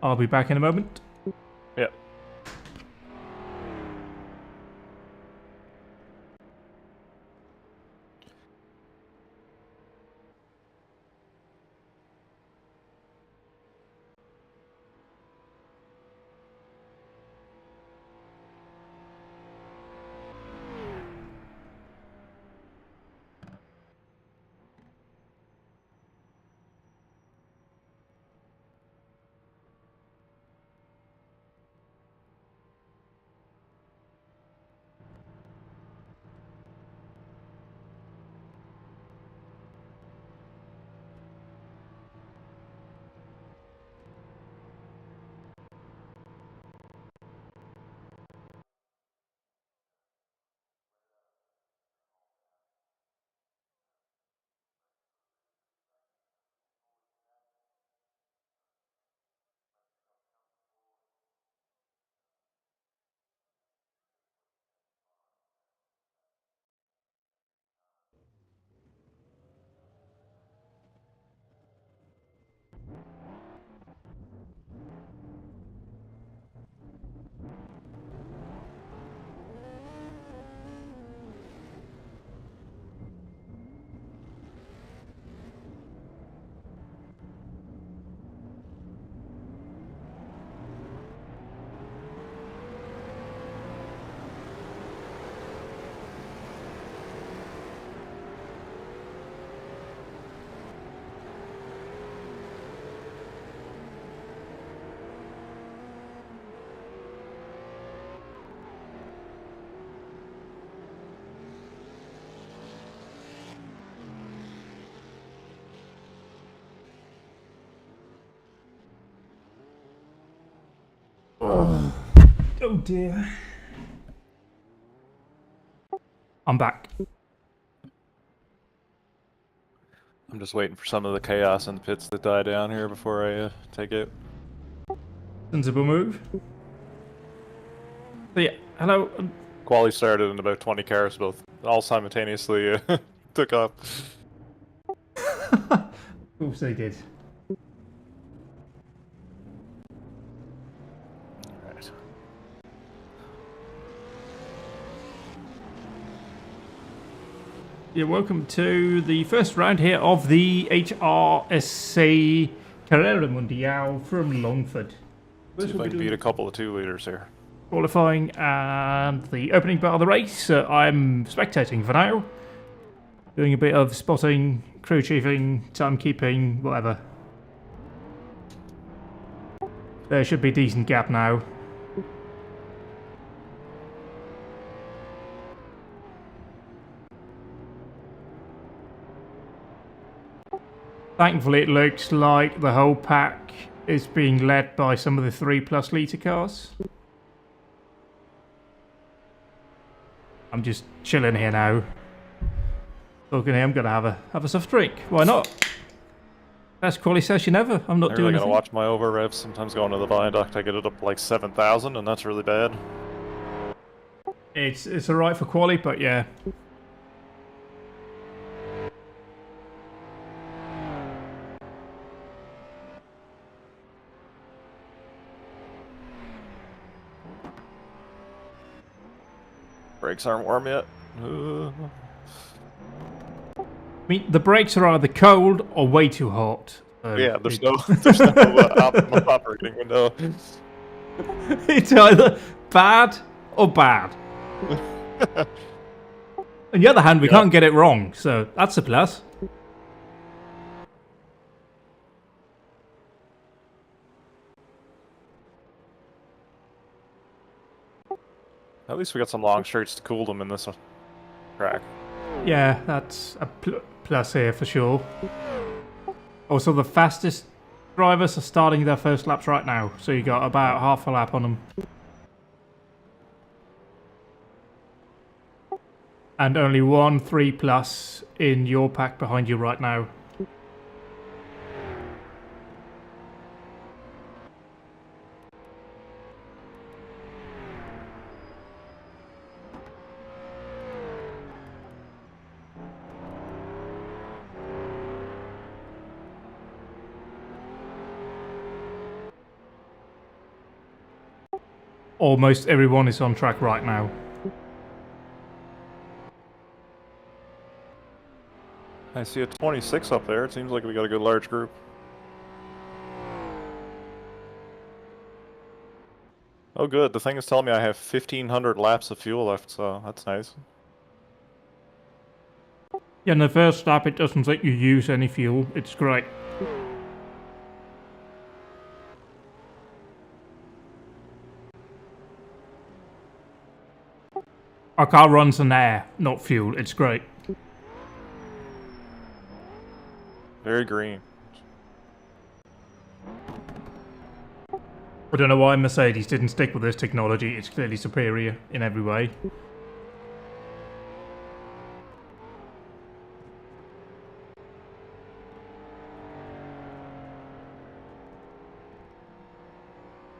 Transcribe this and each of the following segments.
I'll be back in a moment. Yep. Oh dear. I'm back. I'm just waiting for some of the chaos in the pits to die down here before I take it. Sensible move. So yeah, hello. Quali started and about 20 cars both all simultaneously took off. Of course they did. Alright. Yeah, welcome to the first round here of the HRSC Carrera Mundial from Longford. See if I can beat a couple of 2-liters here. Qualifying and the opening part of the race. I'm spectating for now. Doing a bit of spotting, crew chiefing, timekeeping, whatever. There should be a decent gap now. Thankfully, it looks like the whole pack is being led by some of the 3+ litre cars. I'm just chilling here now. Talking here, I'm gonna have a soft drink. Why not? Best quali session ever. I'm not doing really anything. gonna watch my over revs. Sometimes going to the viaduct, I get it up like 7,000, and that's really bad. It's alright for quali, but yeah. Brakes aren't warm yet. I mean, the brakes are either cold or way too hot. So Yeah, there's no optimal operating window. It's either bad or bad. On the other hand, we can't get it wrong, so that's a plus. At least we got some long straights to cool them in this track. Yeah, that's a plus here for sure. Also, the fastest drivers are starting their first laps right now, so you got about half a lap on them. And only one 3+ in your pack behind you right now. almost everyone is on track right now. I see a 26 up there. It seems like we got a good large group. Oh good, the thing is telling me I have 1,500 laps of fuel left, so that's nice. Yeah, in the first lap it doesn't let you use any fuel. It's great. Our car runs on air, not fuel. It's great. Very green. I don't know why Mercedes didn't stick with this technology. It's clearly superior in every way.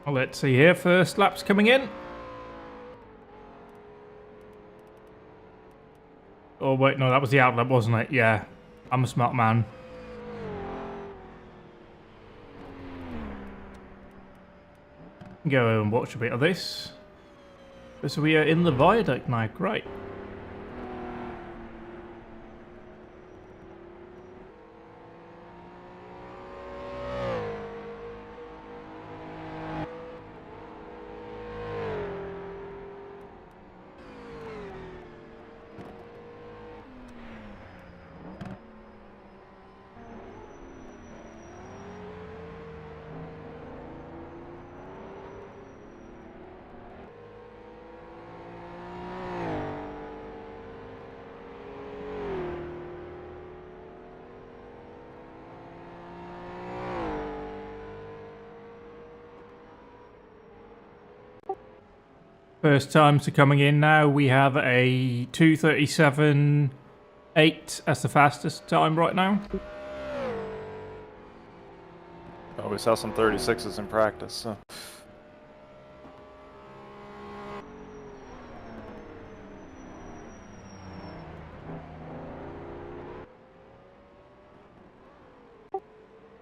Well, let's see here. First lap's coming in. Oh, wait, no, that was the outlet, wasn't it? Yeah, I'm a smart man. Go and watch a bit of this. So we are in the viaduct now, great. First times to coming in now, we have a 2:37.8 as the fastest time right now. Oh, we saw some 36s in practice, so.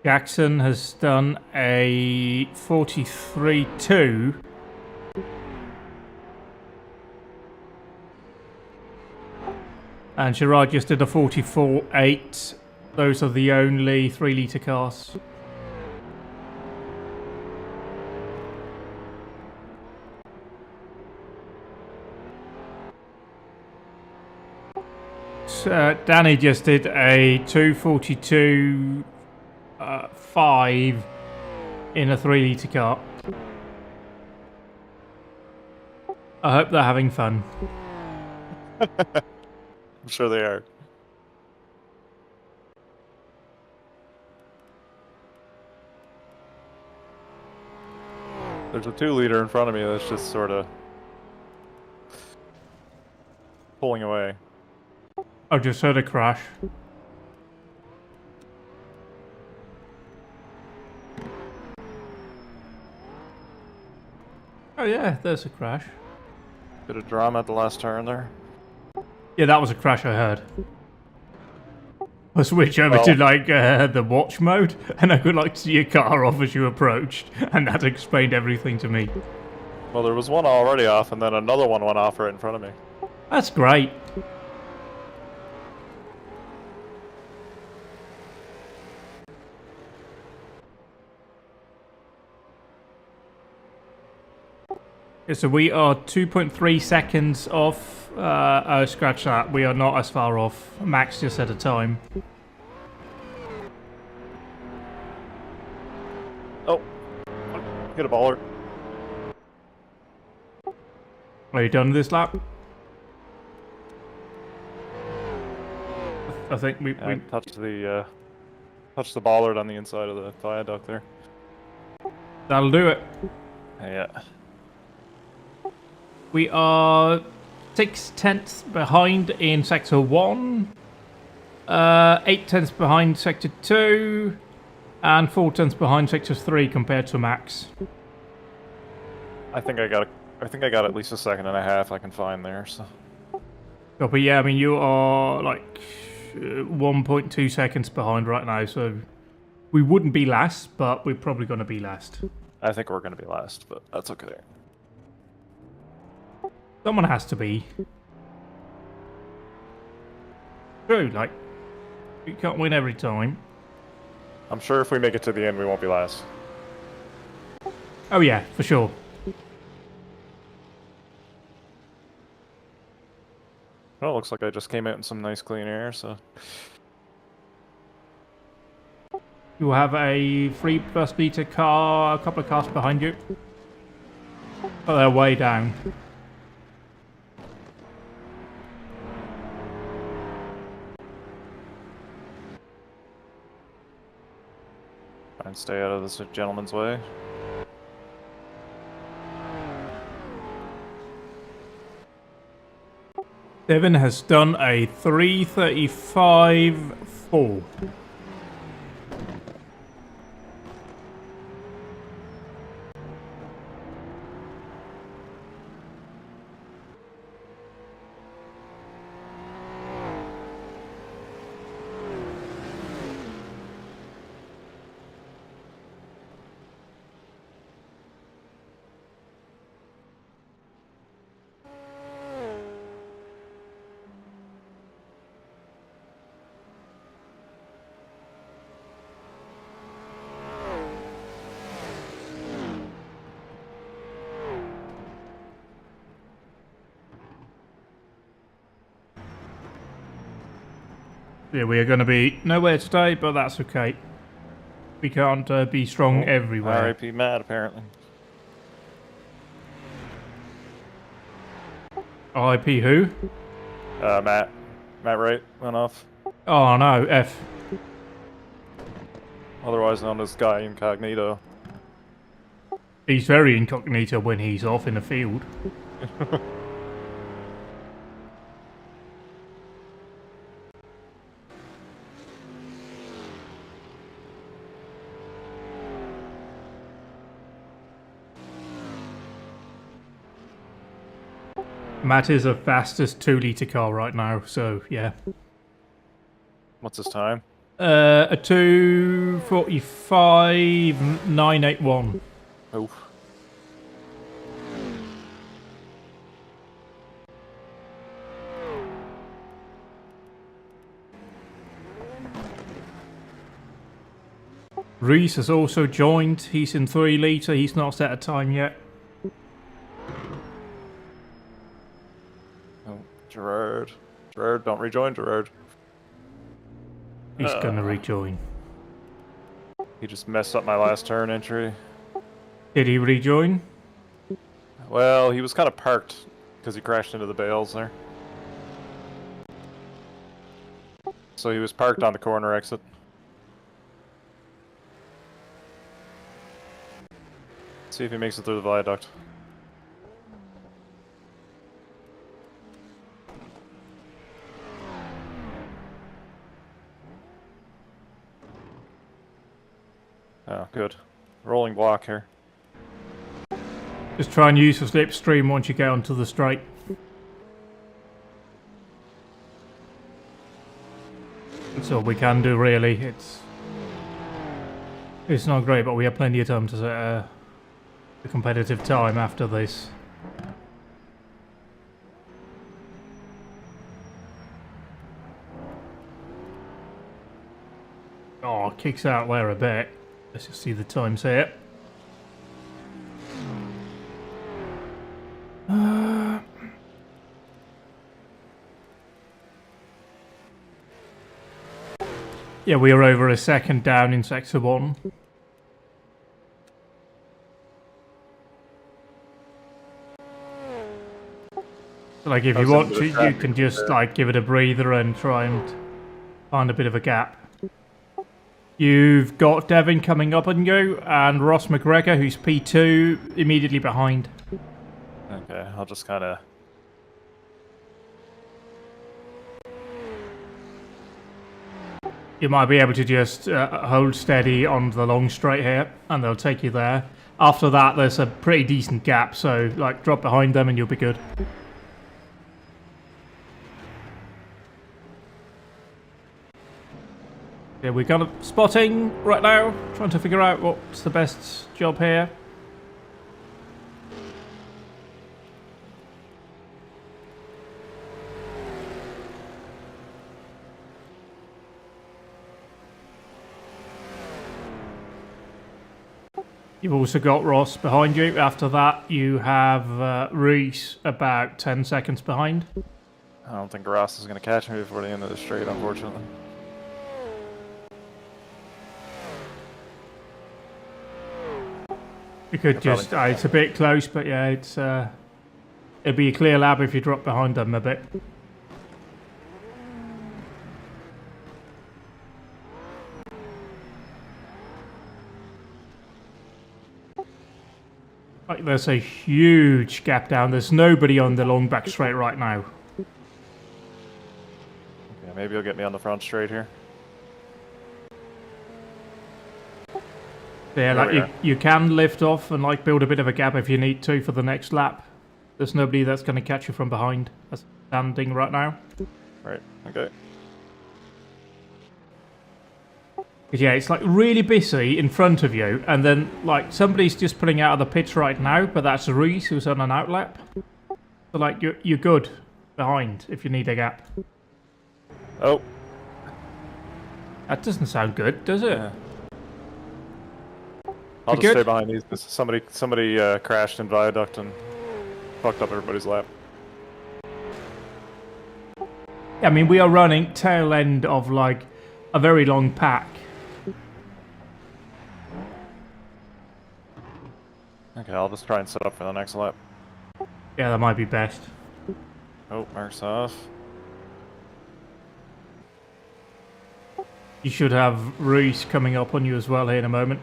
Jackson has done a 43.2. And Gerard just did a 44.8. Those are the only 3-litre cars. So, Danny just did a 2:42.5 in a 3-litre car. I hope they're having fun. I'm sure they are. There's a 2-liter in front of me that's just sort of pulling away. I just heard a crash. Oh yeah, there's a crash. Bit of drama at the last turn there. Yeah, that was a crash I heard. I switched over to like the watch mode, and I could like see your car off as you approached, and that explained everything to me. Well, there was one already off, and then another one went off right in front of me. That's great. Yeah, so we are 2.3 seconds off. Oh, scratch that. We are not as far off. Max just set a time. Oh, get a baller. Are you done this lap? I think we touched the bollard on the inside of the viaduct there. That'll do it. Yeah. We are 6/10 behind in Sector 1, 8/10 behind Sector 2, and 4/10 behind Sector 3 compared to Max. I think I got at least a second and a half I can find there. So. But yeah, I mean you are like 1.2 seconds behind right now, so we wouldn't be last, but we're probably going to be last. I think we're going to be last, but that's okay. Someone has to be. True, like, you can't win every time. I'm sure if we make it to the end, we won't be last. Oh yeah, for sure. Well, it looks like I just came out in some nice clean air, so... You have a 3+ liter car, a couple of cars behind you. But they're way down. Try and stay out of this gentleman's way. Devin has done a 3:35.4. Yeah, we are going to be nowhere today, but that's okay. We can't be strong everywhere. R.I.P. Matt, apparently. RIP who? Matt. Matt Wright went off. Oh no, F. Otherwise known as Guy Incognito. He's very incognito when he's off in the field. Matt is the fastest 2-liter car right now, so yeah. What's his time? A 2:45.981. Oh. Reese has also joined. He's in 3-liter. He's not set a time yet. Oh, Gerard. Gerard, don't rejoin, Gerard. He's gonna rejoin. He just messed up my last turn entry. Did he rejoin? Well, he was kind of parked because he crashed into the bales there. So he was parked on the corner exit. See if he makes it through the viaduct. Oh, good. Rolling block here. Just try and use the slipstream once you get onto the straight. That's all we can do, really. It's not great, but we have plenty of time to set a competitive time after this. Oh, kicks out there a bit. Let's just see the times here. Yeah, we are over a second down in Sector 1. So, like, if you want to, you can just, like, give it a breather and try and find a bit of a gap. You've got Devin coming up on you, and Ross McGregor, who's P2, immediately behind. Okay, I'll just kind of... You might be able to just hold steady on the long straight here, and they'll take you there. After that, there's a pretty decent gap, so, like, drop behind them and you'll be good. Yeah, we're kind of spotting right now, trying to figure out what's the best job here. You've also got Ross behind you. After that, you have Reese about 10 seconds behind. I don't think Ross is going to catch me before the end of the straight, unfortunately. You could just, it's a bit close, but yeah, it'd be a clear lap if you drop behind them a bit. Like there's a huge gap down. There's nobody on the long back straight right now. Yeah, maybe you'll get me on the front straight here. Yeah, like you can lift off and like build a bit of a gap if you need to for the next lap. There's nobody that's going to catch you from behind that's standing right now. Right, okay. Yeah, it's like really busy in front of you, and then like somebody's just pulling out of the pits right now, but that's Reese who's on an outlap. So like you're good behind if you need a gap. Oh. That doesn't sound good, does it? Yeah. I'll just stay behind these. Somebody crashed in viaduct and fucked up everybody's lap. Yeah, I mean, we are running tail end of like a very long pack. Okay, I'll just try and set up for the next lap. Yeah, that might be best. Oh, marks off. You should have Reese coming up on you as well here in a moment.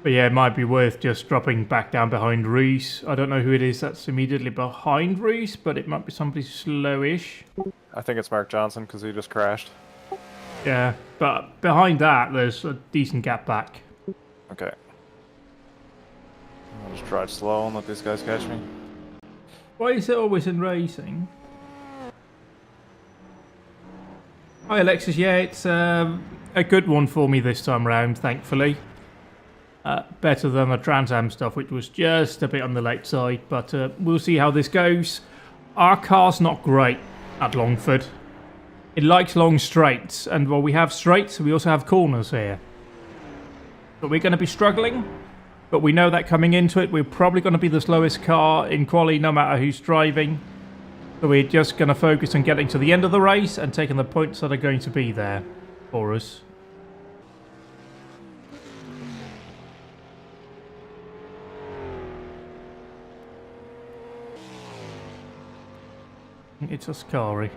But yeah, it might be worth just dropping back down behind Reese. I don't know who it is that's immediately behind Reese, but it might be somebody slowish. I think it's Mark Johnson because he just crashed. Yeah, but behind that, there's a decent gap back. Okay. I'll just drive slow and let these guys catch me. Why is it always in racing? Hi Alexis, yeah, it's a good one for me this time round, thankfully. Better than the Trans Am stuff, which was just a bit on the late side, but we'll see how this goes. Our car's not great at Longford. It likes long straights, and while we have straights, we also have corners here. But we're going to be struggling, but we know that coming into it, we're probably going to be the slowest car in quali no matter who's driving. So we're just going to focus on getting to the end of the race and taking the points that are going to be there for us. It's Ascari.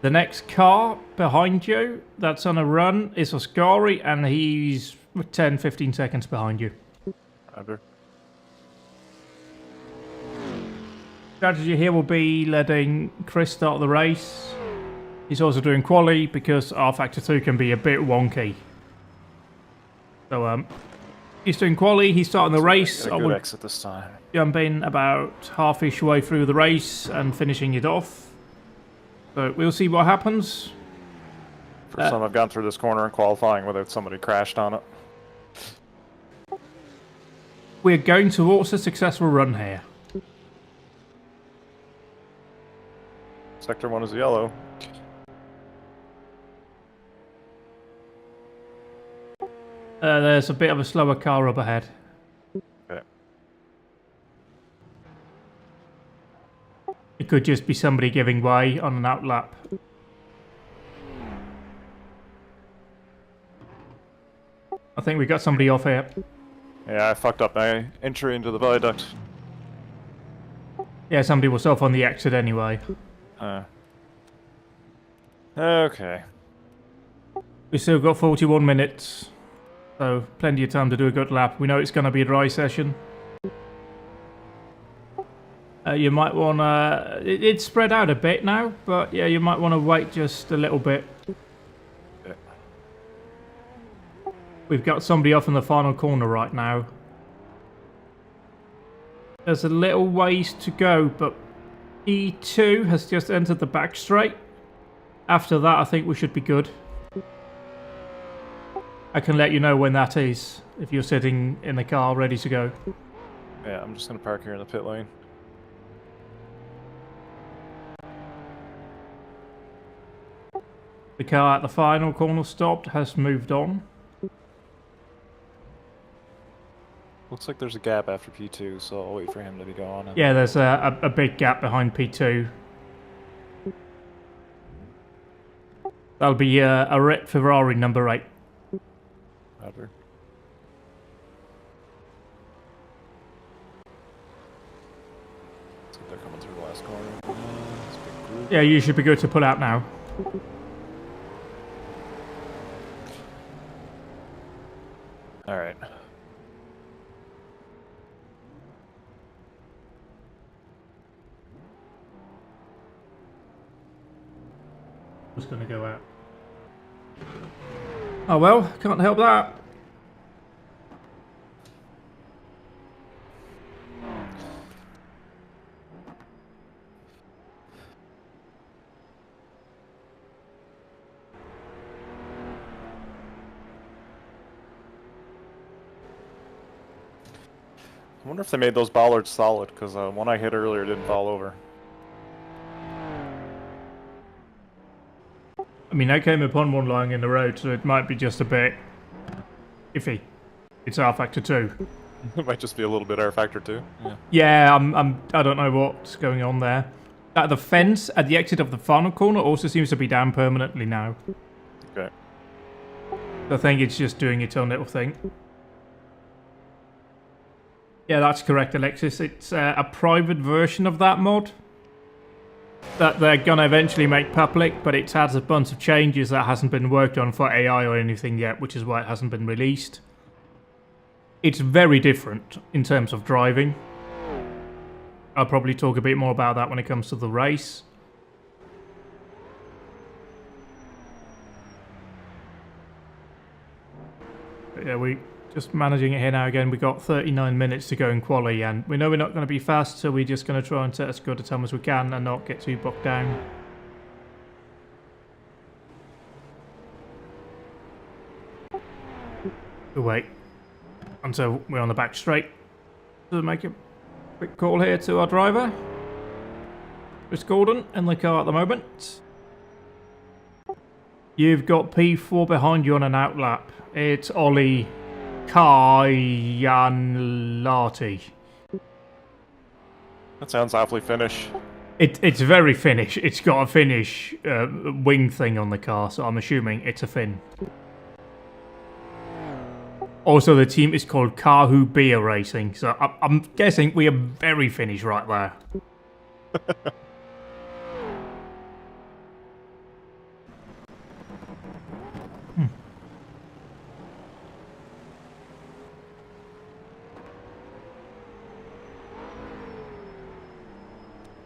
The next car behind you that's on a run is Ascari, and he's 10-15 seconds behind you. Under. Strategy here will be letting Chris start the race. He's also doing quali because R Factor 2 can be a bit wonky. So he's doing quali, he's starting the race. I will exit this time. Jump in about half-ish way through the race and finishing it off. So we'll see what happens. First time I've gone through this corner in qualifying without somebody crashed on it. We're going towards a successful run here. Sector 1 is yellow. There's a bit of a slower car up ahead. Okay. It could just be somebody giving way on an outlap. I think we got somebody off here. Yeah, I fucked up my entry into the viaduct. Yeah, somebody was off on the exit anyway. Okay. We still got 41 minutes. So plenty of time to do a good lap. We know it's going to be a dry session. You might want to... It's spread out a bit now, but yeah, you might want to wait just a little bit. Yeah. We've got somebody off in the final corner right now. There's a little ways to go, but E2 has just entered the back straight. After that, I think we should be good. I can let you know when that is, if you're sitting in the car ready to go. Yeah, I'm just going to park here in the pit lane. The car at the final corner stopped has moved on. Looks like there's a gap after P2, so I'll wait for him to be gone. And... Yeah, there's a big gap behind P2. That'll be a red Ferrari number 8. Roger. Looks like they're coming through the last corner. It's a big group. Yeah, you should be good to pull out now. Alright. Was going to go out. Oh well, can't help that. I wonder if they made those bollards solid, because one I hit earlier didn't fall over. I mean, I came upon one lying in the road, so it might be just a bit iffy. It's R factor 2. It might just be a little bit R factor 2. Yeah. Yeah, I don't know what's going on there. The fence at the exit of the final corner also seems to be down permanently now. Okay. I think it's just doing its own little thing. Yeah, that's correct, Alexis. It's a private version of that mod that they're gonna eventually make public, but it has a bunch of changes that hasn't been worked on for AI or anything yet, which is why it hasn't been released. It's very different in terms of driving. I'll probably talk a bit more about that when it comes to the race. But yeah, we just managing it here now again. We got 39 minutes to go in quali, and we know we're not going to be fast, so we're just going to try and set as good a time as we can and not get too bogged down. We'll wait until we're on the back straight to make a quick call here to our driver, Chris Gordon, in the car at the moment. You've got P4 behind you on an outlap. It's Ollie Kayanlati. That sounds awfully Finnish. It's very Finnish. It's got a Finnish wing thing on the car, so I'm assuming it's a Finn. Also, the team is called Kahu Beer Racing, so I'm guessing we are very Finnish right there.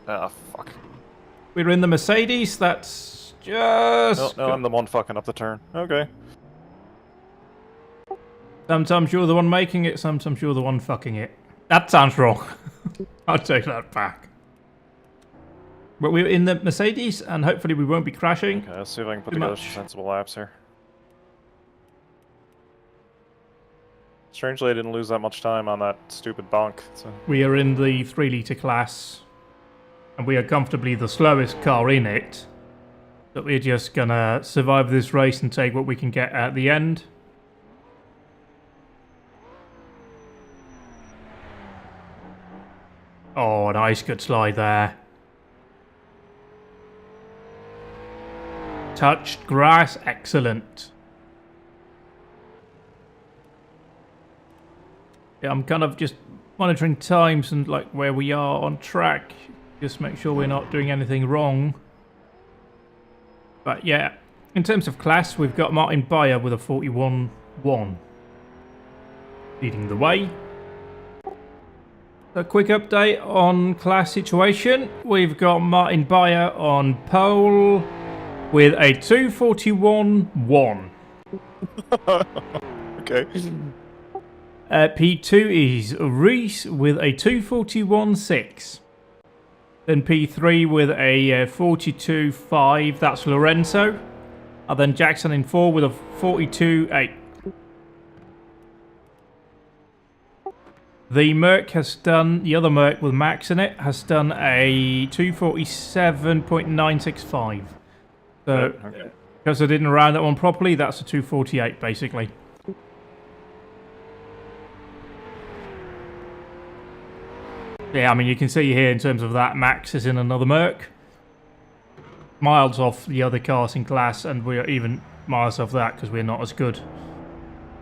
Ah, fuck. We're in the Mercedes, that's just... No, I'm the one fucking up the turn. Okay. Sometimes you're the one making it, sometimes you're the one fucking it. That sounds wrong. I'll take that back. But we're in the Mercedes, and hopefully we won't be crashing. Okay, let's see if I can put together some sensible laps here. Strangely, I didn't lose that much time on that stupid bonk. So. We are in the 3-litre class, and we are comfortably the slowest car in it. But we're just gonna survive this race and take what we can get at the end. Oh, nice, good slide there. Touched grass, excellent. Yeah, I'm kind of just monitoring times and like where we are on track. Just make sure we're not doing anything wrong. But yeah, in terms of class, we've got Martin Bayer with a 41-1 leading the way. A quick update on class situation. We've got Martin Bayer on pole with a 241-1. Okay. P2 is Reese with a 241-6. Then P3 with a 42.5, that's Lorenzo. And then Jackson in 4 with a 42.8. The Merc has done, the other Merc with Max in it, has done a 247.965. So, okay. Because I didn't round that one properly, that's a 248 basically. Yeah, I mean, you can see here in terms of that, Max is in another Merc. Miles off the other cars in class, and we're even miles off that because we're not as good.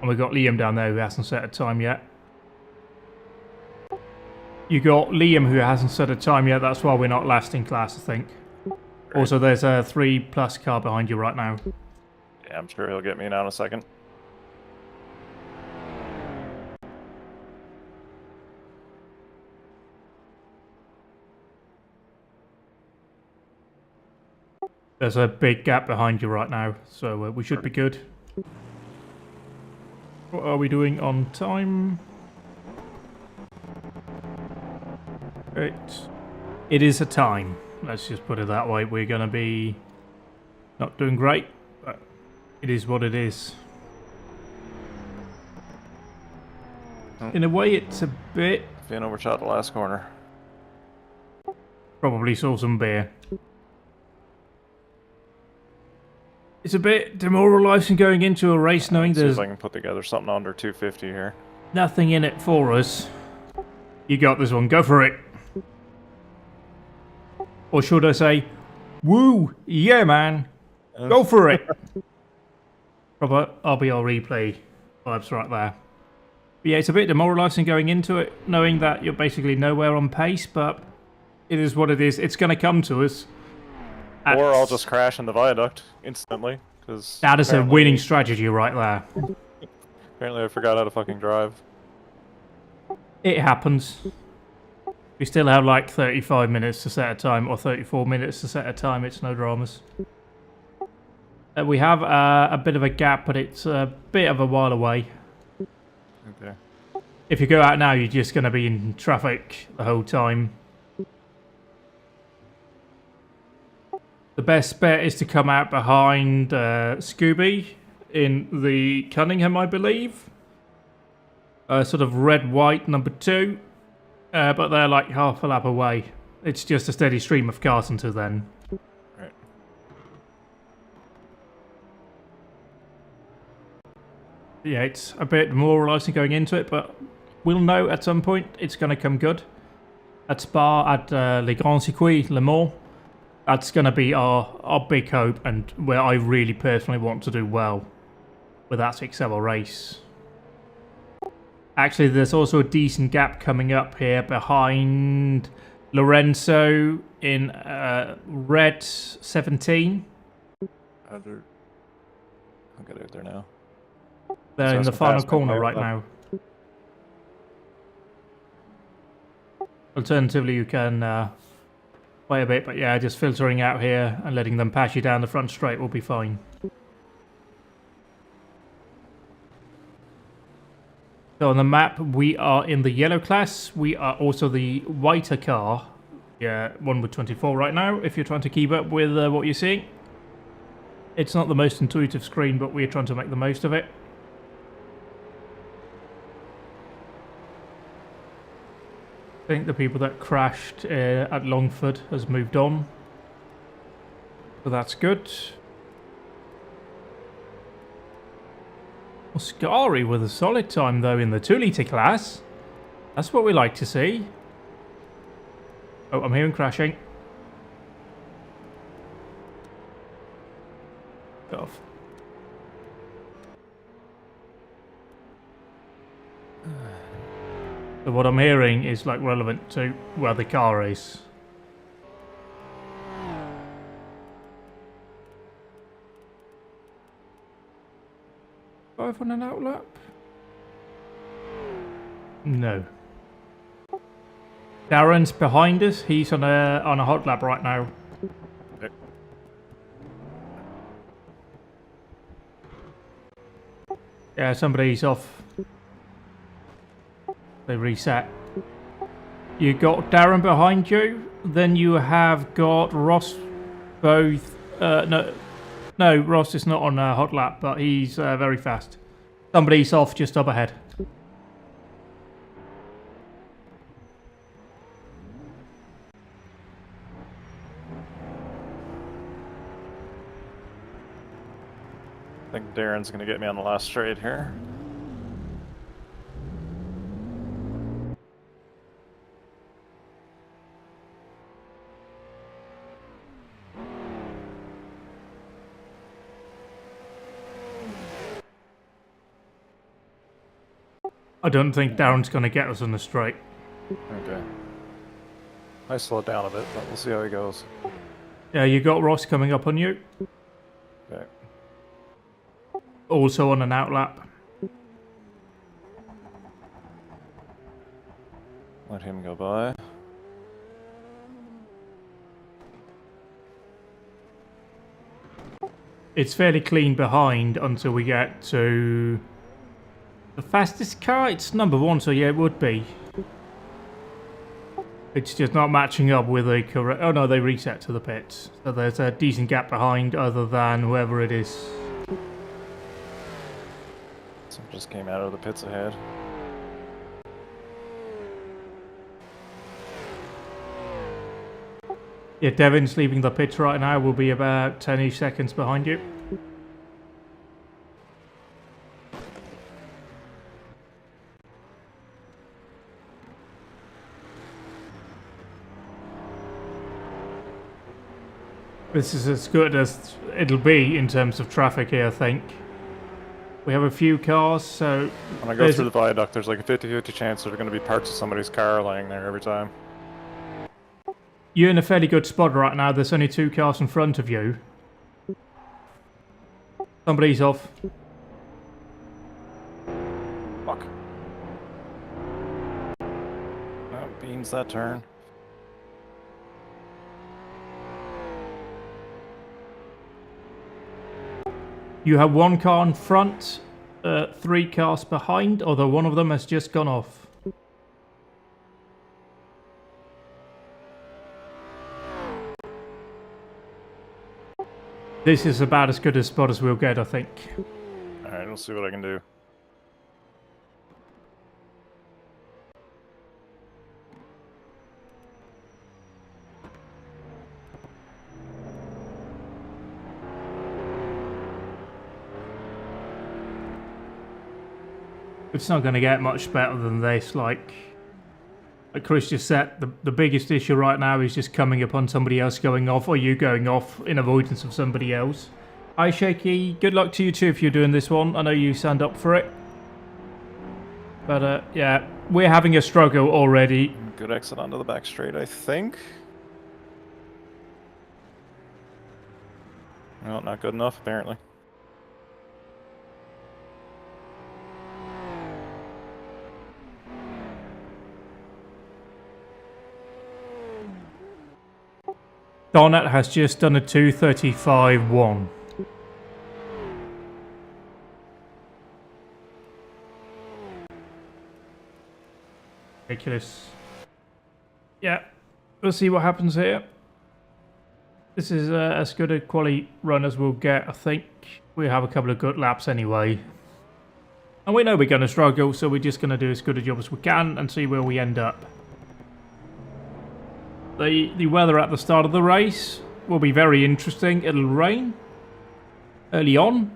And we've got Liam down there who hasn't set a time yet. You got Liam who hasn't set a time yet, that's why we're not last in class, I think. Also, there's a 3+ car behind you right now. Yeah, I'm sure he'll get me now in a second. There's a big gap behind you right now, so we should be good. What are we doing on time? It is a time. Let's just put it that way. We're going to be not doing great, but it is what it is. In a way, it's a bit... Being overshot the last corner. Probably saw some beer. It's a bit demoralising going into a race knowing See there's if I can put together something under 250 here. nothing in it for us. You got this one. Go for it. Or should I say, woo, yeah, man. Go for it. Proper RBR replay vibes right there. But yeah, it's a bit demoralising going into it, knowing that you're basically nowhere on pace, but it is what it is. It's going to come to us. Or I'll just crash in the viaduct instantly. Cause that is a winning strategy right there. Apparently I forgot how to fucking drive. It happens. We still have like 35 minutes to set a time, or 34 minutes to set a time. It's no dramas. We have a bit of a gap, but it's a bit of a while away. Okay. If you go out now, you're just going to be in traffic the whole time. The best bet is to come out behind Scooby in the Cunningham, I believe. Sort of red-white number 2. But they're like half a lap away. It's just a steady stream of cars until then. Right. Yeah, it's a bit demoralising going into it, but we'll know at some point it's going to come good. At Spa, at Les Grands Circuits, Le Mans, that's going to be our big hope, and where I really personally want to do well with that 6-hour race. Actually, there's also a decent gap coming up here behind Lorenzo in red 17. I'll get out there now. They're in the final corner right now. Alternatively, you can wait a bit, but yeah, just filtering out here and letting them pass you down the front straight will be fine. So on the map, we are in the yellow class. We are also the whiter car. Yeah, 1 with 24 right now, if you're trying to keep up with what you're seeing. It's not the most intuitive screen, but we're trying to make the most of it. I think the people that crashed at Longford has moved on. So that's good. Well, Scary with a solid time, though, in the 2-litre class. That's what we like to see. Oh, I'm hearing crashing. Get off. So what I'm hearing is, like, relevant to where the car is. On an outlap? No. Darren's behind us. He's on a hot lap right now. Okay. Yeah, somebody's off. They reset. You got Darren behind you. Then you have got Ross both. No, Ross is not on a hot lap, but he's very fast. Somebody's off just up ahead. think Darren's going to get me on the last straight here. I don't think Darren's going to get us on the straight. Okay. I slowed down a bit, but we'll see how he goes. Yeah, you got Ross coming up on you. Okay. Also on an outlap. Let him go by. It's fairly clean behind until we get to the fastest car. It's number 1, so yeah, it would be. It's just not matching up with a correct... Oh no, they reset to the pits. So there's a decent gap behind other than whoever it is. Someone just came out of the pits ahead. Yeah, Devin's leaving the pits right now. Will be about 10-ish seconds behind you. This is as good as it'll be in terms of traffic here, I think. We have a few cars, so... When I go through the viaduct, there's like a 50-50 chance there's going to be parts of somebody's car laying there every time. You're in a fairly good spot right now. There's only 2 cars in front of you. Somebody's off. Fuck. Oh, beans that turn. You have 1 car in front, 3 cars behind, although one of them has just gone off. This is about as good a spot as we'll get, I think. Alright, we'll see what I can do. It's not going to get much better than this. Like Chris just said, the biggest issue right now is just coming upon somebody else going off, or you going off in avoidance of somebody else. Hi Shaky, good luck to you too if you're doing this one. I know you signed up for it. But yeah, we're having a struggle already. Good exit onto the back straight, I think. Well, not good enough, apparently. Donut has just done a 2:35.1. Ridiculous. Yeah, we'll see what happens here. This is as good a quality run as we'll get, I think. We have a couple of good laps anyway. And we know we're going to struggle, so we're just going to do as good a job as we can and see where we end up. The weather at the start of the race will be very interesting. It'll rain early on,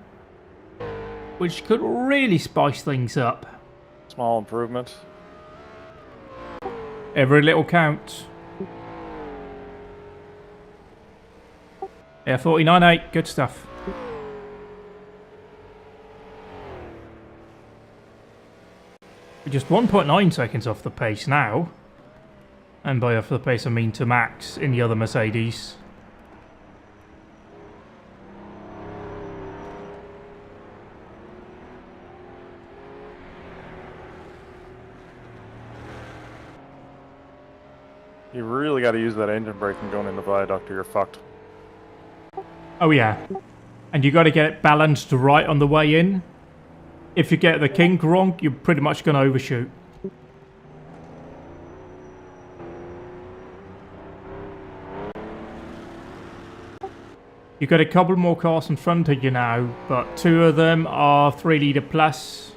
which could really spice things up. Small improvement. Every little counts. Yeah, 49.8, good stuff. We're just 1.9 seconds off the pace now. And by off the pace I mean to Max in the other Mercedes. You really got to use that engine braking going in the viaduct or you're fucked. Oh yeah. And you got to get it balanced right on the way in. If you get the kink wrong, you're pretty much going to overshoot. You've got a couple more cars in front of you now, but 2 of them are 3 litre plus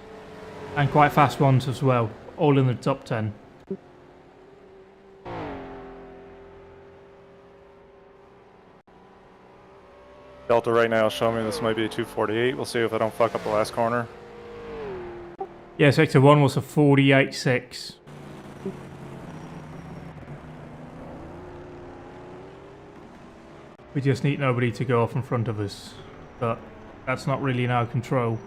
and quite fast ones as well, all in the top 10. Delta right now is showing me this might be a 248. We'll see if I don't fuck up the last corner. Yeah, sector 1 was a 48.6. We just need nobody to go off in front of us, but that's not really in our control.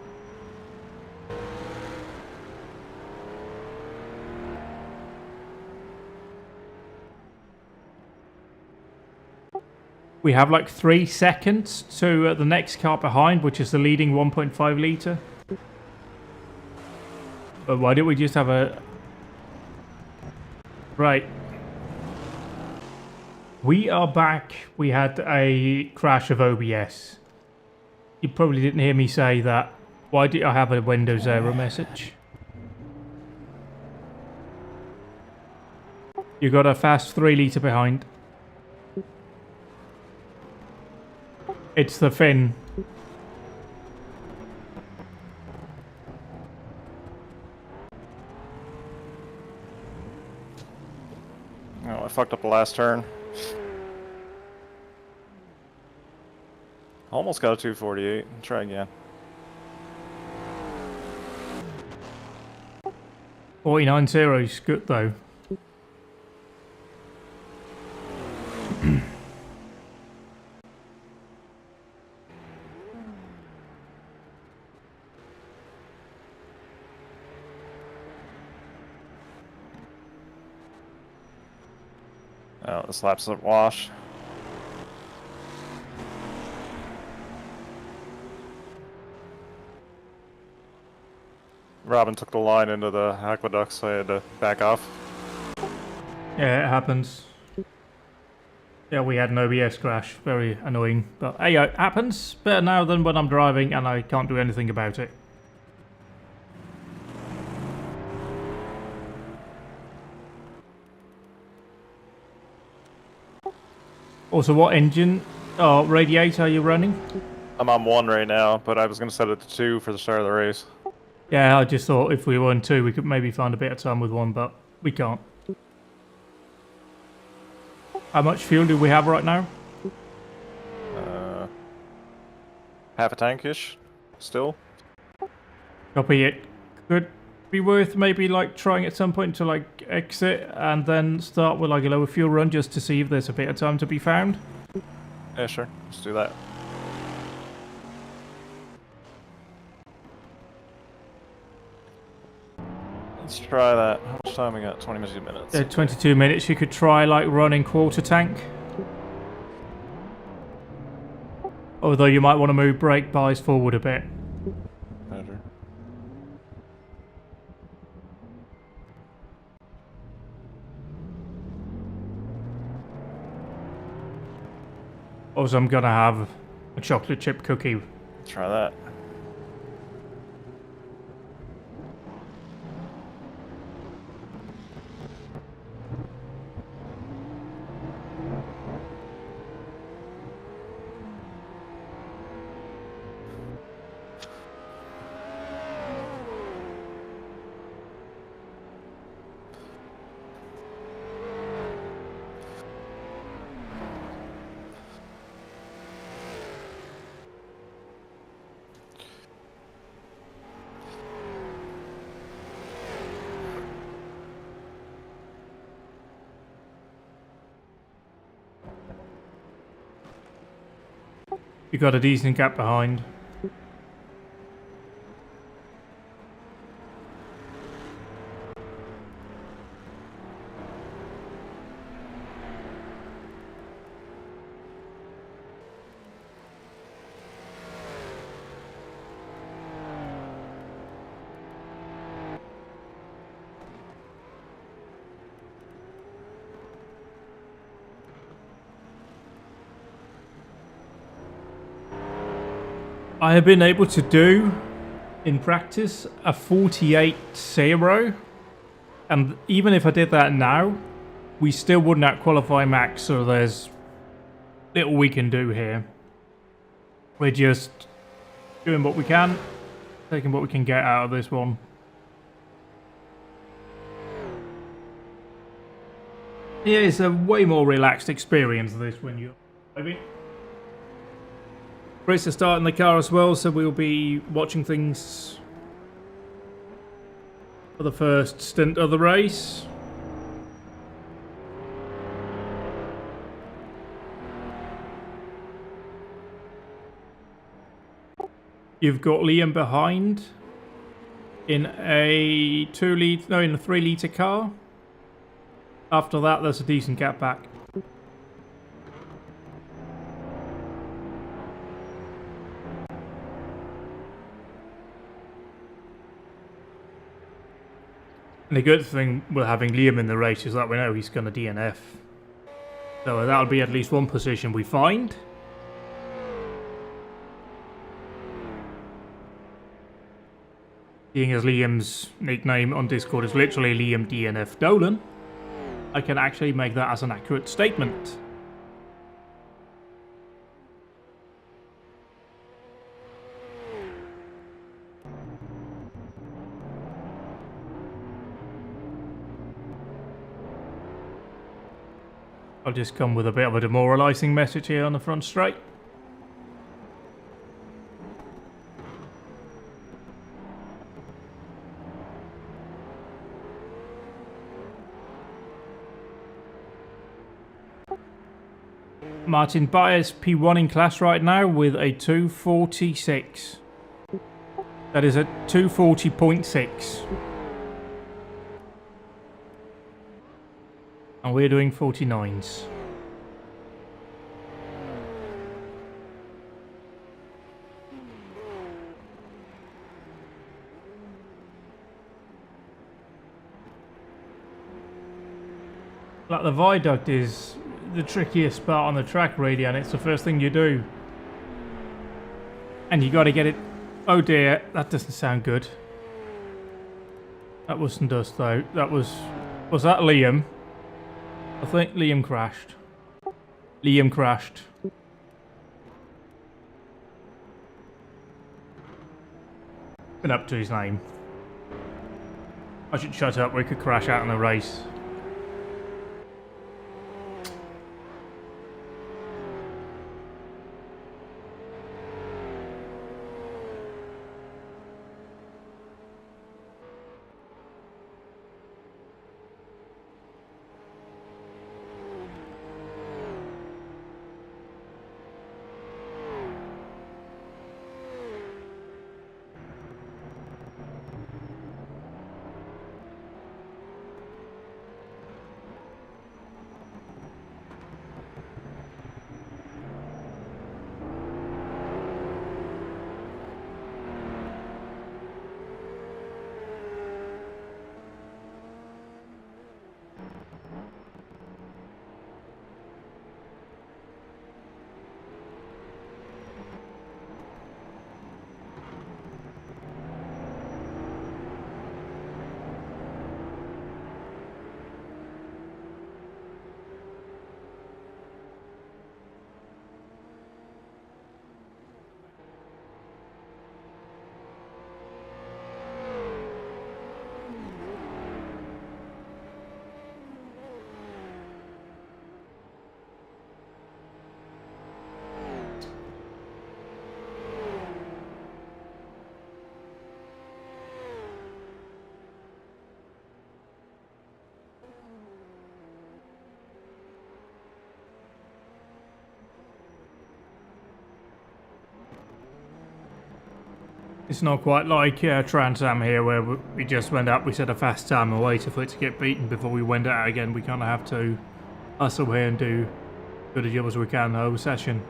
We have like 3 seconds to the next car behind, which is the leading 1.5 litre. But why didn't we just have a... Right. We are back. We had a crash of OBS. You probably didn't hear me say that. Why did I have a Windows error message? You got a fast 3 litre behind. It's the fin. Oh, I fucked up the last turn. Almost got a 248. Try again. 49.0 is good though. Oh, this lap's a wash. Robin took the line into the aqueduct, so I had to back off. Yeah, it happens. Yeah, we had an OBS crash. Very annoying. But hey, it happens. Better now than when I'm driving and I can't do anything about it. Also, what engine or radiator are you running? I'm on 1 right now, but I was going to set it to 2 for the start of the race. Yeah, I just thought if we were on 2, we could maybe find a bit of time with 1, but we can't. How much fuel do we have right now? Half a tank-ish, still. Copy it. Could be worth maybe like trying at some point to like exit and then start with like a lower fuel run just to see if there's a bit of time to be found. Yeah, sure. Let's do that. Let's try that. How much time we got? 22 minutes. 22 minutes. You could try like running quarter tank. Although you might want to move brake buys forward a bit. Better. Also, I'm gonna have a chocolate chip cookie. Try that. You got a decent gap behind. I have been able to do, in practice, a 48.0, and even if I did that now, we still wouldn't out-qualify Max, so there's little we can do here. We're just doing what we can, taking what we can get out of this one. Yeah, it's a way more relaxed experience, this, when you're driving. Chris is starting the car as well, so we'll be watching things for the first stint of the race. You've got Liam behind in a 3-litre car. After that, there's a decent gap back. And the good thing with having Liam in the race is that we know he's going to DNF. So that'll be at least one position we find. Seeing as Liam's nickname on Discord is literally Liam DNF Dolan, I can actually make that as an accurate statement. I'll just come with a bit of a demoralising message here on the front straight. Martin Byers P1 in class right now with a 246. That is a 240.6. And we're doing 49s. Like the viaduct is the trickiest part on the track really, and it's the first thing you do. And you got to get it. Oh dear, that doesn't sound good. That wasn't us though. That was that Liam? I think Liam crashed. Liam crashed. Been up to his name. I should shut up, we could crash out in the race. It's not quite like Trans Am here where we just went up, we set a fast time and waited for it to get beaten before we went out again. We kind of have to hustle here and do good a job as we can the whole session.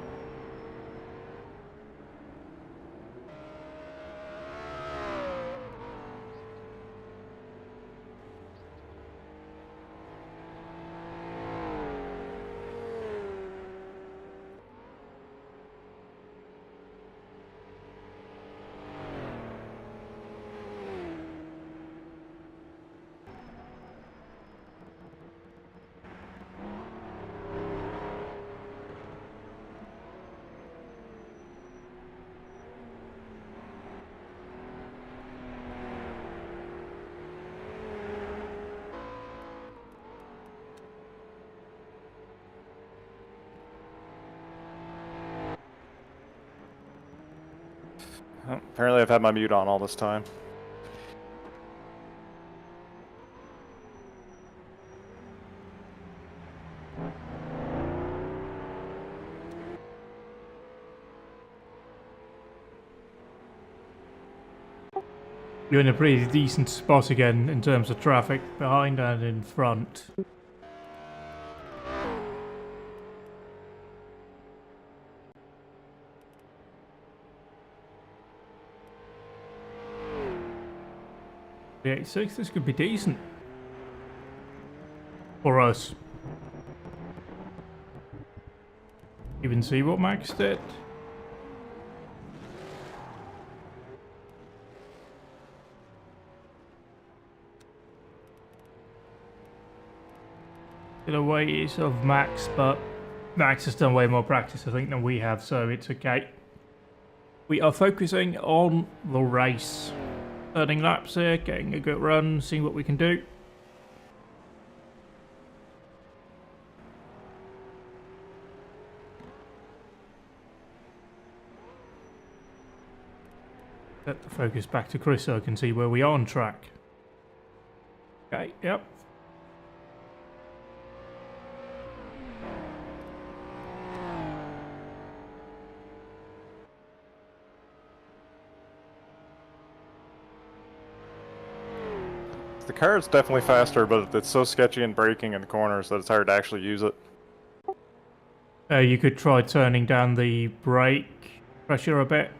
Apparently I've had my mute on all this time. You're in a pretty decent spot again in terms of traffic behind and in front. The 86, this could be decent. For us. Even see what Max did. In a way it's of Max, but Max has done way more practice I think than we have, so it's okay. We are focusing on the race. Turning laps here, getting a good run, seeing what we can do. Set the focus back to Chris so I can see where we are on track. Okay, yep. The car is definitely faster, but it's so sketchy in braking in the corners that it's hard to actually use it. You could try turning down the brake pressure a bit.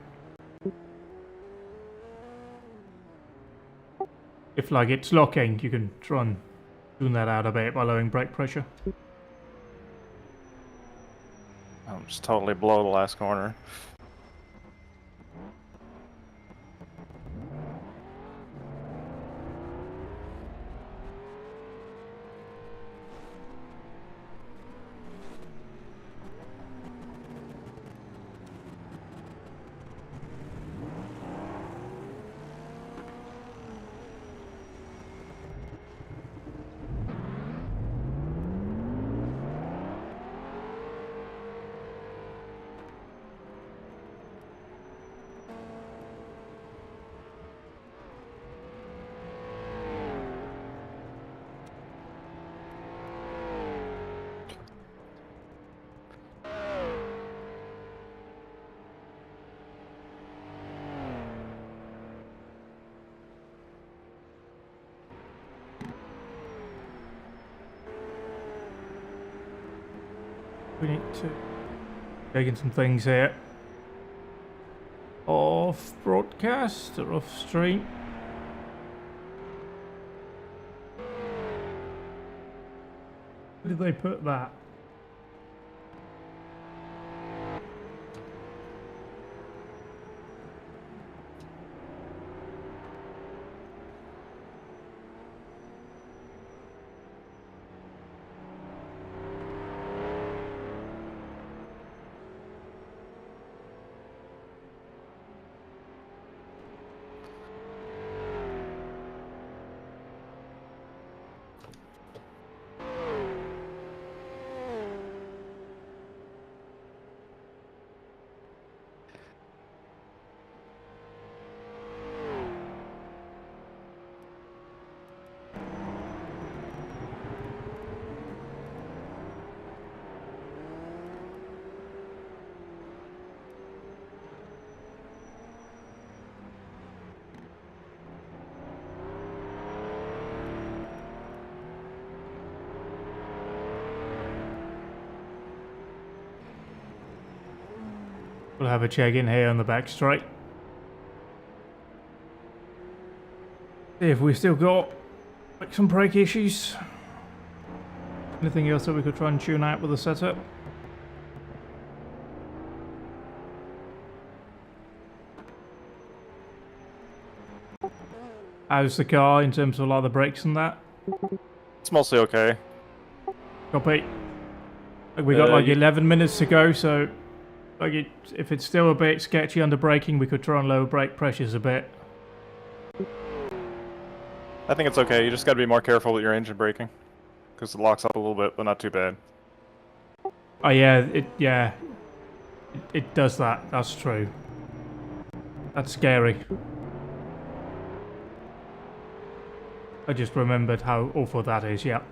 If like it's locking, you can try and tune that out a bit by lowering brake pressure. I'm just totally below the last corner. We need to taking some things here. Off broadcast or off stream. Where did they put that? We'll have a check in here on the back straight. See if we still got like some brake issues. Anything else that we could try and tune out with the setup? How's the car in terms of like the brakes and that? It's mostly okay. Copy. Like we got like 11 minutes to go, so like if it's still a bit sketchy under braking, we could try and lower brake pressures a bit. I think it's okay. You just gotta be more careful with your engine braking. Because it locks up a little bit, but not too bad. Oh yeah, it does that. That's true. That's scary. I just remembered how awful that is, yeah.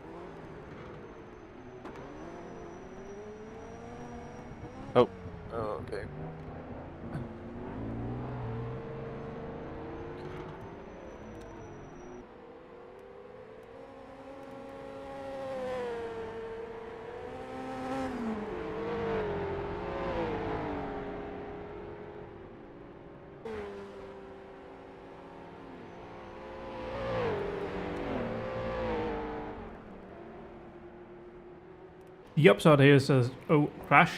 Oh. Oh, okay. The upside here says, oh, crash.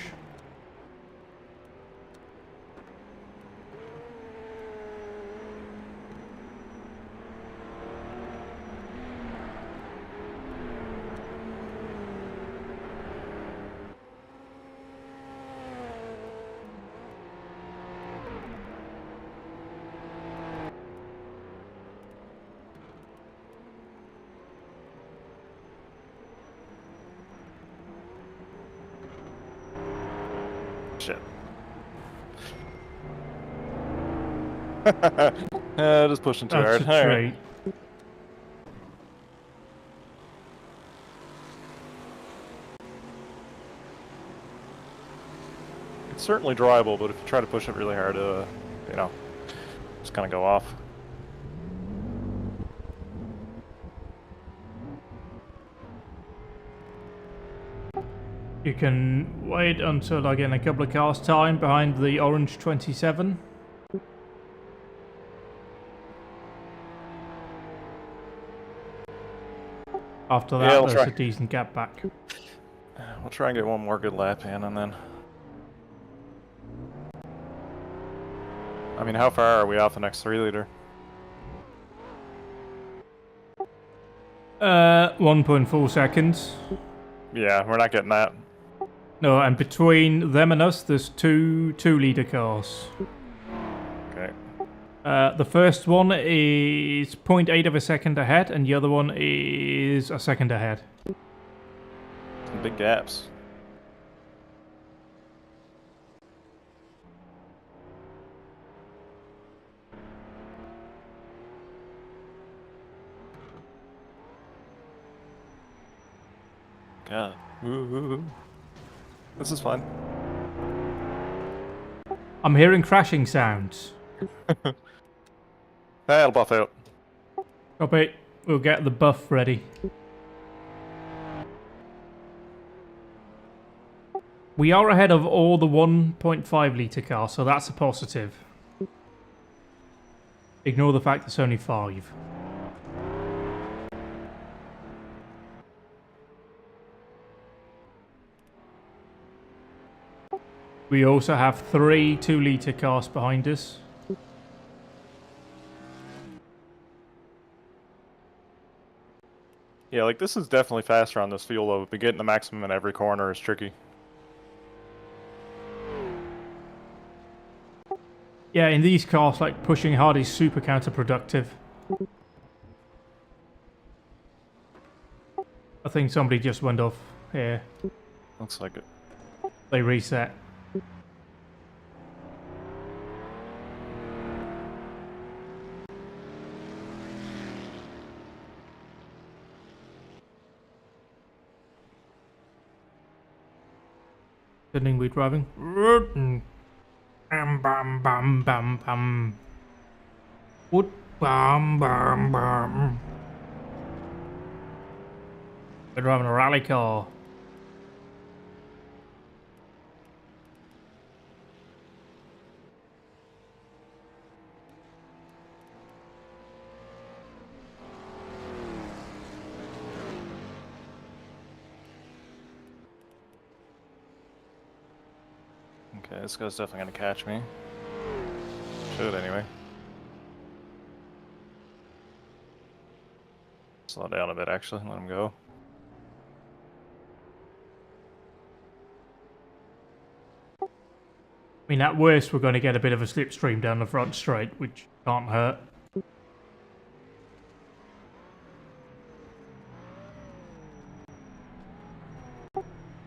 Shit. Just pushing too That's hard. a All treat. right. It's certainly drivable, but if you try to push it really hard, you know, just kind of go off. You can wait until I get in a couple of cars' time behind the orange 27. After that, Yeah, we'll there's try. a decent gap back. We'll try and get one more good lap in, and then... I mean, how far are we off the next 3-liter? 1.4 seconds. Yeah, we're not getting that. No, and between them and us, there's two 2-litre cars. Okay. The first one is 0.8 of a second ahead, and the other one is a second ahead. Some big gaps. God. Ooh. This is fun. I'm hearing crashing sounds. That'll buff out. Copy. We'll get the buff ready. We are ahead of all the 1.5 litre cars, so that's a positive. Ignore the fact it's only 5. We also have 3 2-litre cars behind us. Yeah, like this is definitely faster on this fuel though, but getting the maximum in every corner is tricky. Yeah, in these cars, like, pushing hard is super counterproductive. I think somebody just went off here. Looks like it. They reset. Sending we driving. Bam bam bam bam bam. Wood bam bam bam. We're driving a rally car. Okay, this guy's definitely gonna catch me. Should anyway. Slow down a bit actually, let him go. I mean, at worst, we're going to get a bit of a slipstream down the front straight, which can't hurt.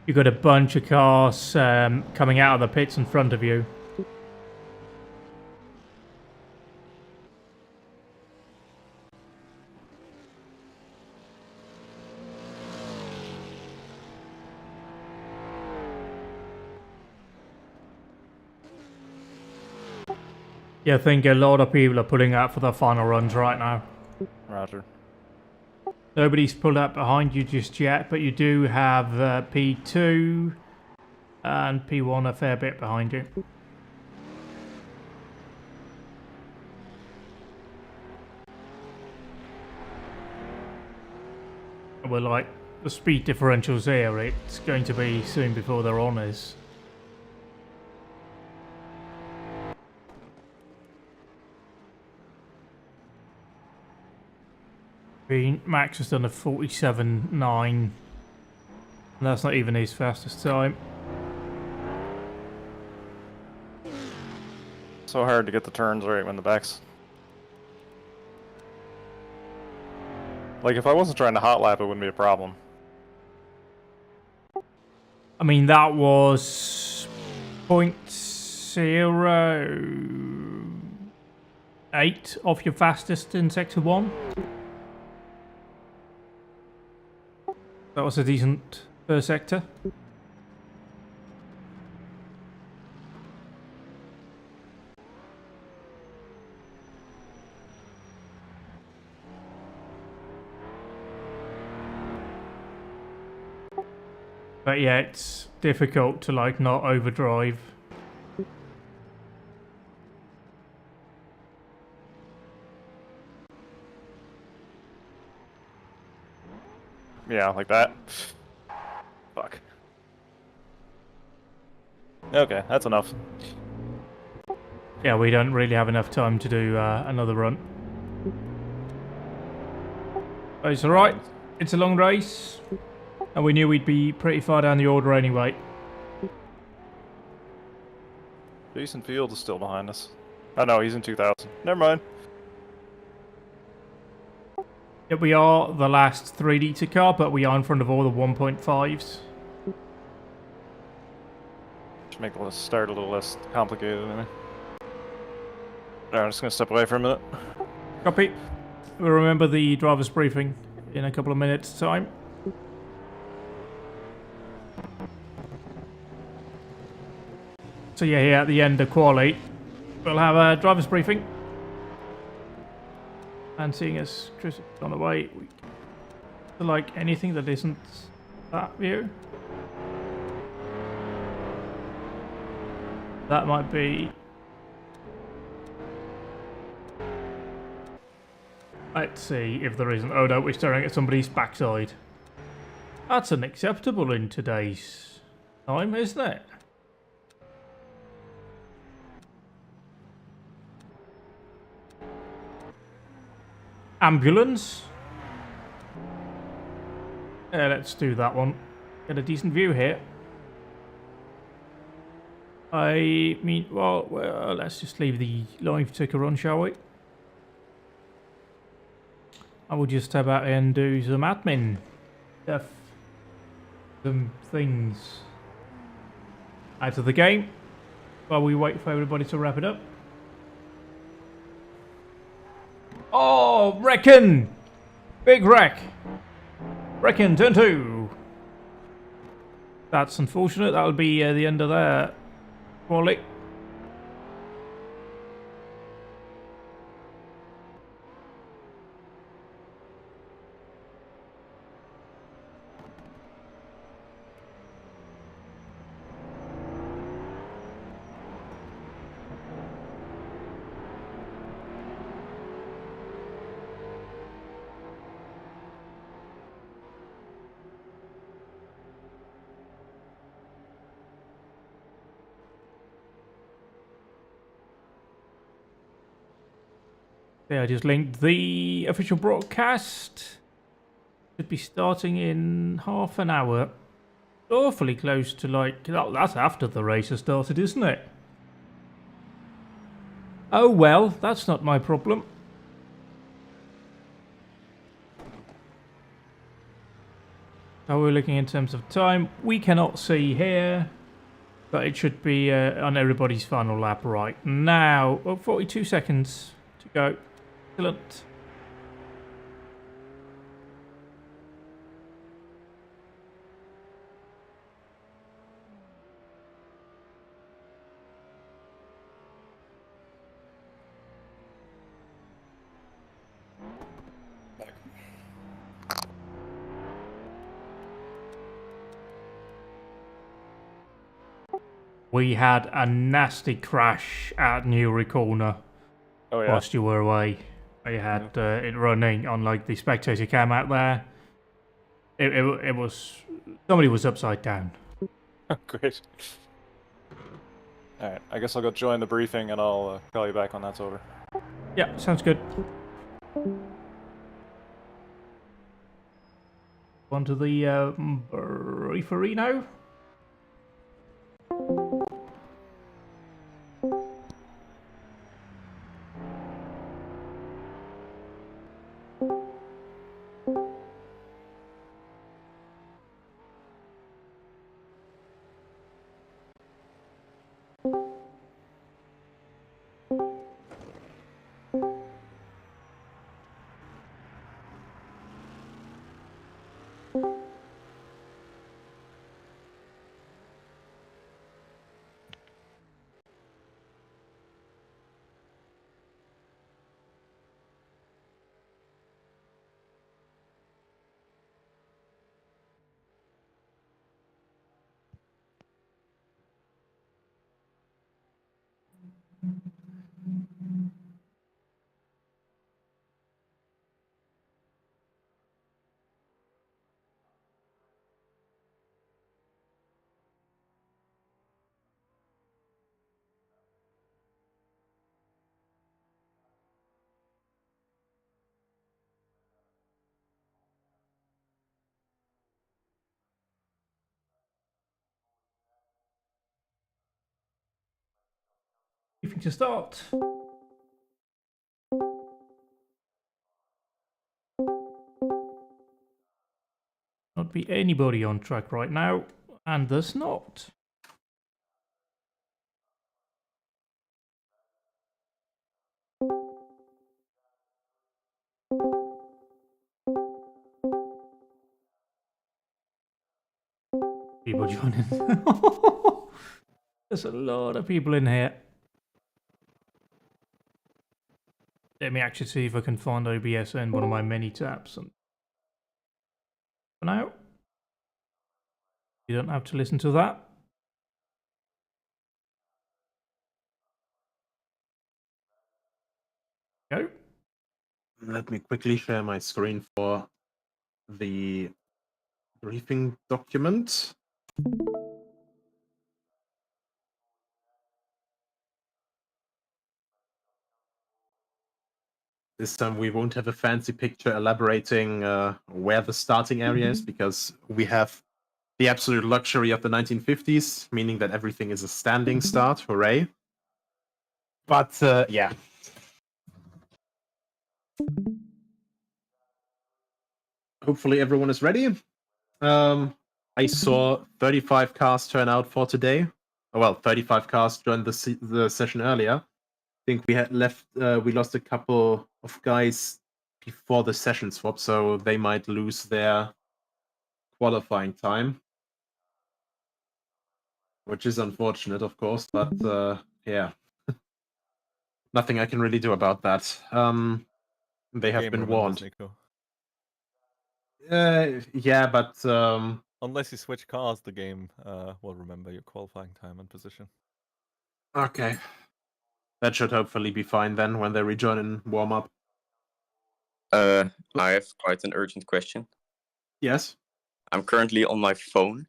You've got a bunch of cars coming out of the pits in front of you. Yeah, I think a lot of people are pulling out for their final runs right now. Roger. Nobody's pulled up behind you just yet, but you do have P2 and P1 a fair bit behind you. We're like, the speed differentials here, it's going to be soon before they're on us. Max has done a 47.9, and that's not even his fastest time. So hard to get the turns right when the back's... Like, if I wasn't trying to hot lap, it wouldn't be a problem. I mean, that was 0.08 off your fastest in Sector 1. That was a decent first sector. But yeah, it's difficult to like not overdrive. Yeah, like that. Fuck. Okay, that's enough. Yeah, we don't really have enough time to do another run. But it's alright. It's a long race. And we knew we'd be pretty far down the order anyway. Jason Field is still behind us. Oh no, he's in 2000. Never mind. Yeah, we are the last 3-litre car, but we are in front of all the 1.5s. Should make the start a little less complicated, maybe. Alright, I'm just gonna step away for a minute. Copy. We'll remember the driver's briefing in a couple of minutes' time. So yeah, here at the end of quali, we'll have a driver's briefing. And seeing as Chris is on the way, we like anything that isn't that view. That might be... Let's see if there isn't. Oh no, we're staring at somebody's backside. That's unacceptable in today's time, isn't it? Ambulance. Yeah, let's do that one. Get a decent view here. I mean, well, let's just leave the live ticker on, shall we? I will just step out and do some admin stuff. Some things out of the game while we wait for everybody to wrap it up. Oh, Reckon! Big wreck! Reckon, turn 2. That's unfortunate. That'll be the end of their quali. Yeah, I just linked the official broadcast. Should be starting in half an hour. Awfully close to like... That's after the race has started, isn't it? Oh well, that's not my problem. How are we looking in terms of time? We cannot see here. But it should be on everybody's final lap right now. Oh, 42 seconds to go. Excellent. We had a nasty crash at Newry Corner Oh yeah. whilst you were away. We had it running on like the spectator cam out there. It was somebody was upside down. Great. All right. I guess I'll go join the briefing, and I'll call you back when that's over. Yeah, sounds good. On to the briefery now. Briefing to start. Not be anybody on track right now, and there's not. People joining. There's a lot of people in here. Let me actually see if I can find OBS in one of my many tabs. And for now, you don't have to listen to that. Go. Let me quickly share my screen for the briefing document. This time we won't have a fancy picture elaborating where the starting area is, because we have the absolute luxury of the 1950s, meaning that everything is a standing start. Hooray. But yeah. Hopefully everyone is ready. I saw 35 cars turn out for today. Well, 35 cars joined the session earlier. I think we had we lost a couple of guys before the session swap, so they might lose their qualifying time, which is unfortunate, of course, but yeah, nothing I can really do about that. They have been warned. Yeah, but unless you switch cars, the game will remember your qualifying time and position. Okay. That should hopefully be fine then when they rejoin in warm-up. I have quite an urgent question. Yes? I'm currently on my phone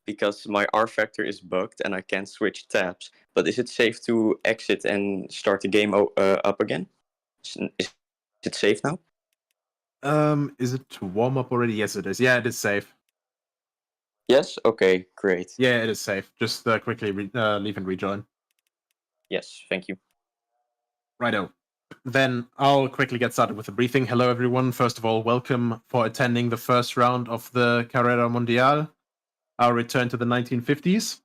because my R factor is bugged and I can't switch tabs. But is it safe to exit and start the game up again? Is it safe now? Is it to warm up already? Yes, it is. Yeah, it is safe. Yes? Okay, great. Yeah, it is safe. Just quickly leave and rejoin. Yes, thank you. Righto. Then I'll quickly get started with the briefing. Hello, everyone. First of all, welcome for attending the first round of the Carrera Mundial, our return to the 1950s.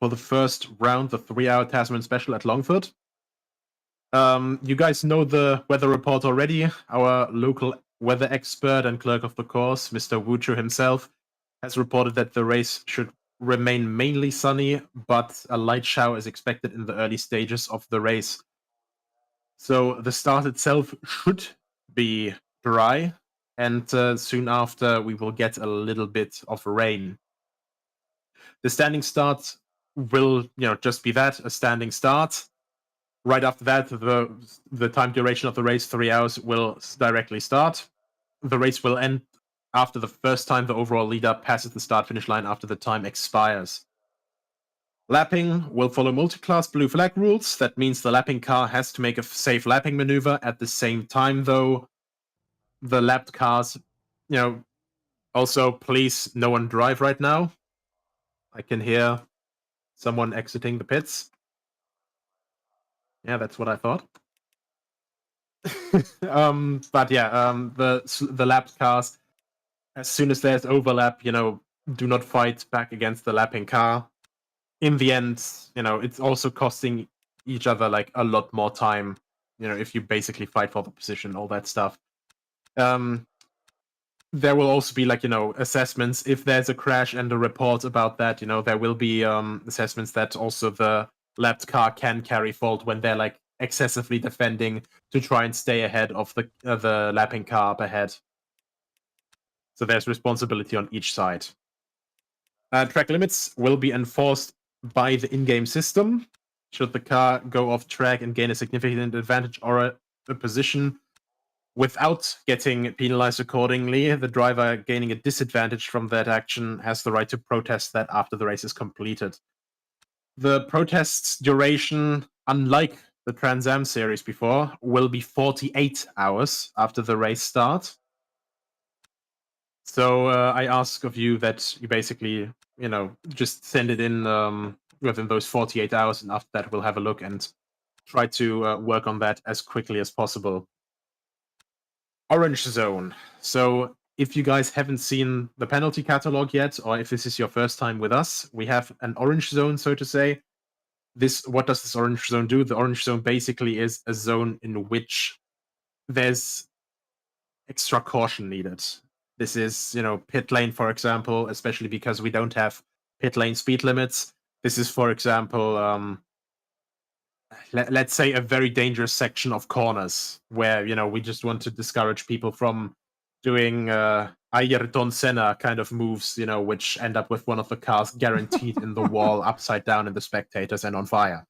For the first round, the 3-hour Tasman special at Longford. You guys know the weather report already. Our local weather expert and clerk of the course, Mr. Wuchu himself, has reported that the race should remain mainly sunny, but a light shower is expected in the early stages of the race. So the start itself should be dry, and soon after we will get a little bit of rain. The standing start will, just be that, a standing start. Right after that, the time duration of the race, 3 hours, will directly start. The race will end after the first time the overall leader passes the start-finish line after the time expires. Lapping will follow multi-class blue flag rules. That means the lapping car has to make a safe lapping maneuver. At the same time, though, the lapped cars, also, please, no one drive right now. I can hear someone exiting the pits. Yeah, that's what I thought. But yeah, the lapped cars, as soon as there's overlap, do not fight back against the lapping car. In the end, it's also costing each other like a lot more time, if you basically fight for the position, all that stuff. There will also be assessments if there's a crash and a report about that. There will be assessments that also the lapped car can carry fault when they're excessively defending to try and stay ahead of the lapping car up ahead. So there's responsibility on each side. Track limits will be enforced by the in-game system. Should the car go off track and gain a significant advantage or a position without getting penalized accordingly, the driver gaining a disadvantage from that action has the right to protest that after the race is completed. The protest's duration, unlike the Trans Am series before, will be 48 hours after the race start. So I ask of you that you basically, just send it in within those 48 hours, and after that we'll have a look and try to work on that as quickly as possible. Orange zone. So if you guys haven't seen the penalty catalog yet, or if this is your first time with us, we have an orange zone, so to say. What does this orange zone do? The orange zone basically is a zone in which there's extra caution needed. This is, pit lane, for example, especially because we don't have pit lane speed limits. This is, for example, let's say a very dangerous section of corners where, we just want to discourage people from doing Ayrton Senna kind of moves, which end up with one of the cars guaranteed in the wall, upside down in the spectators and on fire.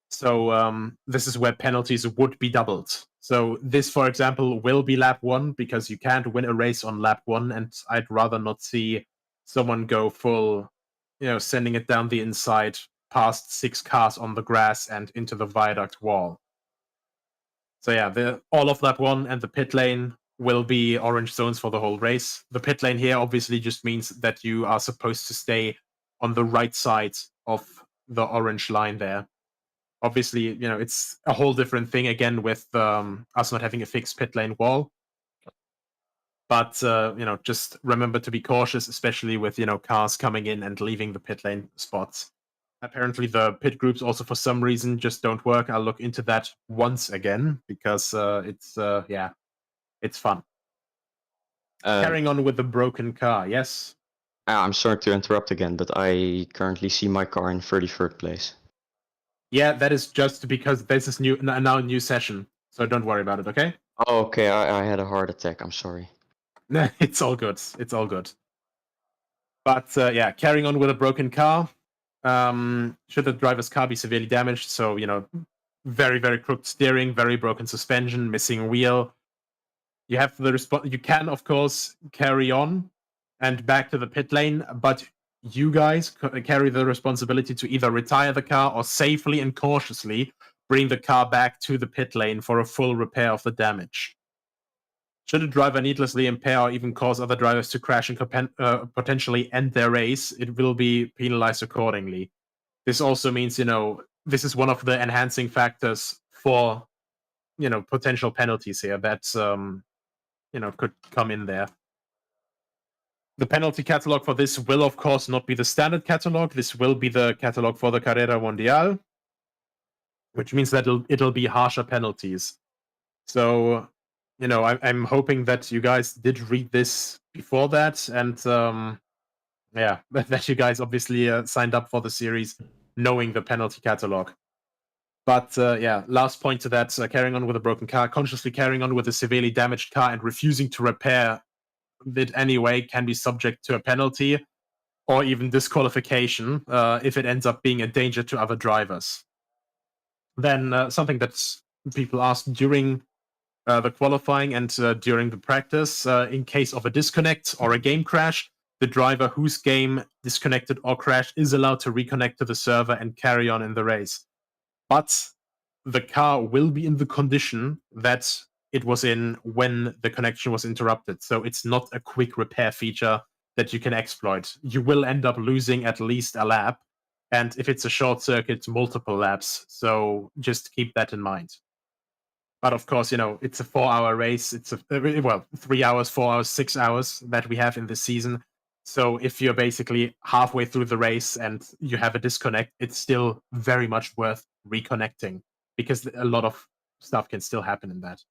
So this is where penalties would be doubled. So this, for example, will be lap 1 because you can't win a race on lap 1, and I'd rather not see someone go full, sending it down the inside past 6 cars on the grass and into the viaduct wall. So yeah, all of lap 1 and the pit lane will be orange zones for the whole race. The pit lane here obviously just means that you are supposed to stay on the right side of the orange line there. Obviously, it's a whole different thing again with us not having a fixed pit lane wall. But, just remember to be cautious, especially with, cars coming in and leaving the pit lane spots. Apparently, the pit groups also, for some reason, just don't work. I'll look into that once again because it's fun. Carrying on with the broken car, yes? I'm sorry to interrupt again, but I currently see my car in 33rd place. Yeah, that is just because this is now a new session, so don't worry about it, okay? Oh, okay, I had a heart attack. I'm sorry. It's all good. It's all good. But yeah, carrying on with a broken car. Should the driver's car be severely damaged? So, very, very crooked steering, very broken suspension, missing wheel. You have you can, of course, carry on and back to the pit lane, but you guys carry the responsibility to either retire the car or safely and cautiously bring the car back to the pit lane for a full repair of the damage. Should a driver needlessly impair or even cause other drivers to crash and potentially end their race, it will be penalized accordingly. This also means, this is one of the enhancing factors for, potential penalties here that, could come in there. The penalty catalog for this will, of course, not be the standard catalog. This will be the catalog for the Carrera Mundial, which means that it'll be harsher penalties. So, I'm hoping that you guys did read this before that, and yeah, that you guys obviously signed up for the series knowing the penalty catalog. But yeah, last point to that, carrying on with a broken car, consciously carrying on with a severely damaged car and refusing to repair it anyway can be subject to a penalty. or even disqualification if it ends up being a danger to other drivers. Then something that people asked during the qualifying and during the practice, in case of a disconnect or a game crash, the driver whose game disconnected or crashed is allowed to reconnect to the server and carry on in the race. But the car will be in the condition that it was in when the connection was interrupted. So it's not a quick repair feature that you can exploit. You will end up losing at least a lap. And if it's a short circuit, multiple laps. So just keep that in mind. But of course, it's a 4-hour race. It's 3 hours, 4 hours, 6 hours that we have in this season. So if you're basically halfway through the race and you have a disconnect, it's still very much worth reconnecting because a lot of stuff can still happen in that.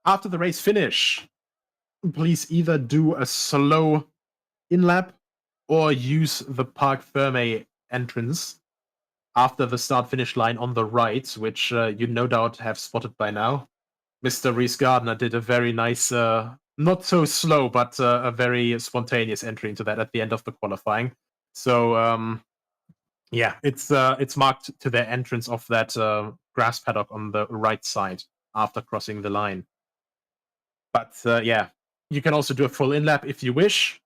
After the race finish, please either do a slow in-lap or use the Parc Fermé entrance after the start-finish line on the right, which you no doubt have spotted by now. Mr. Reese Gardner did a very nice, not so slow, but a very spontaneous entry into that at the end of the qualifying. So, yeah, it's marked to the entrance of that grass paddock on the right side after crossing the line. But yeah, you can also do a full in-lap if you wish.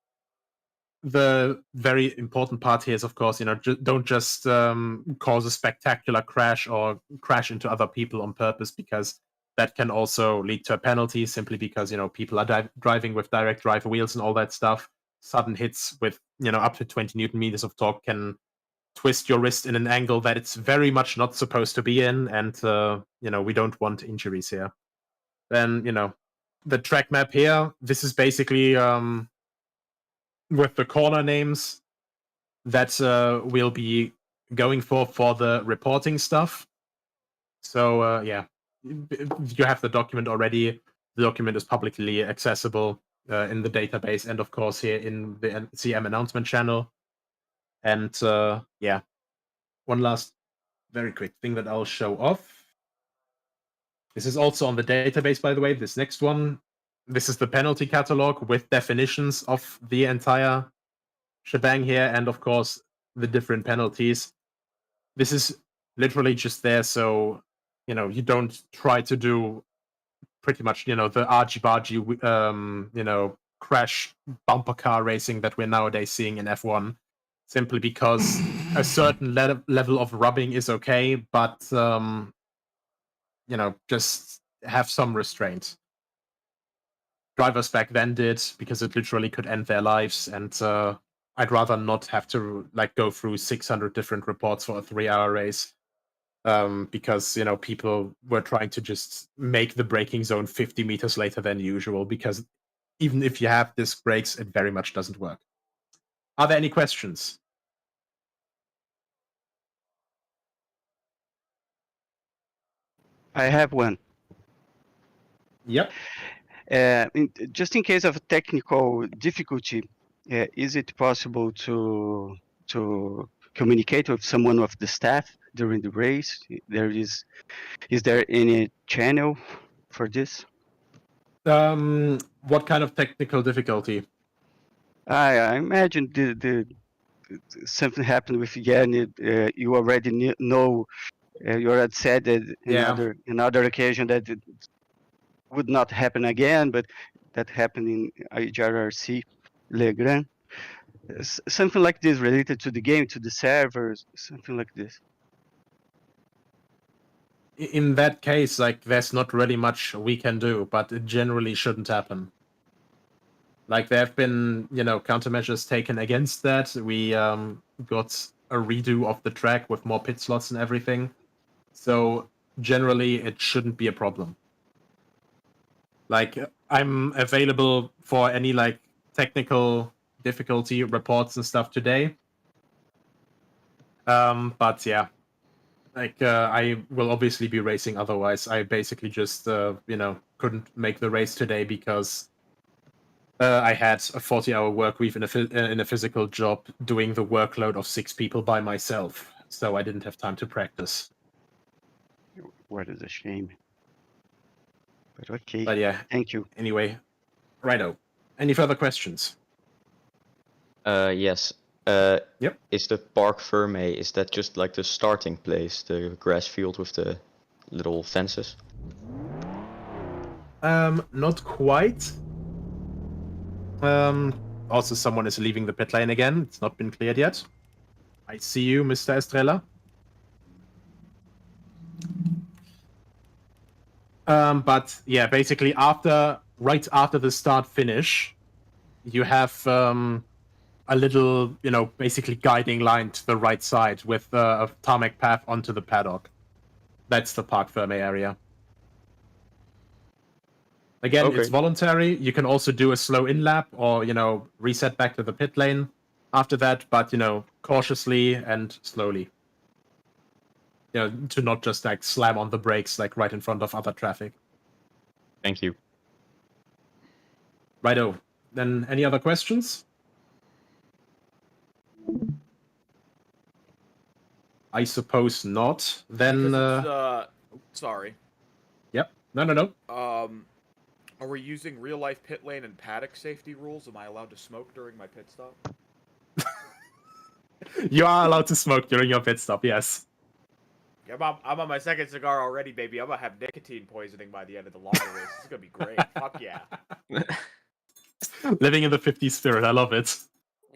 The very important part here is, of course, don't just cause a spectacular crash or crash into other people on purpose, because that can also lead to a penalty simply because, people are driving with direct drive wheels and all that stuff. Sudden hits with, up to 20 Newton meters of torque can twist your wrist in an angle that it's very much not supposed to be in. And, we don't want injuries here. Then, the track map here, this is basically with the corner names that we'll be going for the reporting stuff. So yeah, you have the document already. The document is publicly accessible in the database, and of course here in the CM announcement channel. And yeah, one last very quick thing that I'll show off. This is also on the database, by the way, this next one. This is the penalty catalog with definitions of the entire shebang here, and of course the different penalties. This is literally just there so you don't try to do pretty much the argy-bargy crash bumper car racing that we're nowadays seeing in F1, simply because a certain level of rubbing is okay, but just have some restraint. Drivers back then did, because it literally could end their lives, and I'd rather not have to go through 600 different reports for a 3-hour race, because people were trying to just make the braking zone 50 meters later than usual, because even if you have disc brakes, it very much doesn't work. Are there any questions? I have one. Yep. Just in case of technical difficulty, is it possible to communicate with someone of the staff during the race? Is there any channel for this? What kind of technical difficulty? I imagine the something happened with Yanni. You already know. You already said that another occasion that it would not happen again, but that happened in HRSC Legrand. Something like this related to the game, to the servers, something like this. In that case, there's not really much we can do, but it generally shouldn't happen. There have been, countermeasures taken against that. We got a redo of the track with more pit slots and everything. So generally, it shouldn't be a problem. I'm available for any technical difficulty reports and stuff today. But yeah, I will obviously be racing otherwise. I basically just couldn't make the race today because I had a 40-hour work week in a physical job doing the workload of 6 people by myself, so I didn't have time to practice. What is a shame. But okay. But yeah, thank you. Anyway, righto. Any further questions? Yes. Yep. Is the Parc Fermé, is that just like the starting place, the grass field with the little fences? Not quite. Also, someone is leaving the pit lane again. It's not been cleared yet. I see you, Mr. Estrella. But yeah, basically right after the start finish, you have a little, basically guiding line to the right side with a tarmac path onto the paddock. That's the Parc Fermé area. Again, Okay. it's voluntary. You can also do a slow in lap or, reset back to the pit lane after that, but, cautiously and slowly. To not just like slam on the brakes like right in front of other traffic. Thank you. Righto. Then any other questions? I suppose not. Then Sorry. Yep. No. Are we using real life pit lane and paddock safety rules? Am I allowed to smoke during my pit stop? You are allowed to smoke during your pit stop, yes. Yeah, I'm on my second cigar already, baby. I'm gonna have nicotine poisoning by the end of the lager race. This is gonna be great. Fuck yeah. Living in the 50s spirit, I love it.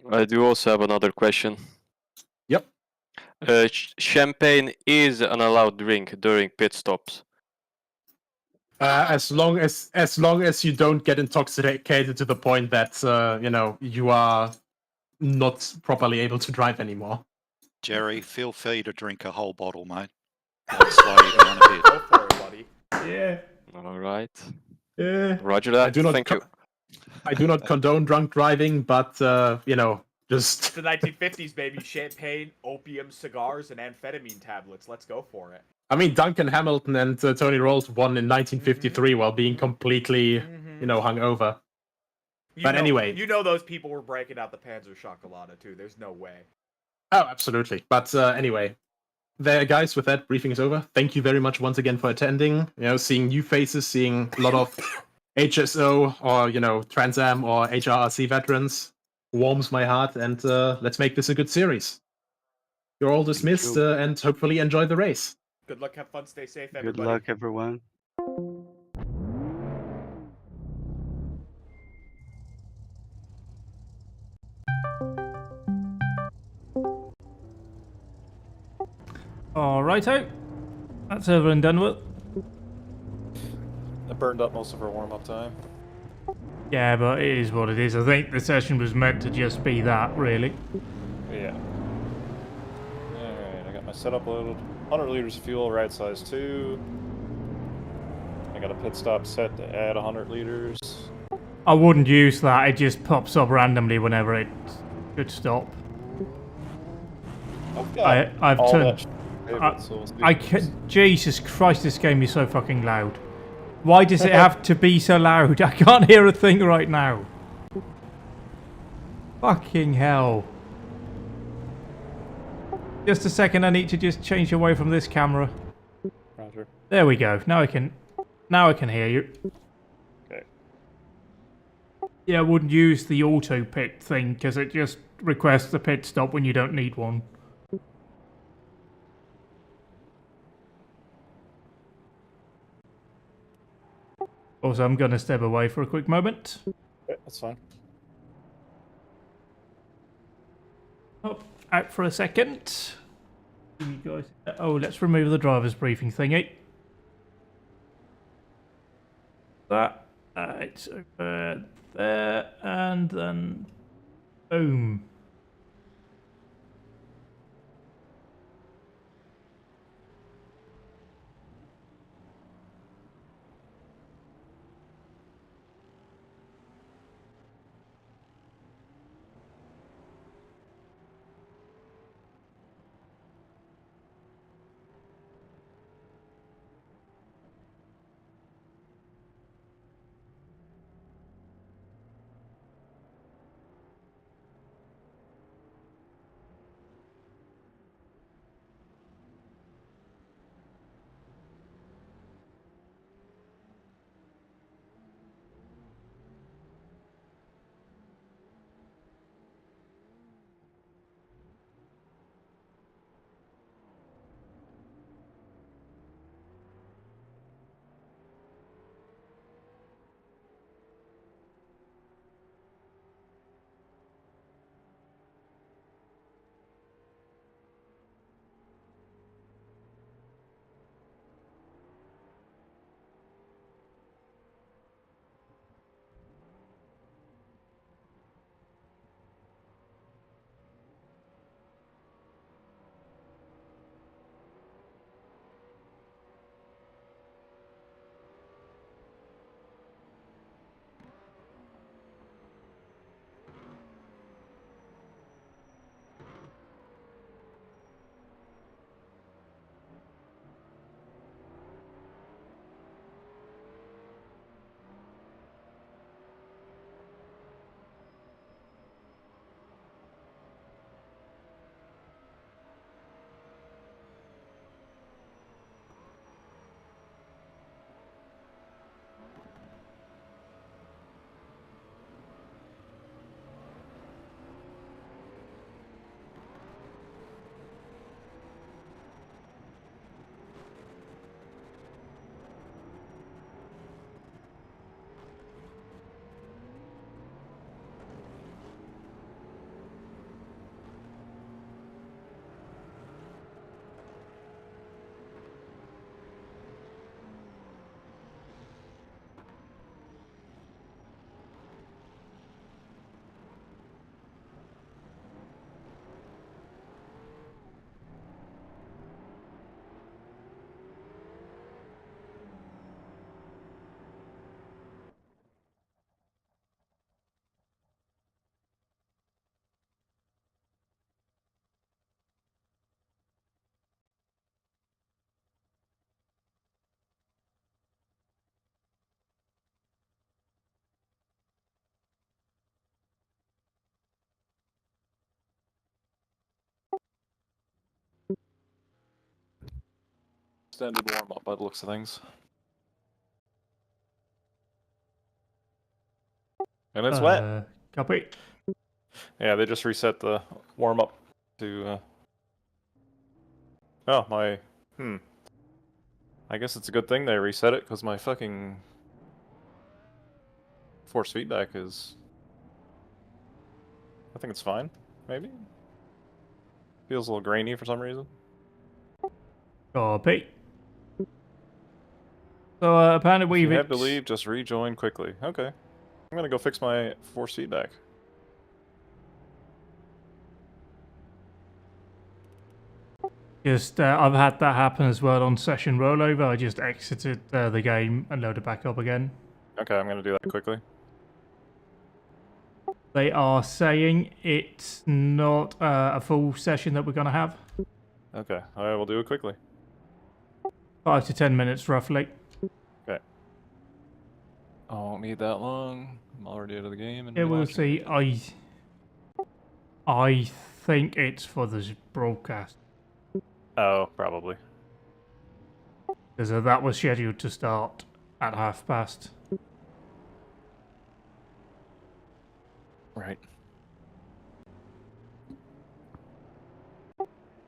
I do also have another question. Yep. Champagne is an allowed drink during pit stops. As long as you don't get intoxicated to the point that you are not properly able to drive anymore. Jerry, feel free to drink a whole bottle, mate. I'll slow you down a bit. Go for it, buddy. Yeah. All right. Yeah. Roger that. Thank you. I do not condone drunk driving, but just It's the 1950s, baby. Champagne, opium, cigars, and amphetamine tablets. Let's go for it. I mean, Duncan Hamilton and Tony Rolls won in 1953 while being completely, hungover. But anyway. You know those people were breaking out the Panzer Chocolata, too. There's no way. Oh, absolutely. But anyway, there, guys, with that, briefing is over. Thank you very much once again for attending. Seeing new faces, seeing a lot of HSO or, Trans Am or HRSC veterans warms my heart, and let's make this a good series. You're all dismissed, and hopefully enjoy the race. Good luck, have fun, stay safe, everybody. Good luck, everyone. Alrighto. That's over and done with. I burned up most of our warm-up time. Yeah, but it is what it is. I think the session was meant to just be that, really. Yeah. Alright, I got my setup loaded. 100 liters of fuel, right size 2. I got a pit stop set to add 100 liters. I wouldn't use that. It just pops up randomly whenever it should stop. I've turned... Jesus Christ, this game is so fucking loud. Why does it have to be so loud? I can't hear a thing right now. Fucking hell. Just a second, I need to just change away from this camera. Roger. There we go. Now I can hear you. Okay. Yeah, I wouldn't use the auto pit thing because it just requests a pit stop when you don't need one. Also, I'm gonna step away for a quick moment. Okay, that's fine. Oh, out for a second. You guys. Oh, let's remove the driver's briefing thingy. That. It's over there, and then boom. extended warm up by the looks of things. And it's wet. Copy. Yeah, they just reset the warm up to. Oh my. I guess it's a good thing they reset it because my fucking force feedback is. I think it's fine. Maybe. Feels a little grainy for some reason. Copy. So apparently If we've. you have to leave, just rejoin quickly. Okay. I'm gonna go fix my force feedback. Just I've had that happen as well on session rollover. I just exited the game and loaded back up again. Okay, I'm gonna do that quickly. They are saying it's not a full session that we're gonna have. Okay, I will do it quickly. 5 to 10 minutes roughly. Okay. I won't need that long. I'm already out of the game. And Yeah, we'll watching. see. I think it's for this broadcast. Oh, probably. Because that was scheduled to start at past. Right.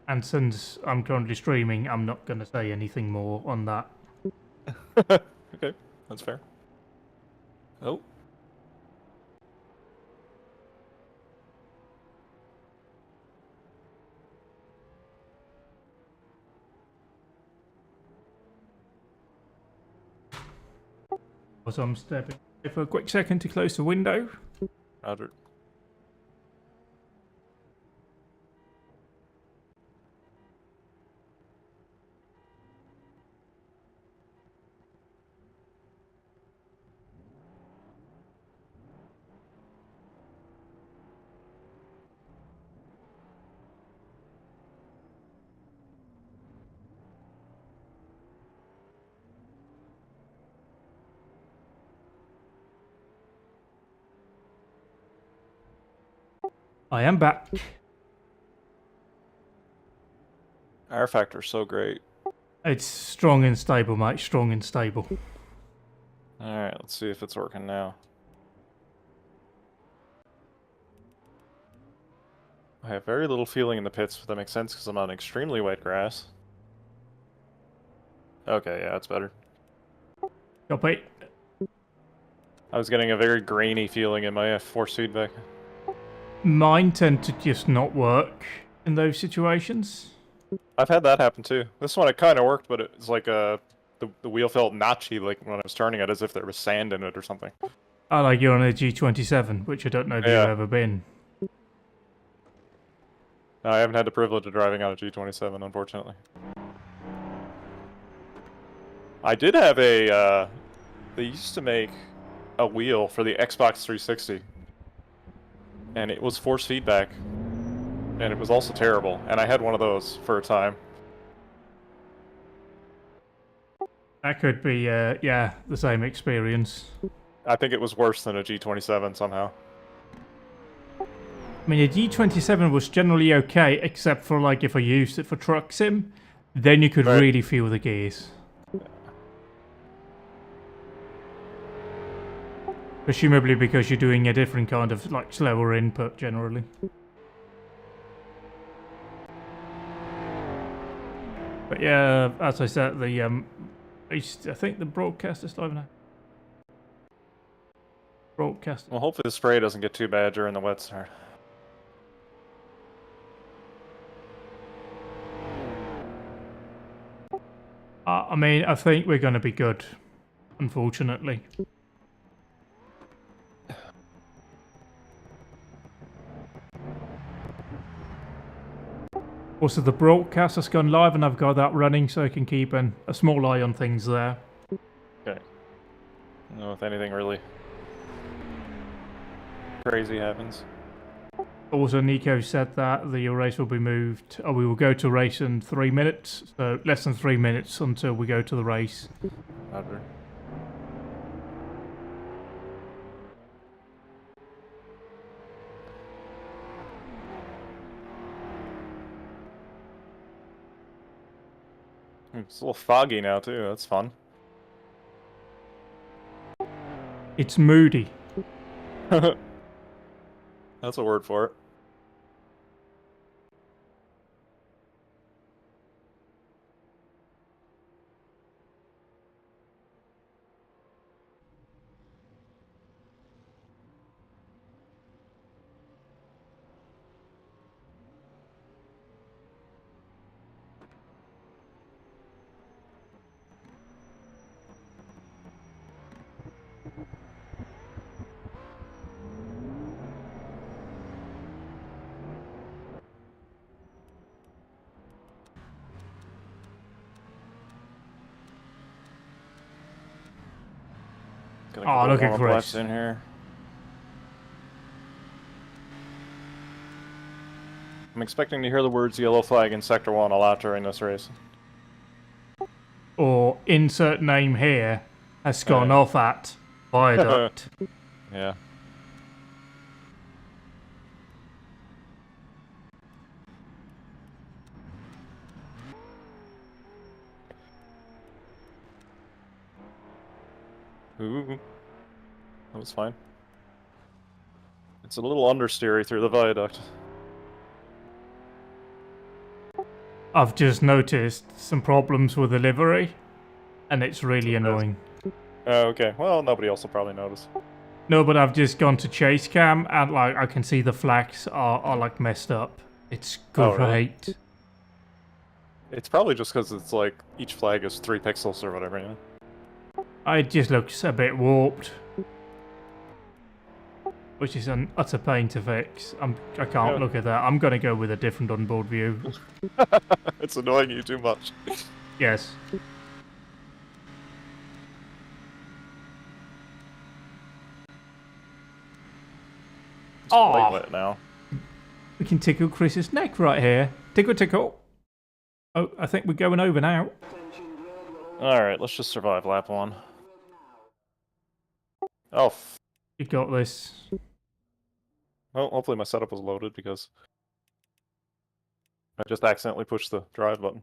And since I'm currently streaming, I'm not going to say anything more on that. Okay, that's fair. Oh. So I'm stepping for a quick second to close the window. Roger. I am back. R factor's so great. It's strong and stable, mate. Strong and stable. Alright, let's see if it's working now. I have very little feeling in the pits, if that makes sense, because I'm on extremely wet grass. Okay, yeah, that's better. Copy. I was getting a very grainy feeling in my force feedback. Mine tend to just not work in those situations. I've had that happen too. This one it kind of worked, but it's like the wheel felt notchy, like when I was turning it, as if there was sand in it or something. I like you're on a G27, which I don't know if you've ever been. No, I haven't had the privilege of driving on a G27, unfortunately. I did have a, they used to make a wheel for the Xbox 360. And it was force feedback. And it was also terrible. And I had one of those for a time. That could be, yeah, the same experience. I think it was worse than a G27 somehow. I mean, a G27 was generally okay, except for, like, if I used it for truck sim, then you could really feel the gears. Presumably because you're doing a different kind of, like, slower input, generally. But yeah, as I said, the, I think the broadcast is still having a... Broadcast. Well, hopefully the spray doesn't get too bad during the wet start. I mean, I think we're going to be good, unfortunately. Also, the broadcast has gone live and I've got that running so I can keep a small eye on things there. Okay. I don't know if anything really crazy happens. Also, Nico said that the race will be moved, or we will go to race in 3 minutes, so less than 3 minutes until we go to the race. Roger. It's a little foggy now too. That's fun. It's moody. That's a word for it. Oh, look at Chris. In here. I'm expecting to hear the words yellow flag in Sector 1 a lot during this race. Or insert name here has gone off at viaduct. Yeah. Ooh. That was fine. It's a little understeery through the viaduct. I've just noticed some problems with the livery, and it's really annoying. Oh, okay. Well, nobody else will probably notice. No, but I've just gone to chase cam, and like I can see the flags are like messed up. It's great. Really? It's probably just because it's like each flag is 3 pixels or whatever. You know? It just looks a bit warped, which is an utter pain to fix. I can't look at that. I'm gonna go with a different onboard view. It's annoying you too much. Yes. Oh, wet now. We can tickle Chris's neck right here. Tickle, tickle. Oh, I think we're going over now. Alright, let's just survive lap 1. Oh. You got this. Well, hopefully my setup was loaded because I just accidentally pushed the drive button.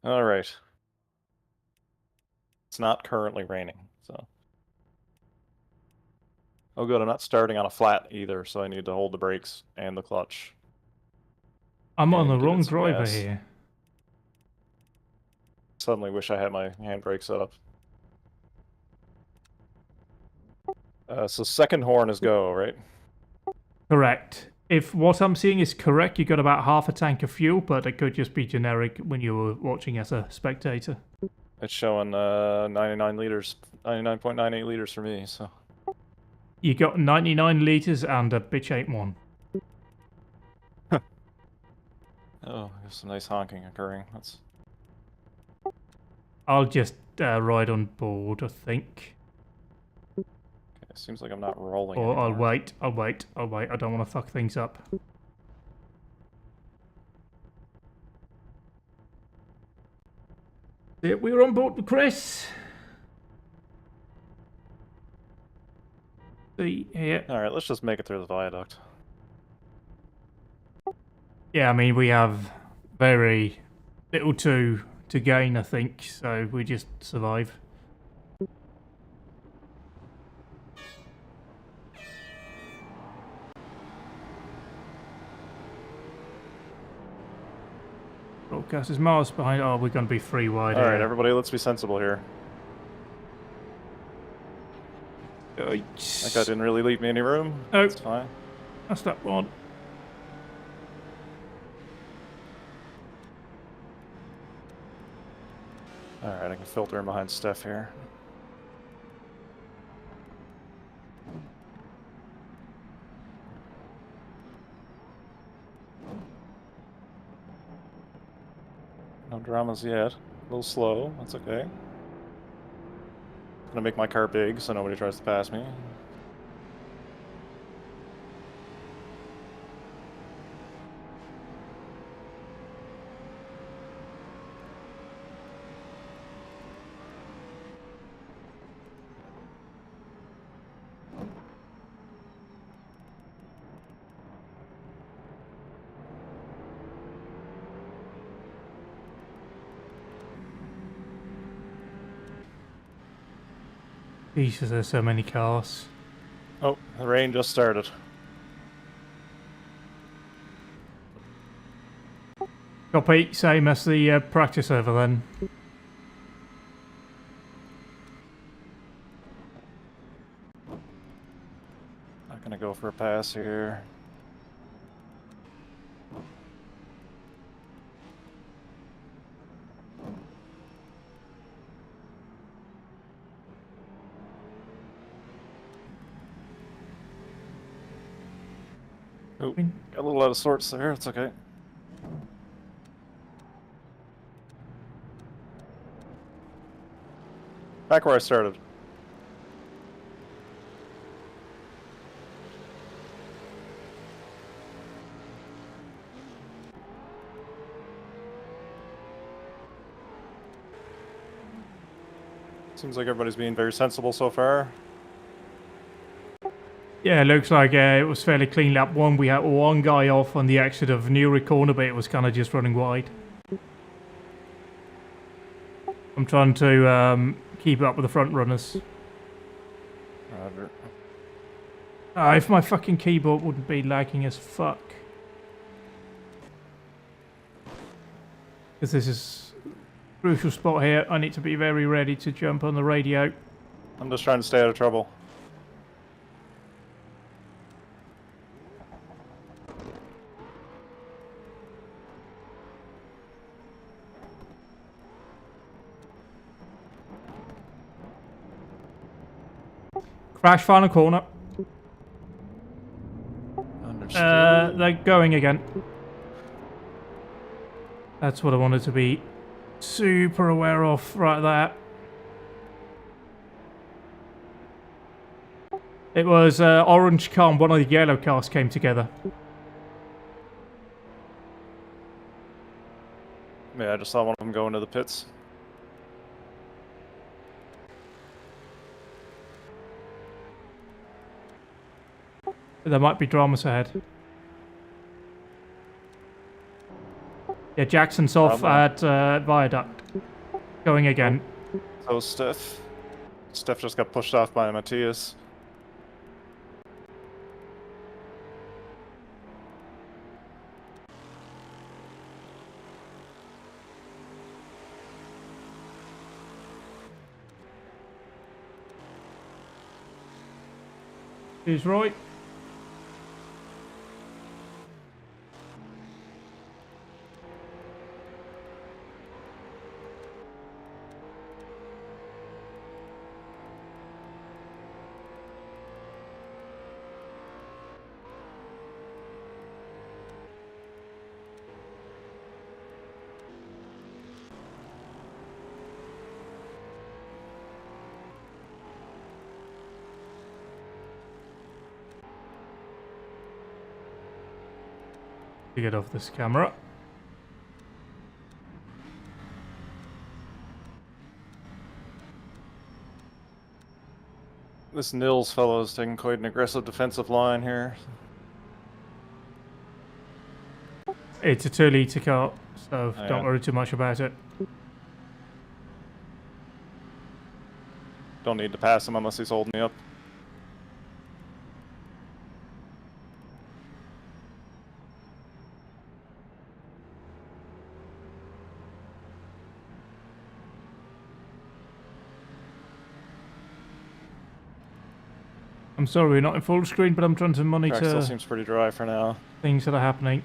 Alright. It's not currently raining, so. Oh good, I'm not starting on a flat either, so I need to hold the brakes and the clutch. I'm on the give it wrong some driver gas. here. Suddenly wish I had my handbrake set up. So second horn is go, right? Correct. If what I'm seeing is correct, you got about half a tank of fuel, but it could just be generic when you were watching as a spectator. It's showing 99 liters, 99.98 liters for me, so. You got 99 litres and a bitch ain't one. Oh, there's some nice honking occurring. That's. I'll just ride on board, I think. Okay, seems like I'm not rolling Or I'll anymore. wait. I don't want to fuck things up. Yeah, we're on board with Chris. See here. Alright, let's just make it through the viaduct. Yeah, I mean, we have very little to gain, I think, so we just survive. Broadcast is miles behind. Oh, we're going to be 3 wide. Alright, everybody, let's be sensible here. That guy didn't really leave me any room. Oh. It's fine. That's that one. Alright, I can filter in behind Steph here. No dramas yet. A little slow, that's okay. Gonna make my car big so nobody tries to pass me. Jesus, there's so many cars. Oh, the rain just started. Copy, same as the practice over then. Not gonna go for a pass here. Oh, got a little out of sorts there. It's okay. Back where I started. Seems like everybody's being very sensible so far. Yeah, it looks like it was fairly clean lap one. We had one guy off on the exit of Newry corner, but it was kind of just running wide. I'm trying to keep up with the front runners. Roger. If my fucking keyboard wouldn't be lagging as fuck. Because this is a crucial spot here. I need to be very ready to jump on the radio. I'm just trying to stay out of trouble. Crash final corner. Understood. They're going again. That's what I wanted to be super aware of right there. It was orange car and one of the yellow cars came together. Yeah, I just saw one of them go into the pits. There might be dramas ahead. Yeah, Jackson's off at Viaduct. Going again. So Steph. Steph just got pushed off by Matthias. Who's right? To get off this camera. This Nils fellow is taking quite an aggressive defensive line here. It's a 2-litre car, so Oh, don't yeah. worry too much about it. Don't need to pass him unless he's holding me up. I'm sorry we're not in full screen, but I'm trying to Track monitor still seems pretty dry for now. things that are happening.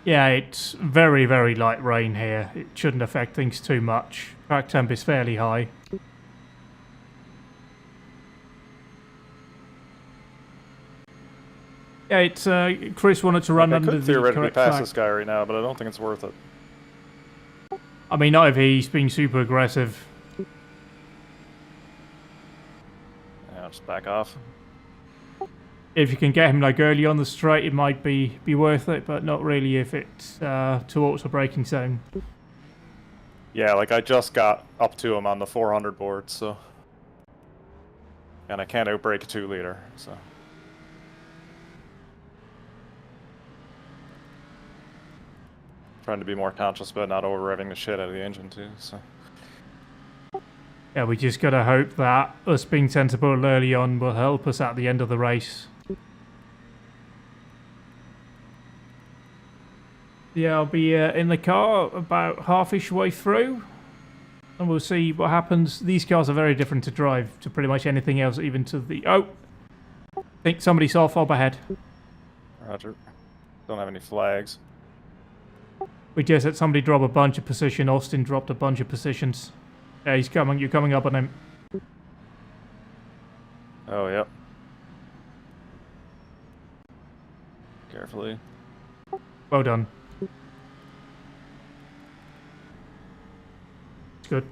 Yeah, it's very, very light rain here. It shouldn't affect things too much. Track temp is fairly high. Yeah, it's Chris wanted to run I under could the theoretically correct pass flag. this guy right now, but I don't think it's worth it. I mean, not if he's being super aggressive. Yeah, I'll just back off. If you can get him like early on the straight, it might be worth it, but not really if it's towards the braking zone. Yeah, like I just got up to him on the 400 board, so. And I can't outbrake a 2-liter, so. Trying to be more conscious about not over revving the shit out of the engine too, so. Yeah, we just gotta hope that us being sensible early on will help us at the end of the race. Yeah, I'll be in the car about half-ish way through, and we'll see what happens. These cars are very different to drive to pretty much anything else, even to the... Oh! I think somebody saw fob ahead. Roger. Don't have any flags. We just had somebody drop a bunch of position. Austin dropped a bunch of positions. Yeah, he's coming. You're coming up on him. Oh, yep. Carefully. Well done. It's good.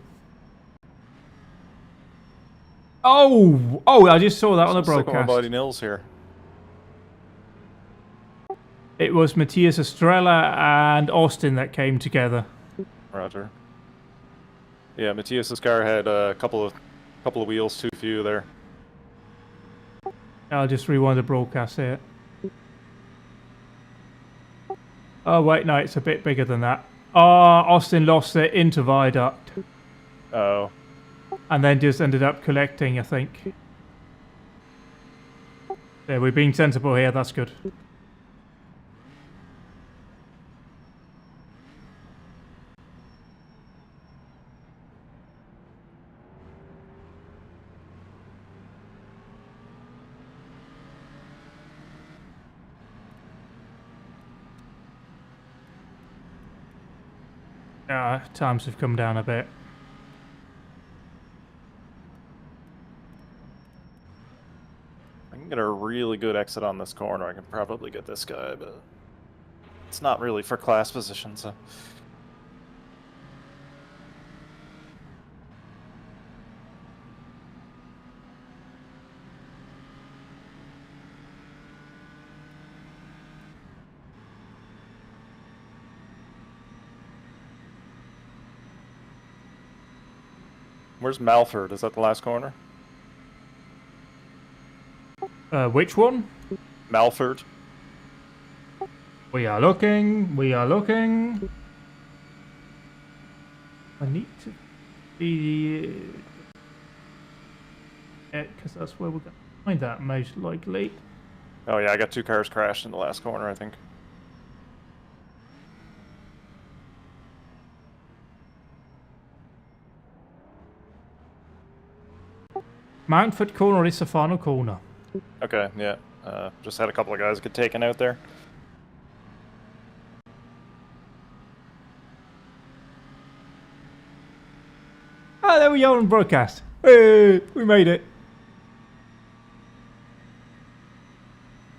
Oh! Oh, I just saw that on the broadcast. Bloody nils here. It was Matthias Estrella and Austin that came together. Roger. Yeah, Matthias's car had a couple of wheels too few there. I'll just rewind the broadcast here. Oh wait, no, it's a bit bigger than that. Austin lost it into viaduct. Oh. And then just ended up collecting, I think. Yeah, we're being sensible here, that's good. Times have come down a bit. I can get a really good exit on this corner. I can probably get this guy, but it's not really for class position, so... Where's Malford? Is that the last corner? Which one? Malford. We are looking. We are looking. I need to be... because that's where we're going to find that most likely. Oh yeah, I got 2 cars crashed in the last corner, I think. Mountford corner is the final corner. Okay, yeah. Just had a couple of guys get taken out there. Ah, there we are on broadcast. Hey, we made it.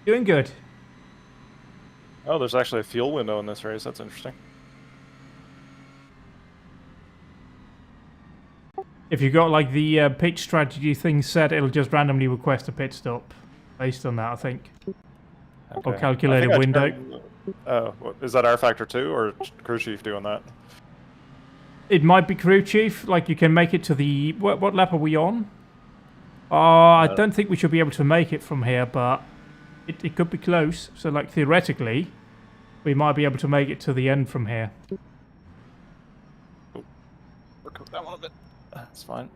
Doing good. Oh, there's actually a fuel window in this race. That's interesting. If you got like the pit strategy thing set, it'll just randomly request a pit stop based on that, I think. Okay. Or calculate a window. Oh, is that R Factor 2 or crew chief doing that? It might be crew chief. Like you can make it to the what lap are we on? I don't think we should be able to make it from here, but it could be close. So like theoretically, we might be able to make it to the end from here. Work with that one a bit. That's fine.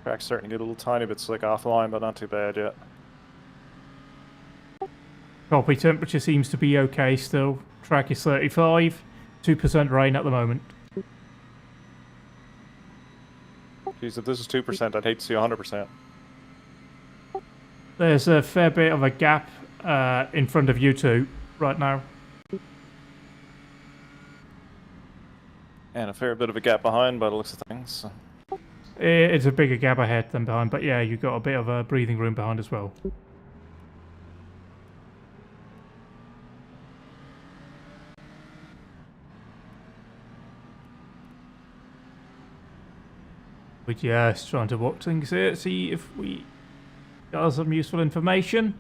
Track's starting to get a little tiny bit slick offline, but not too bad yet. Copy. Temperature seems to be okay still. Track is 35. 2% rain at the moment. Geez, if this is 2%, I'd hate to see 100%. There's a fair bit of a gap in front of you two right now. And a fair bit of a gap behind by the looks of things. So. It's a bigger gap ahead than behind, but yeah, you've got a bit of a breathing room behind as well. We're just trying to watch things here, see if we got some useful information.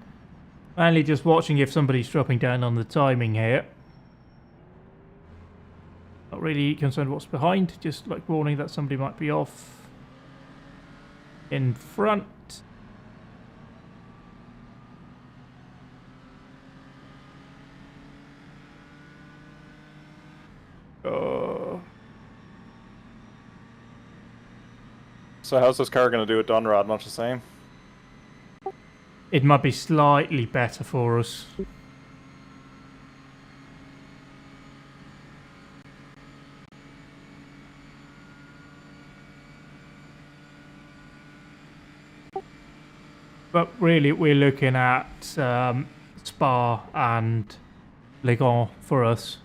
Mainly just watching if somebody's dropping down on the timing here. Not really concerned what's behind, just like warning that somebody might be off in front. Oh. So how's this car going to do at Dunrod? Much the same? It might be slightly better for us. But really, we're looking at Spa and Le Mans for us.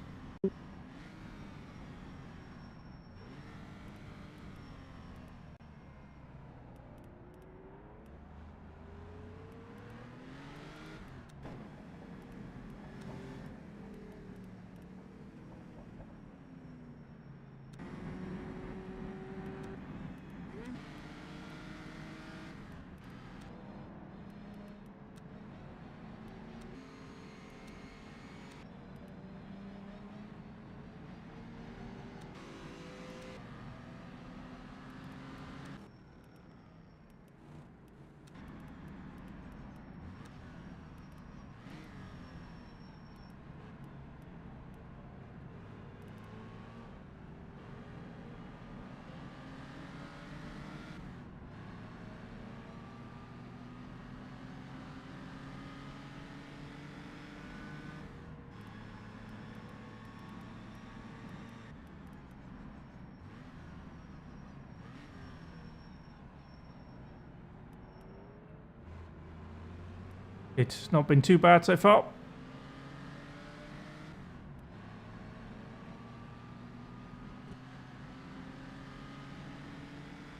It's not been too bad so far.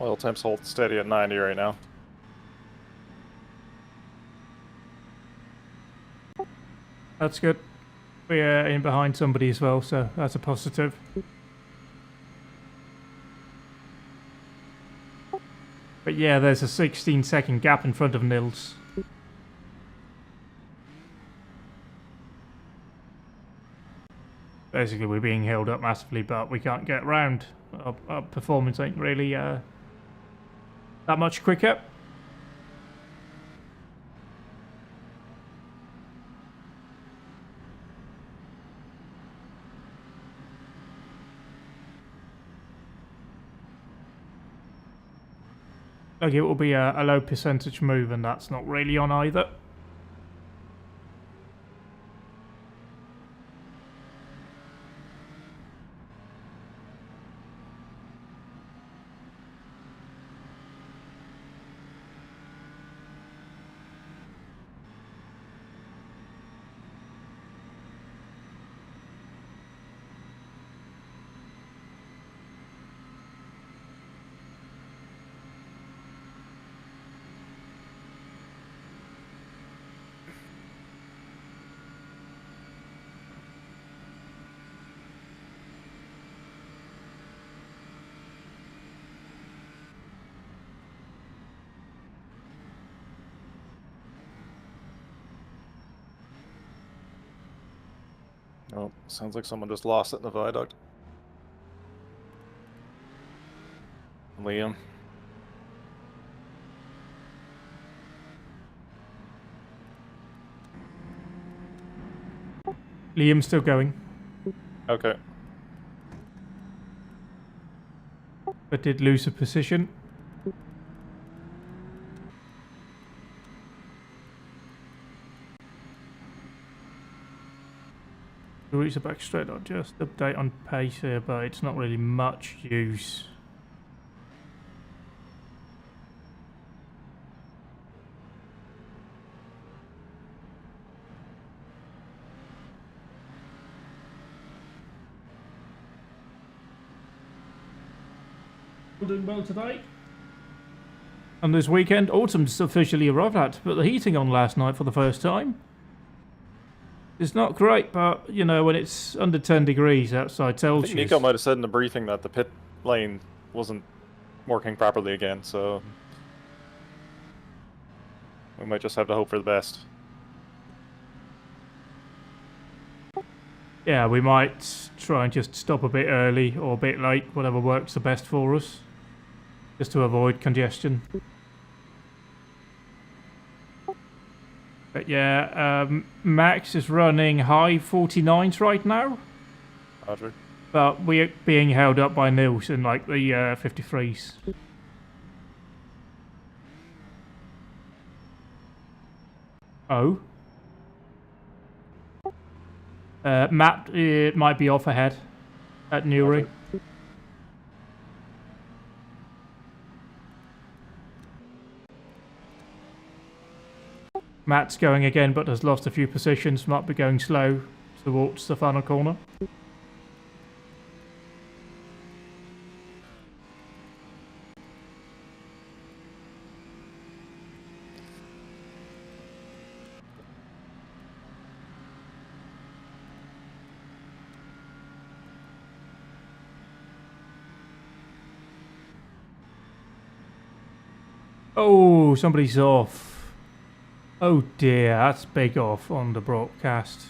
Oil temps hold steady at 90 right now. That's good. We're in behind somebody as well, so that's a positive. But yeah, there's a 16-second gap in front of Nils. Basically, we're being held up massively, but we can't get round. Our performance ain't really that much quicker. Like it will be a low percentage move, and that's not really on either. Oh, sounds like someone just lost it in the viaduct. Liam. Liam's still going, Okay. but did lose a position. The routes are back straight. I'll just update on pace here, but it's not really much use. Doing well today. And this weekend, autumn's officially arrived at, but the heating on last night for the first time. It's not great, but, you know, when it's under 10 degrees outside I Celsius... think Nico might have said in the briefing that the pit lane wasn't working properly again, so... we might just have to hope for the best. Yeah, we might try and just stop a bit early or a bit late, whatever works the best for us. Just to avoid congestion. But yeah, Max is running high 49s right now. Roger. But we're being held up by Nils in like the 53s. Oh. Matt might be off ahead at Newry. Matt's going again, but has lost a few positions. Might be going slow towards the final corner. Oh, somebody's off. Oh dear, that's big off on the broadcast.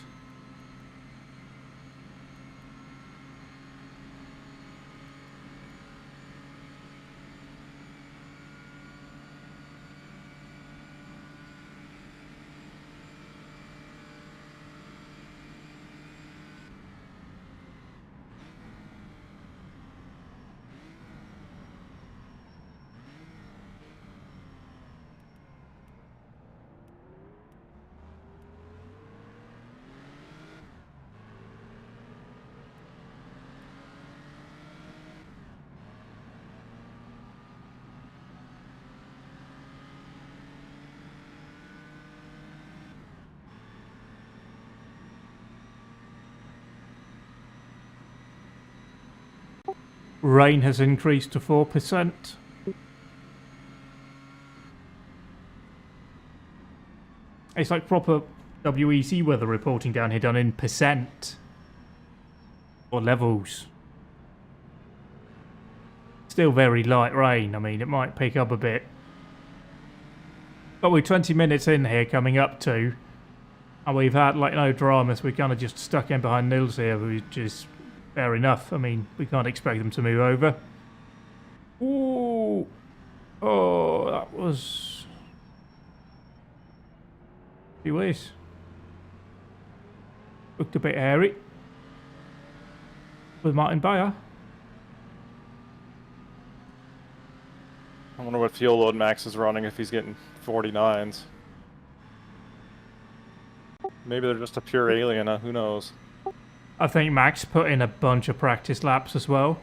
Rain has increased to 4%. It's like proper WEC weather reporting down here, done in percent. Or levels. Still very light rain. I mean, it might pick up a bit. But we're 20 minutes in here coming up to. And we've had like no dramas. We're kind of just stuck in behind Nils here, which is fair enough. I mean, we can't expect them to move over. Ooh. Oh, that was... Gee whiz. Looked a bit hairy. With Martin Bayer. I wonder what fuel load Max is running if he's getting 49s. Maybe they're just a pure alien, who knows? I think Max put in a bunch of practice laps as well.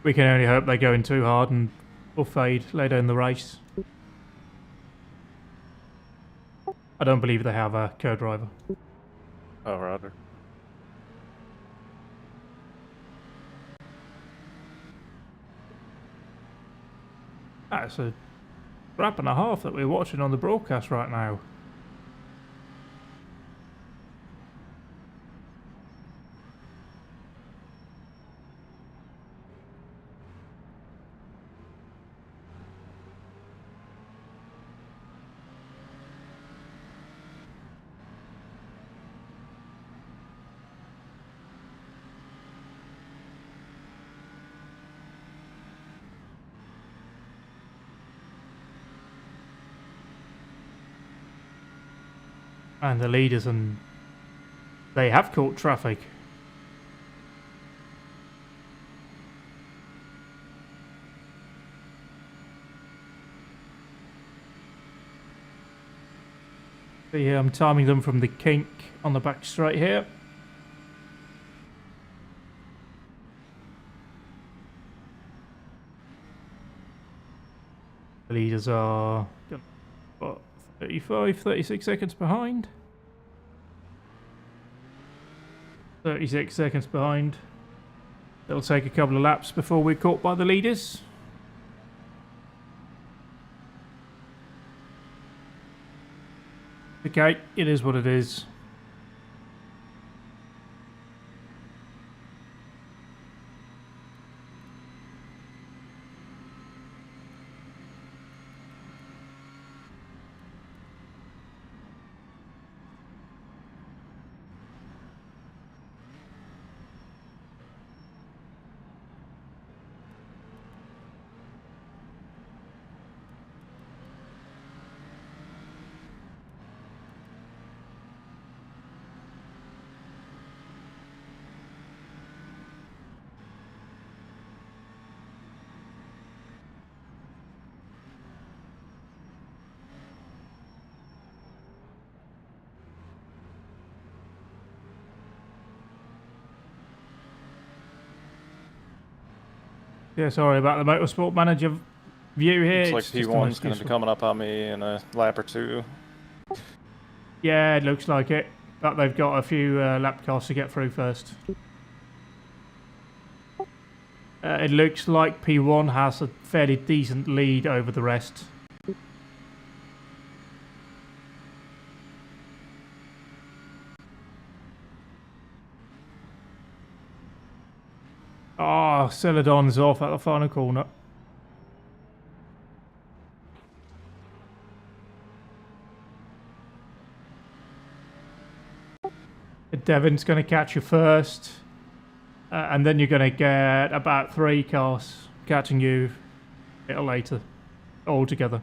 We can only hope they're going too hard and will fade later in the race. I don't believe they have a co-driver. Oh, rather. That's a lap and a half that we're watching on the broadcast right now. And the leaders, and they have caught traffic. So yeah, I'm timing them from the kink on the back straight here. The leaders are, what, 35, 36 seconds behind. 36 seconds behind. It'll take a couple of laps before we're caught by the leaders. Okay, it is what it is. Yeah, sorry about the Motorsport Manager view here. Looks It's like just P1's the going most to be useful. coming up on me in a lap or two. Yeah, it looks like it. But they've got a few lap cars to get through first. It looks like P1 has a fairly decent lead over the rest. Oh, Celadon's off at the final corner. Devon's going to catch you first. And then you're going to get about 3 cars catching you a little later. All together.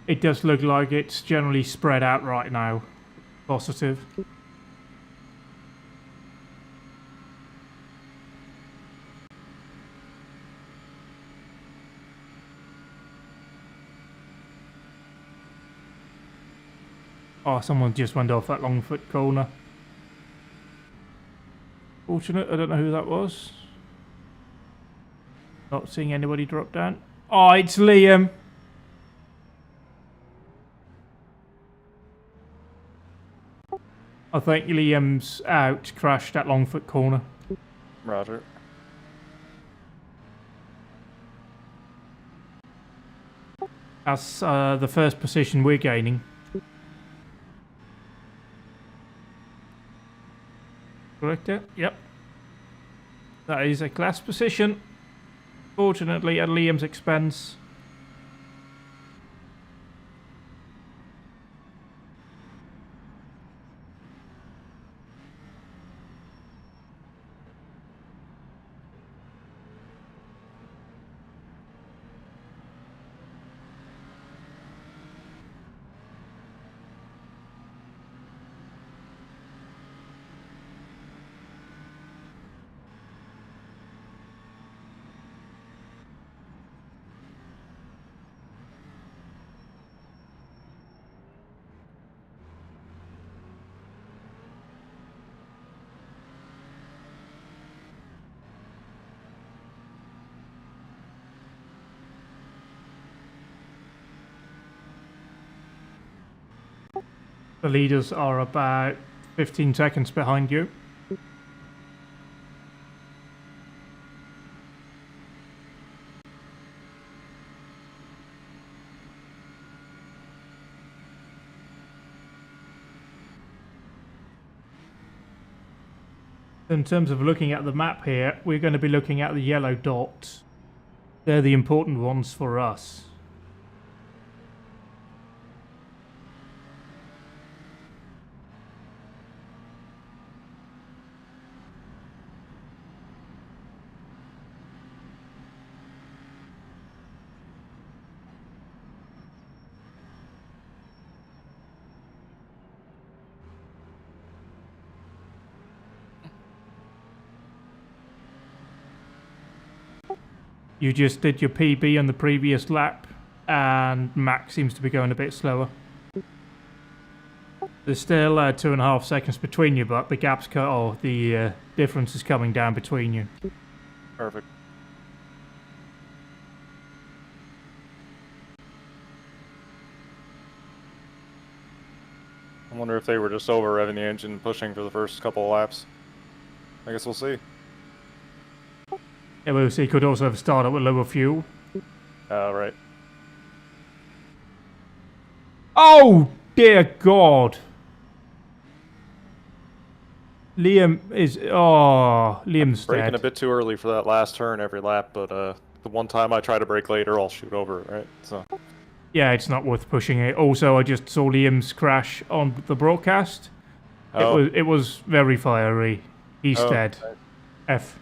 It does look like it's generally spread out right now. Positive. Oh, someone just went off that Longford corner. Fortunate, I don't know who that was. Not seeing anybody drop down. Oh, it's Liam. I think Liam's out, crashed at Longford corner. Roger. That's the first position we're gaining. Correct it? Yep. That is a class position. Fortunately, at Liam's expense. The leaders are about 15 seconds behind you. In terms of looking at the map here, we're going to be looking at the yellow dots. They're the important ones for us. You just did your PB on the previous lap, and Max seems to be going a bit slower. There's still 2.5 seconds between you, but the gap's cut, or the difference is coming down between you. Perfect. I wonder if they were just over revving the engine, pushing for the first couple of laps. I guess we'll see. Yeah, we'll see. Could also have started with lower fuel. Right. Oh, dear God. Liam is... Oh, Liam's Braking dead. a bit too early for that last turn every lap, but the one time I try to brake later, I'll shoot over it, right? So. Yeah, it's not worth pushing it. Also, I just saw Liam's crash on the broadcast. Oh. It was very fiery. He's dead. Right. F.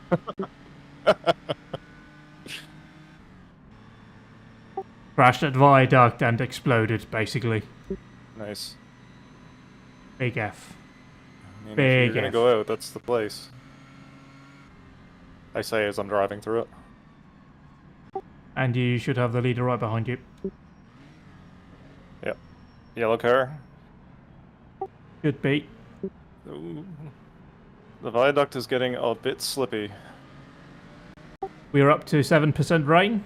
Crashed at viaduct and exploded, basically. Nice. Big F. I mean, if Big you're gonna F. go out, that's the place. I say as I'm driving through it. And you should have the leader right behind you. Yep. Yellow car. Should be. Ooh. The viaduct is getting a bit slippy. We're up to 7% rain.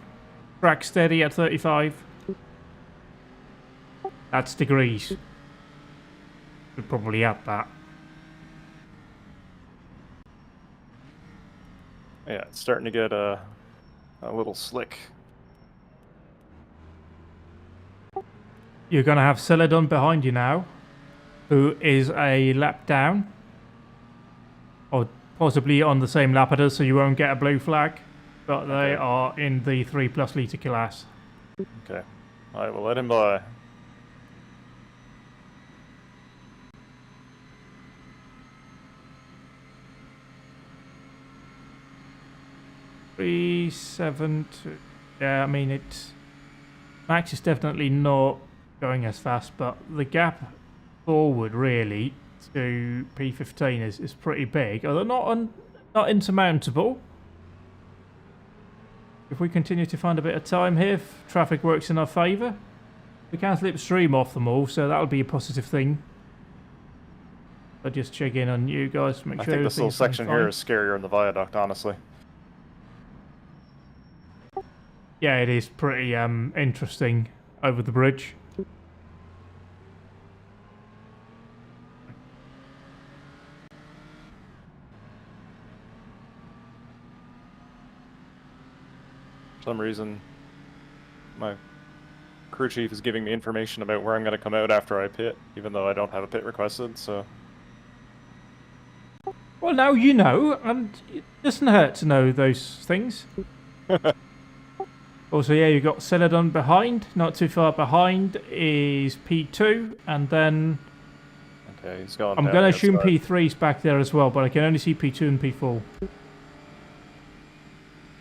Track steady at 35. That's degrees. Should probably up that. Yeah, it's starting to get a little slick. You're going to have Celadon behind you now, who is a lap down. Or possibly on the same lap as us, so you won't get a blue flag. But they are in the 3+ litre class. Okay. Alright, we'll let him by. Three, 7, 2. Yeah, I mean, it's... Max is definitely not going as fast, but the gap forward, really, to P15 is pretty big. Although not insurmountable. If we continue to find a bit of time here, if traffic works in our favour, we can slipstream off them all, so that'll be a positive thing. I'll just check in on you guys to make I sure think this little everything's going section fine. here is scarier in the viaduct, honestly. Yeah, it is pretty interesting over the bridge. For some reason, my crew chief is giving me information about where I'm going to come out after I pit, even though I don't have a pit requested, so... Well, now you know, and it doesn't hurt to know those things. Also, yeah, you've got Celadon behind. Not too far behind is P2, and then... Okay, he's going I'm down going to the assume outside. P3's back there as well, but I can only see P2 and P4.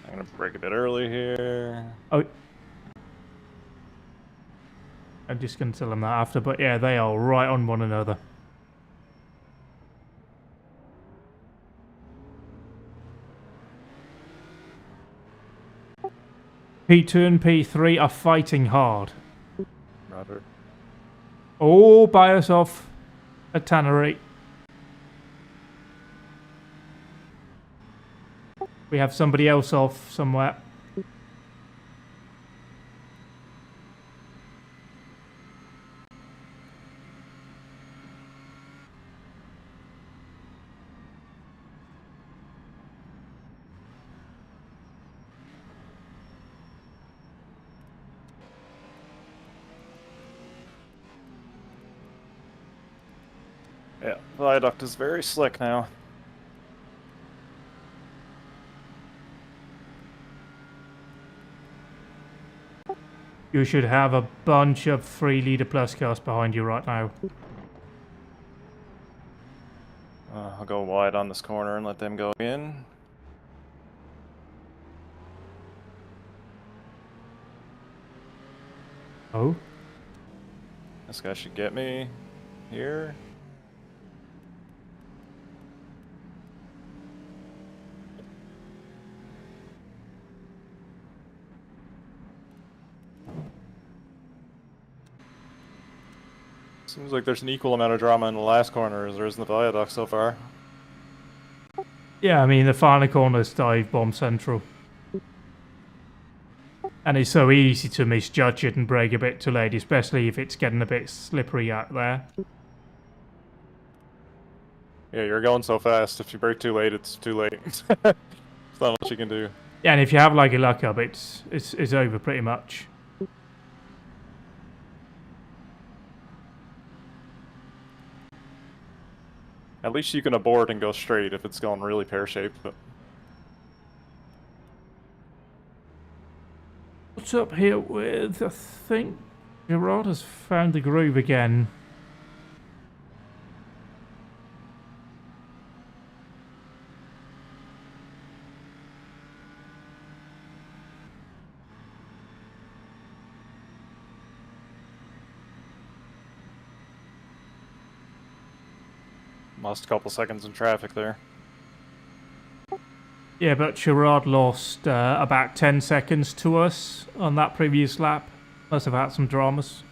I'm going to brake a bit early here. Oh. I'm just going to tell them that after, but yeah, they are right on one another. P2 and P3 are fighting hard. Roger. All by us off a tannery. We have somebody else off somewhere. Yeah, viaduct is very slick now. You should have a bunch of 3 litre plus cars behind you right now. I'll go wide on this corner and let them go in. Oh? This guy should get me here. Seems like there's an equal amount of drama in the last corner as there is in the viaduct so far. Yeah, I mean, the final corner is dive bomb central. And it's so easy to misjudge it and brake a bit too late, especially if it's getting a bit slippery out there. Yeah, you're going so fast. If you brake too late, it's too late. There's not much you can do. Yeah, and if you have like a luck up, it's over pretty much. At least you can abort and go straight if it's going really pear-shaped, but... What's up here with, I think, Gerard has found the groove again. Lost a couple seconds in traffic there. Yeah, but Gerard lost about 10 seconds to us on that previous lap. Must have had some dramas.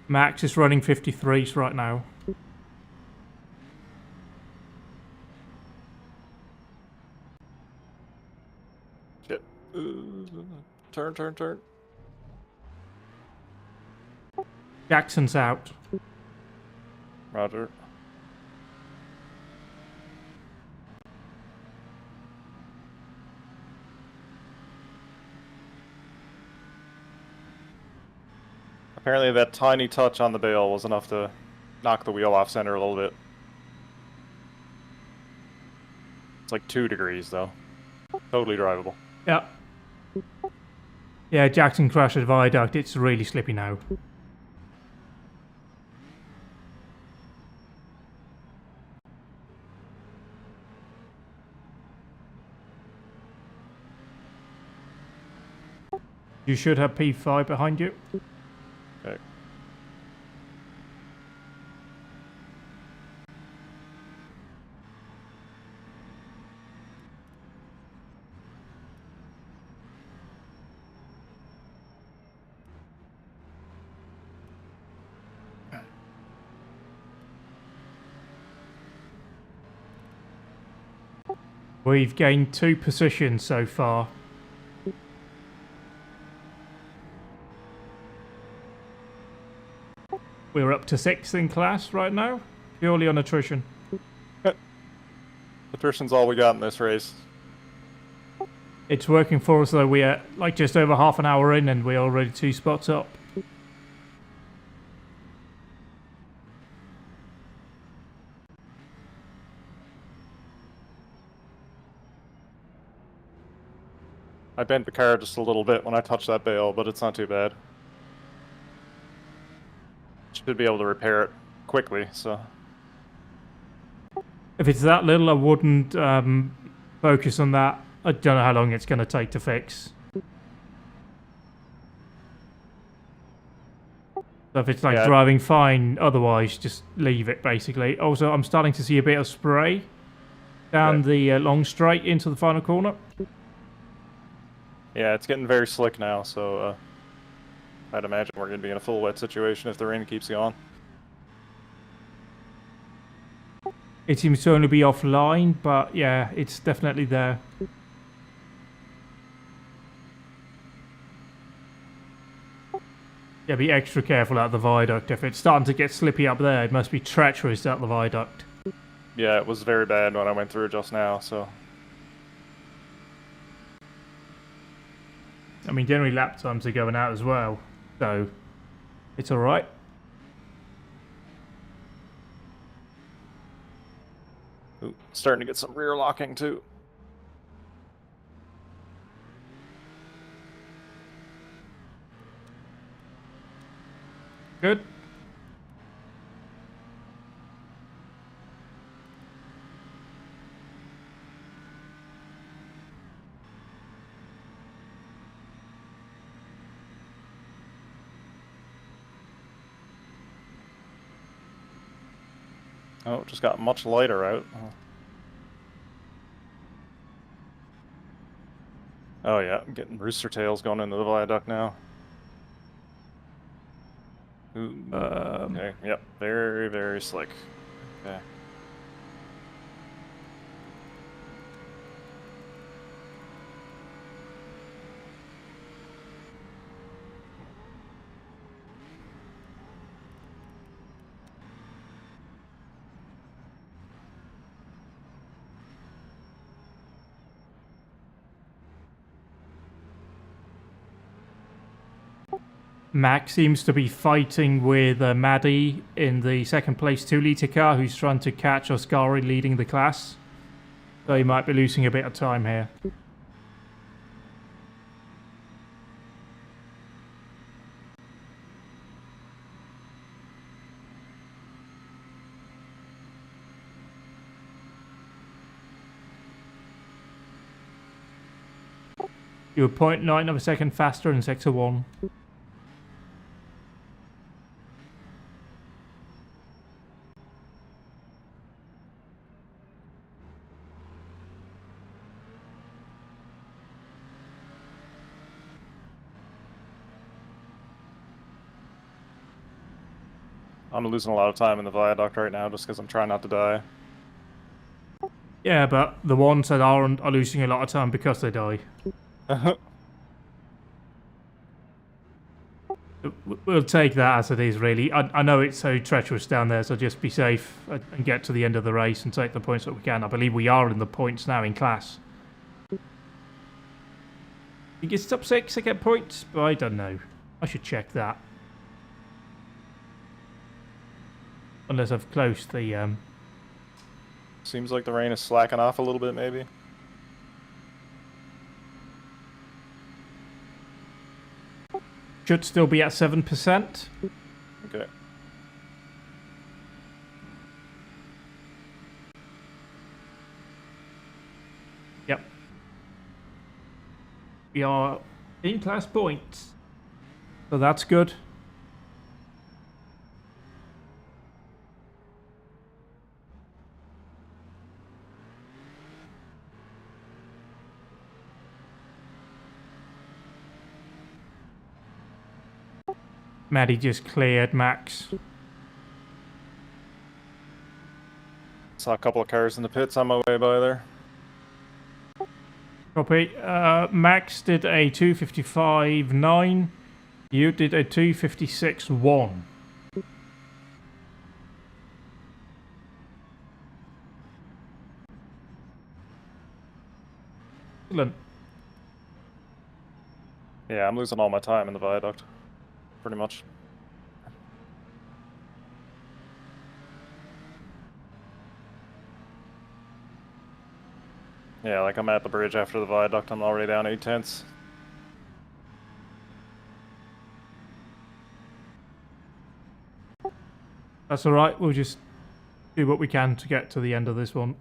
Max is running 53s right now. Shit. Turn. Jackson's out. Roger. Apparently that tiny touch on the bail was enough to knock the wheel off center a little bit. It's like 2 degrees though. Totally drivable. Yep. Yeah, Jackson crashed at viaduct. It's really slippy now. You should have P5 behind you. Okay. We've gained 2 positions so far. We're up to 6th in class right now, purely on attrition. Attrition's all we got in this race. It's working for us though. We're like just over half an hour in and we're already 2 spots up. I bent the car just a little bit when I touched that bail, but it's not too bad. Should be able to repair it quickly, so... If it's that little, I wouldn't focus on that. I don't know how long it's going to take to fix. So if it's like driving fine, otherwise just leave it basically. Also, I'm starting to see a bit of spray down the long straight into the final corner. Yeah, it's getting very slick now, so I'd imagine we're going to be in a full wet situation if the rain keeps going. It seems to only be offline, but yeah, it's definitely there. Yeah, be extra careful at the viaduct. If it's starting to get slippy up there, it must be treacherous at the viaduct. Yeah, it was very bad when I went through just now, so... I mean, generally lap times are going out as well, so it's alright. Ooh, starting to get some rear locking too. Good. Oh, it just got much lighter out. Oh yeah, I'm getting rooster tails going into the viaduct now. Ooh, okay, yep, very, very slick. Okay. Max seems to be fighting with Maddie in the second place 2-litre car, who's trying to catch Oscari leading the class. So he might be losing a bit of time here. You're 0.9 of a second faster in sector 1. I'm losing a lot of time in the viaduct right now just because I'm trying not to die. Yeah, but the ones that aren't are losing a lot of time because they die. We'll take that as it is, really. I know it's so treacherous down there, so just be safe and get to the end of the race and take the points that we can. I believe we are in the points now in class. You get top 6, I get points, but I don't know. I should check that. Unless I've closed the... Seems like the rain is slacking off a little bit, maybe. Should still be at 7%. Okay. Yep. We are in class points. So that's good. Maddie just cleared Max. Saw a couple of cars in the pits on my way by there. Copy. Max did a 2:55.9. You did a 2:56.1. Excellent. Yeah, I'm losing all my time in the viaduct. Pretty much. Yeah, like I'm at the bridge after the viaduct, I'm already down 8/10. That's alright, we'll just do what we can to get to the end of this one.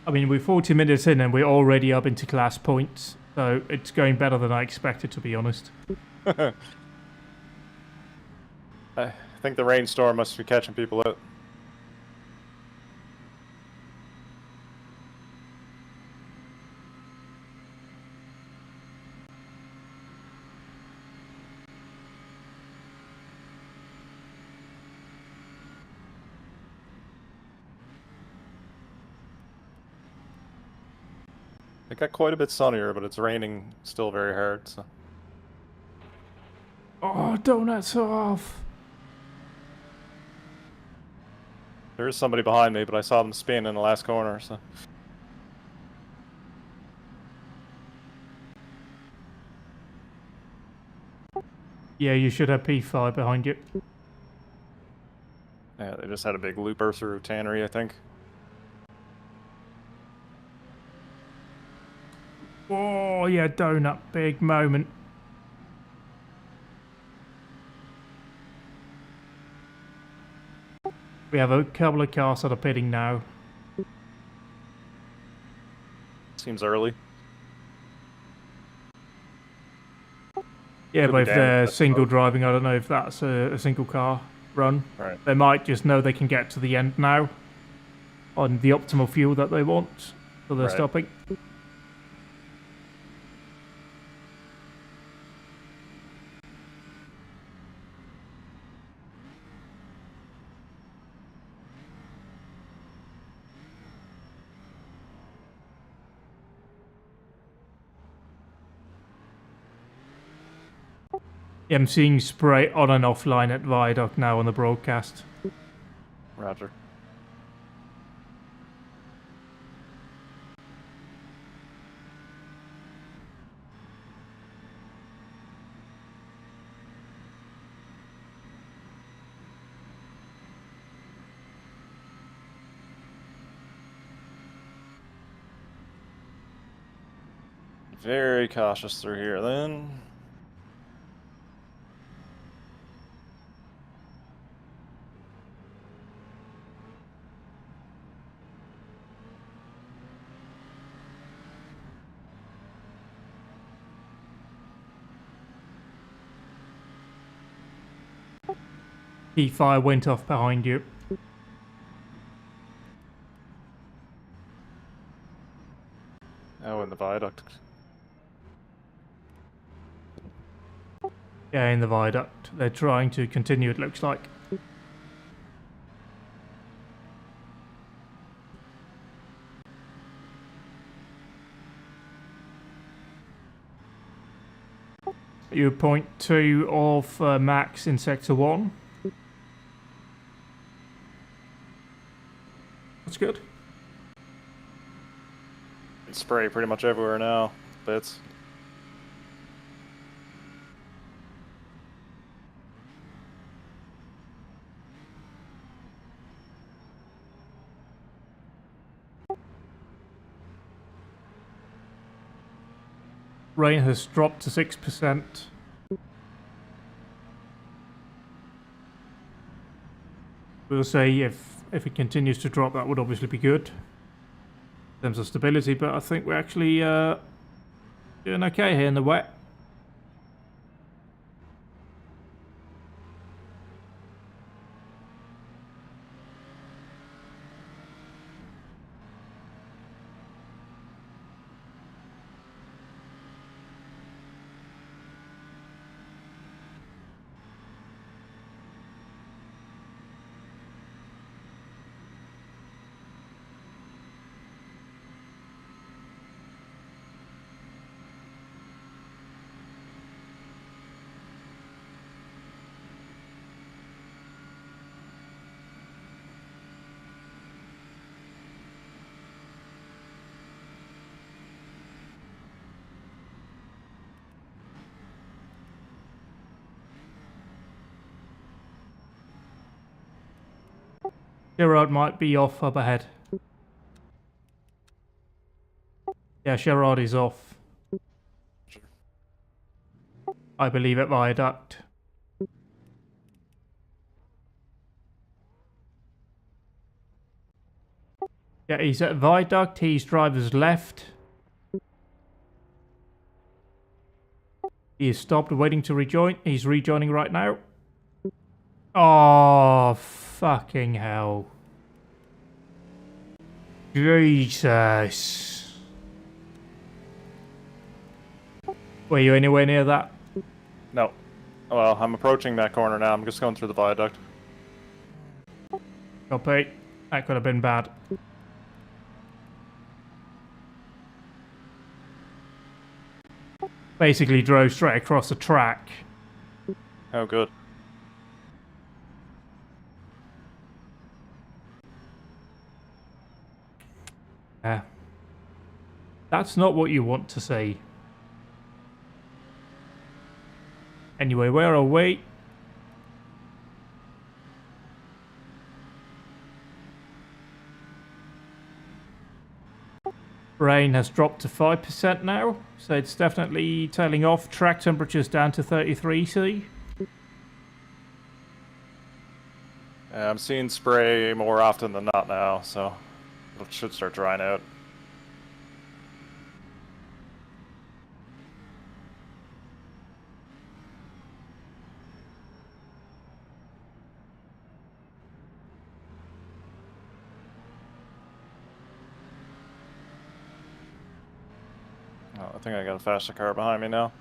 I mean, we're 40 minutes in and we're already up into class points, so it's going better than I expected, to be honest. I think the rainstorm must be catching people up. It got quite a bit sunnier, but it's raining still very hard, so... Oh, donuts are off! There is somebody behind me, but I saw them spin in the last corner, so... Yeah, you should have P5 behind you. Yeah, they just had a big looper through Tannery, I think. Oh, yeah, donut. Big moment. We have a couple of cars that are pitting now. Seems early. Yeah, Could but be if damaged, they're that's single about- driving, I don't know if that's a single car run. Right. They might just know they can get to the end now on the optimal fuel that they want, so they're Right. stopping. Yeah, I'm seeing spray on and offline at Viaduct now on the broadcast. Roger. Very cautious through here, then. P-fire went off behind you. Oh, in the viaduct. Yeah, in the viaduct. They're trying to continue, it looks like. You're 0.2 of max in Sector 1. That's good. Spray pretty much everywhere now. Bits. Rain has dropped to 6%. We'll say if it continues to drop, that would obviously be good in terms of stability, but I think we're actually doing okay here in the wet. Sherrod might be off up ahead. Yeah, Sherrod is off. I believe at viaduct. Yeah, he's at viaduct. He's driver's left. He is stopped, waiting to rejoin. He's rejoining right now. Oh, fucking hell. Jesus. Were you anywhere near that? No. Well, I'm approaching that corner now. I'm just going through the viaduct. Copy. That could have been bad. Basically drove straight across the track. Oh, good. Yeah. That's not what you want to see. Anyway, where are we? Rain has dropped to 5% now, so it's definitely tailing off. Track temperature's down to 33 C. Yeah, I'm seeing spray more often than not now, so it should start drying out. Oh, I think I got a faster car behind me now.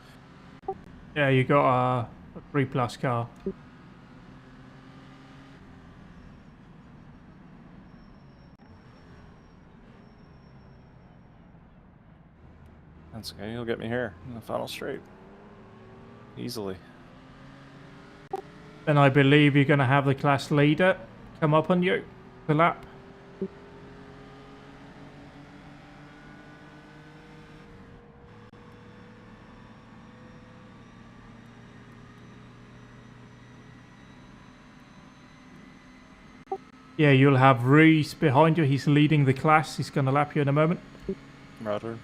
Yeah, you got a 3+ car. That's okay, he'll get me here in the final straight. Easily. Then I believe you're going to have the class leader come up on you, the lap. Yeah, you'll have Reese behind you. He's leading the class. He's going to lap you in a moment. Roger.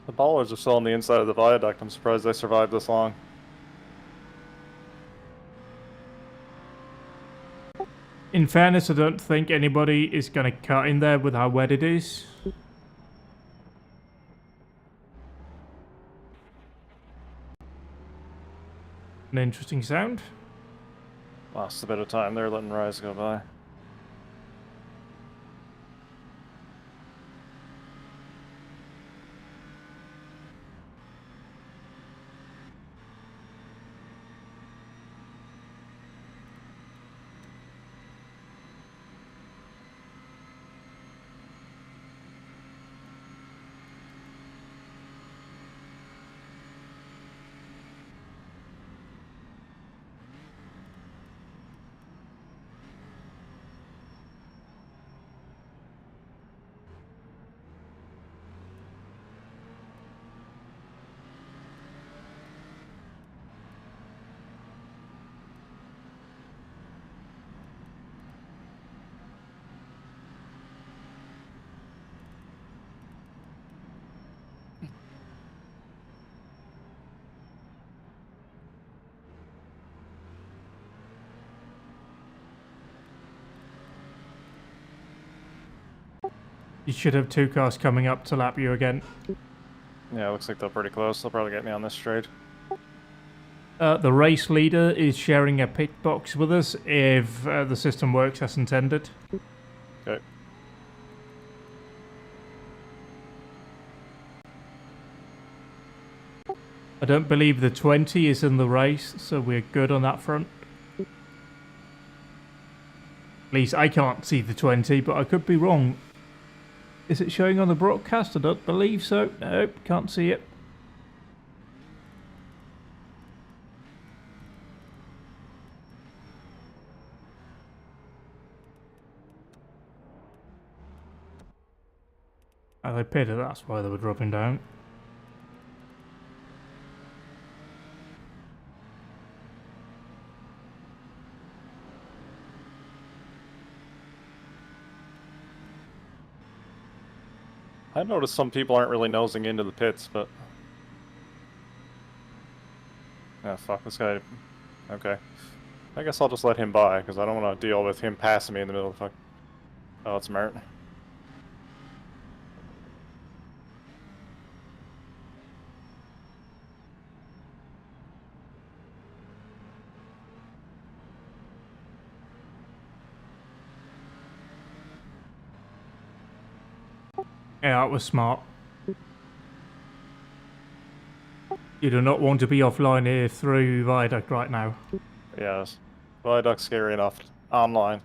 The bollards are still on the inside of the viaduct. I'm surprised they survived this long. In fairness, I don't think anybody is going to cut in there with how wet it is. An interesting sound. Lost a bit of time there letting Rise go by. You should have 2 cars coming up to lap you again. Yeah, looks like they're pretty close. They'll probably get me on this straight. The race leader is sharing a pit box with us if the system works as intended. Okay. I don't believe the 20 is in the race, so we're good on that front. At least I can't see the 20, but I could be wrong. Is it showing on the broadcast? I don't believe so. Nope, can't see it. Oh, they pitted, that's why they were dropping down. I noticed some people aren't really nosing into the pits, but... Ah, fuck, this guy... Okay. I guess I'll just let him by, because I don't want to deal with him passing me in the middle of the fuck... Oh, it's Mert. Yeah, that was smart. You do not want to be offline here through Viaduct right now. Yes. Viaduct's scary enough. Online.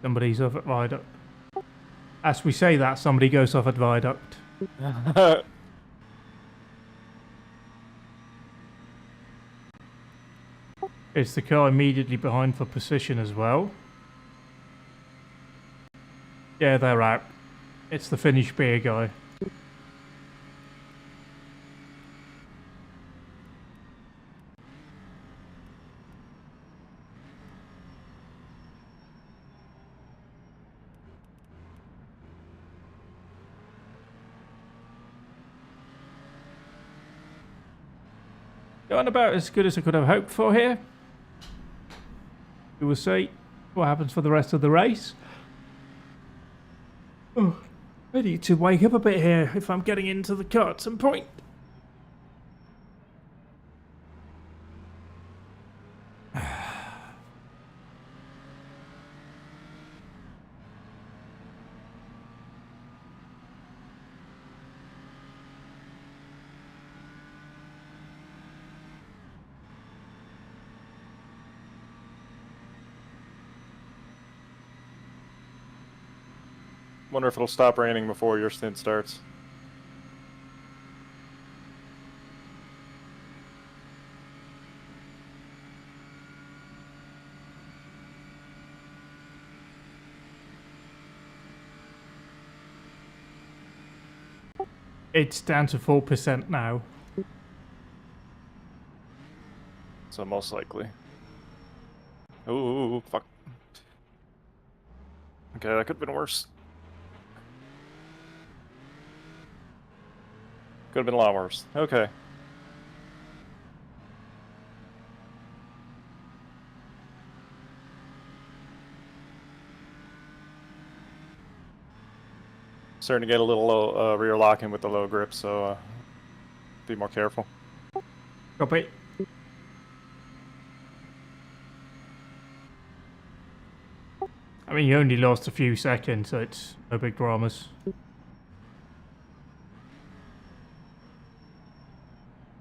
Somebody's off at Viaduct. As we say that, somebody goes off at Viaduct. It's the car immediately behind for position as well. Yeah, they're out. It's the Finnish beer guy. Going about as good as I could have hoped for here. We will see what happens for the rest of the race. Oh, I need to wake up a bit here if I'm getting into the car at some point. Wonder if it'll stop raining before your stint starts. It's down to 4% now. so most likely. Ooh, fuck. Okay, that could have been worse. Could have been a lot worse. Okay. Starting to get a little low, rear locking with the low grip, so be more careful. Copy. I mean, you only lost a few seconds, so it's no big dramas.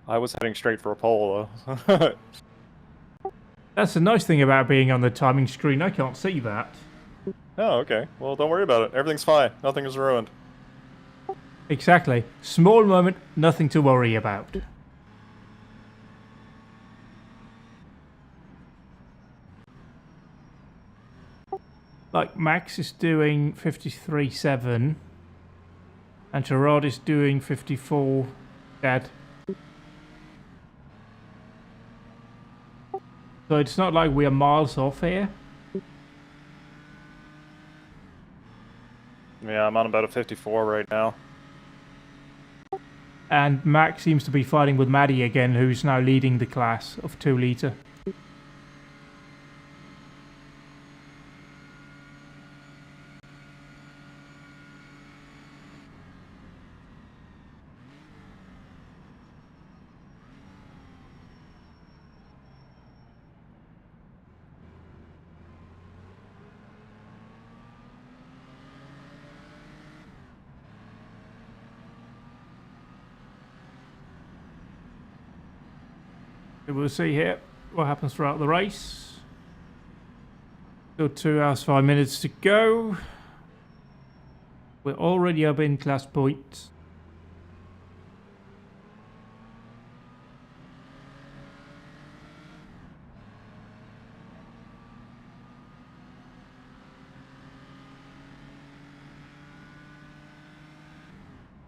I was heading straight for a pole, though. That's the nice thing about being on the timing screen. I can't see that. Oh, okay. Well, don't worry about it. Everything's fine. Nothing is ruined. Exactly. Small moment, nothing to worry about. Like, Max is doing 53.7. And Gerard is doing 54 dead. So it's not like we are miles off here. Yeah, I'm on about a 54 right now. And Max seems to be fighting with Maddie again, who's now leading the class of 2 litre. We'll see here what happens throughout the race. Still 2 hours 5 minutes to go. We're already up in class points.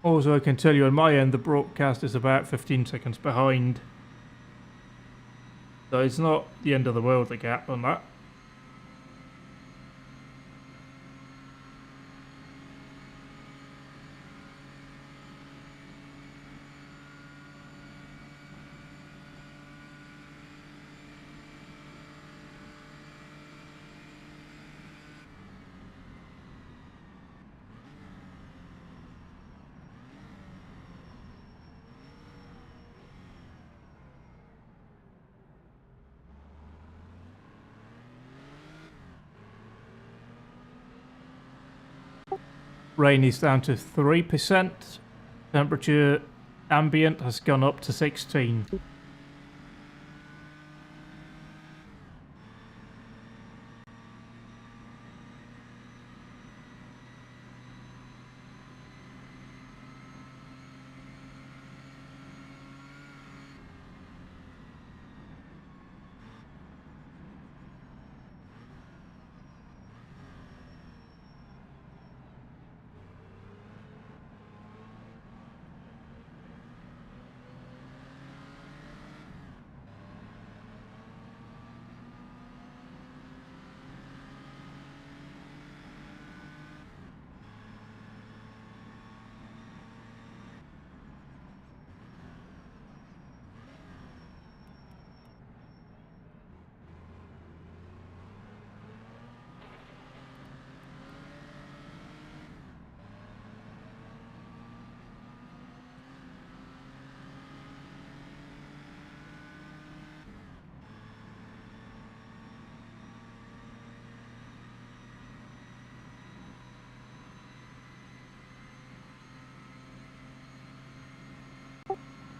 Also, I can tell you on my end, the broadcast is about 15 seconds behind. So it's not the end of the world, the gap on that. Rain is down to 3%. Temperature ambient has gone up to 16.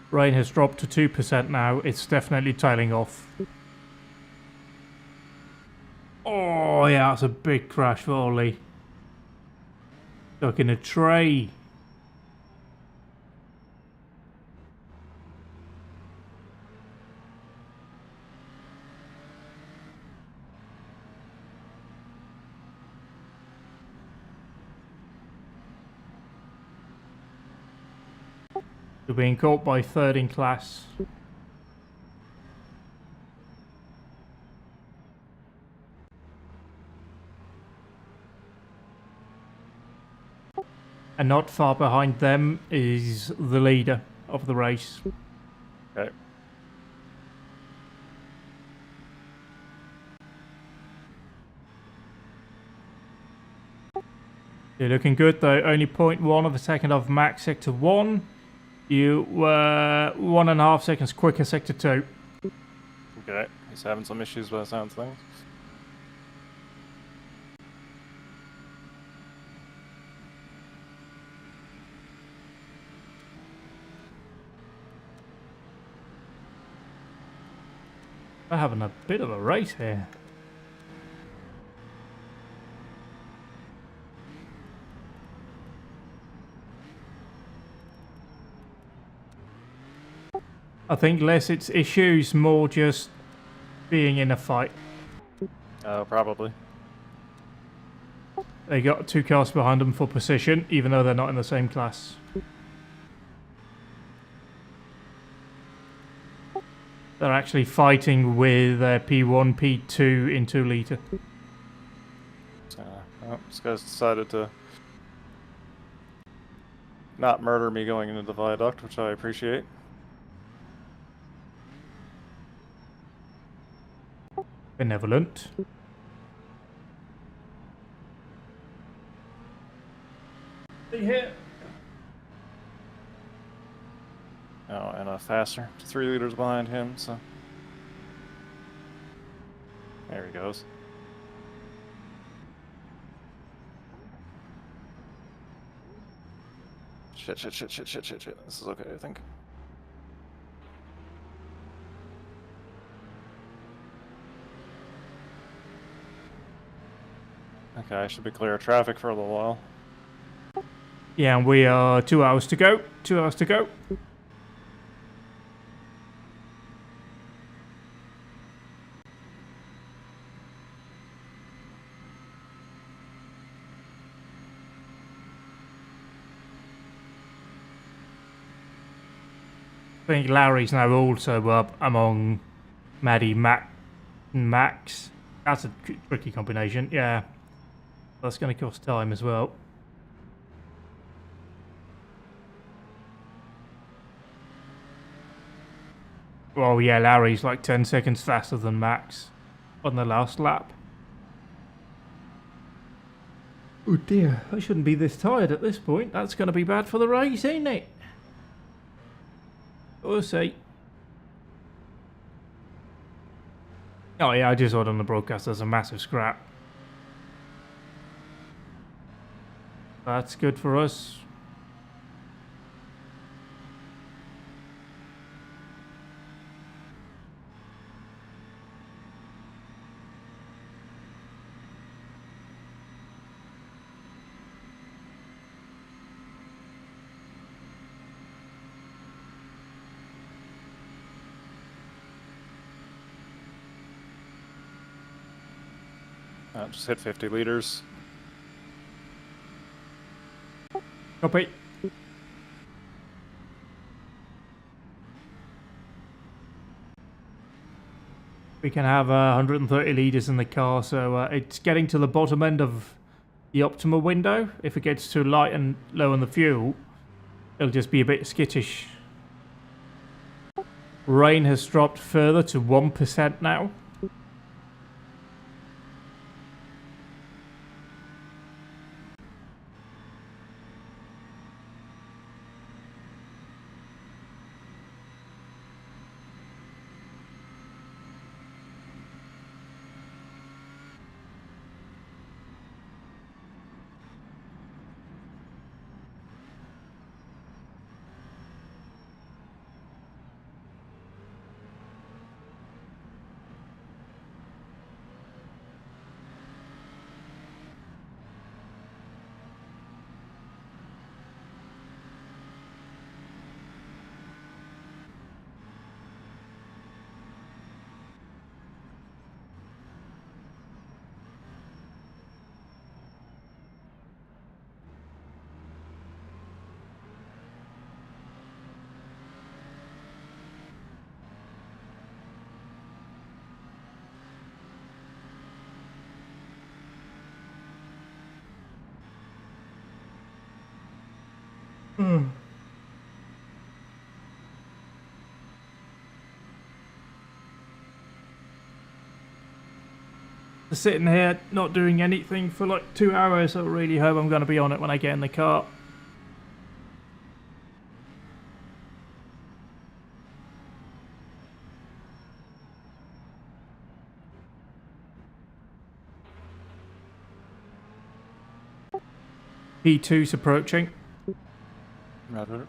Rain has dropped to 2% now. It's definitely tailing off. Oh yeah, that's a big crash for Ollie. Stuck in a tray. You're being caught by third in class. And not far behind them is the leader of the race. Okay. You're looking good though, only 0.1 of a second off max sector 1. You were 1.5 seconds quicker sector 2. Okay. He's having some issues by the sound of things. We're having a bit of a race here. I think less its issues, more just being in a fight. Oh, probably. They got 2 cars behind them for position, even though they're not in the same class. They're actually fighting with P1, P2 in 2 litre. Well, this guy's decided to not murder me going into the viaduct, which I appreciate. Benevolent. See here. Oh, and faster. 3 liters behind him, so. There he goes. Shit. This is okay, I think. Okay, I should be clear of traffic for a little while. Yeah, and we are 2 hours to go. 2 hours to go. I think Larry's now also up among Maddie, Mac, and Max. That's a tricky combination, yeah. That's going to cost time as well. Well, yeah, Larry's like 10 seconds faster than Max on the last lap. Oh dear, I shouldn't be this tired at this point. That's going to be bad for the race, ain't it? We'll see. Oh yeah, I just saw it on the broadcast. There's a massive scrap. That's good for us. Just hit 50 liters. Copy. We can have 130 litres in the car, so it's getting to the bottom end of the optimal window. If it gets too light and low on the fuel, it'll just be a bit skittish. Rain has dropped further to 1% now. Sitting here not doing anything for like 2 hours. I really hope I'm going to be on it when I get in the car. P2's approaching. Roger.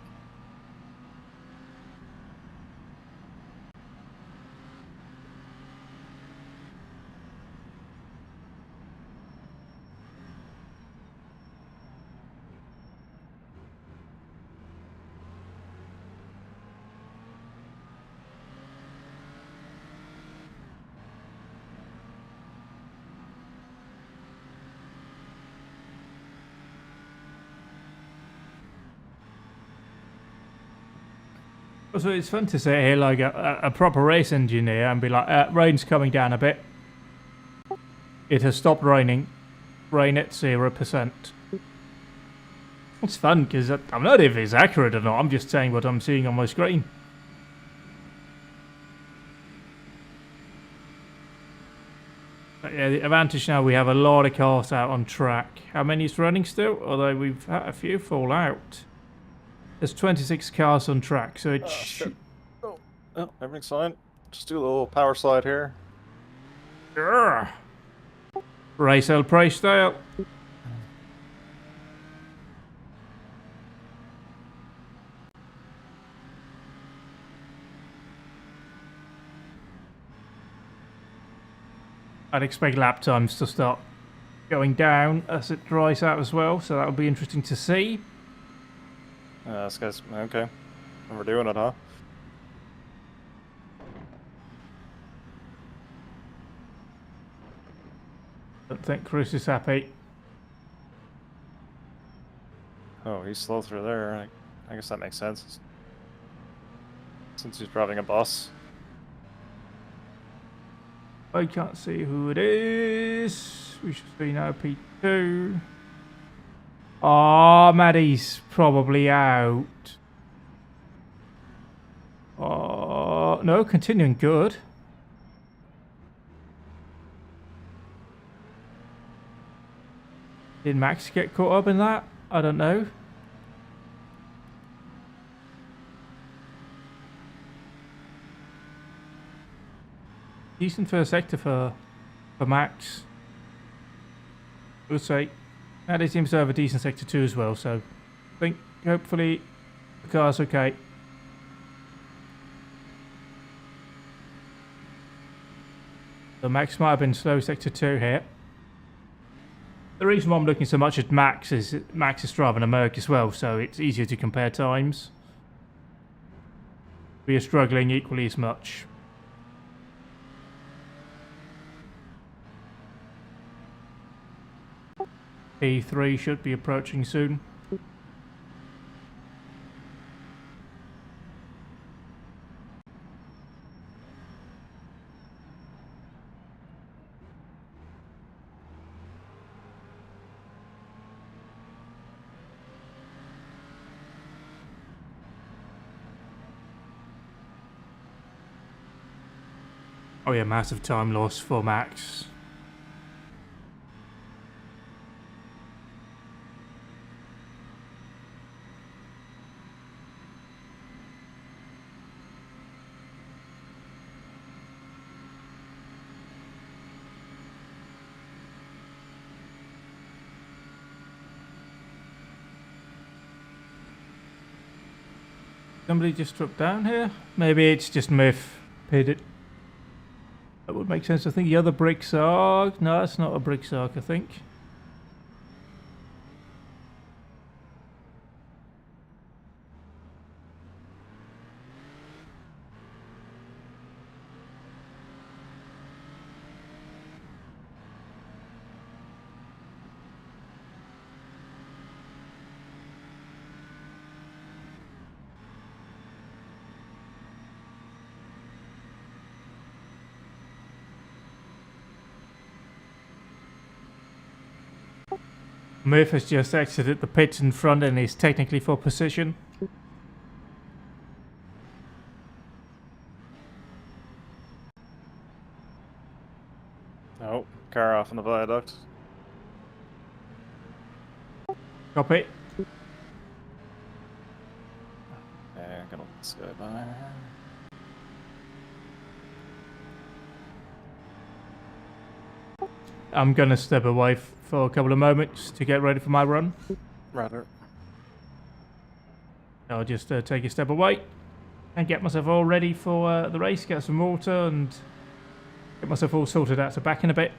So it's fun to sit here like a proper race engineer and be like, rain's coming down a bit. It has stopped raining. Rain at 0%. It's fun because I'm not if it's accurate or not. I'm just saying what I'm seeing on my screen. But yeah, the advantage now, we have a lot of cars out on track. How many is running still? Although we've had a few fall out. There's 26 cars on track, so it's... Oh, everything's fine. Just do a little power slide here. Race El Prey style. I'd expect lap times to start going down as it dries out as well, so that'll be interesting to see. This guy's okay. We're doing it, huh? Don't think Chris is happy. Oh, he's slow through there. I guess that makes sense. Since he's driving a bus. I can't see who it is. We should see now P2. Oh, Maddie's probably out. Oh, no, continuing good. Did Max get caught up in that? I don't know. Decent first sector for Max. We'll say. Maddie seems to have a decent sector too as well, so I think hopefully the car's okay. So Max might have been slow sector 2 here. The reason why I'm looking so much at Max is driving a Merc as well, so it's easier to compare times. We are struggling equally as much. P3 should be approaching soon. Oh yeah, massive time loss for Max. Somebody just dropped down here? Maybe it's just Myth pitted. That would make sense. I think the other bricks are... No, it's not a bricks arc, I think. Murph has just exited the pits in front and is technically for position. Oh, car off on the viaduct. Copy. Yeah, gonna let this guy by. I'm gonna step away for a couple of moments to get ready for my run. Rather. I'll just take a step away and get myself all ready for the race, get some water and get myself all sorted out. So back in a bit.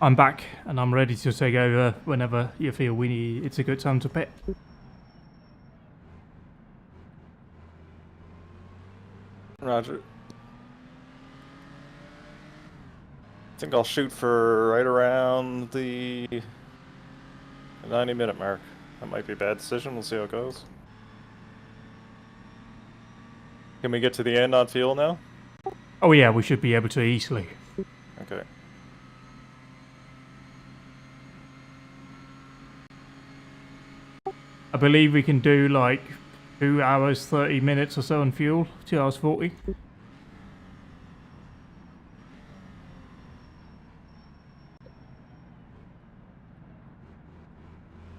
I'm back and I'm ready to take over whenever you feel it's a good time to pit. Roger. I think I'll shoot for right around the 90-minute mark. That might be a bad decision. We'll see how it goes. Can we get to the end on fuel now? Oh yeah, we should be able to easily. Okay. I believe we can do like 2 hours 30 minutes or so on fuel, 2 hours 40.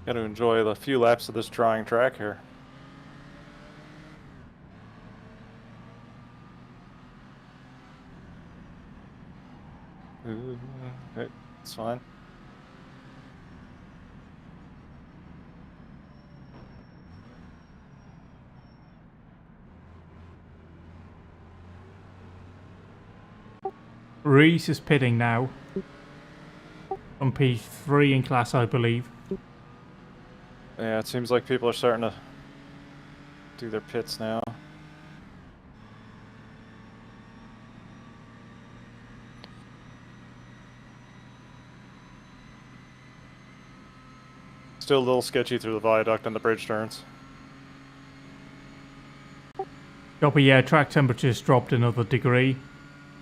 Got to enjoy the few laps of this drying track here. Okay, it's fine. Reese is pitting now. On P3 in class, I believe. Yeah, it seems like people are starting to do their pits now. Still a little sketchy through the viaduct and the bridge turns. Copy, yeah, track temperature's dropped another degree.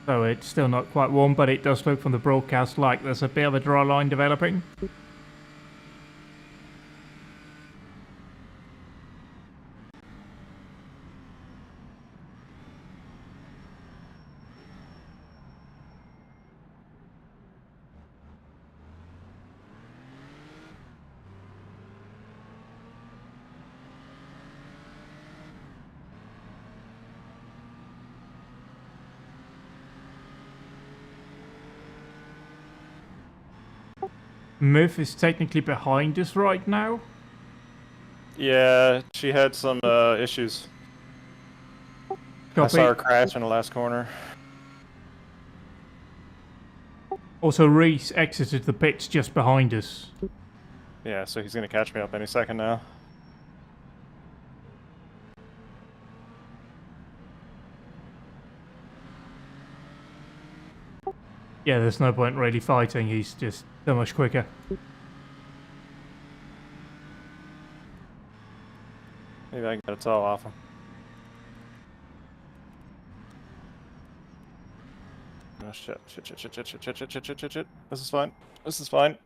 So it's still not quite warm, but it does look from the broadcast like there's a bit of a dry line developing. Myth is technically behind us right now. Yeah, she had some issues. Copy. I saw her crash in the last corner. Also, Reese exited the pits just behind us. Yeah, so he's gonna catch me up any second now. Yeah, there's no point really fighting, he's just so much quicker. Maybe I can get a toe off him. Oh shit, shit. This is fine. This is fine.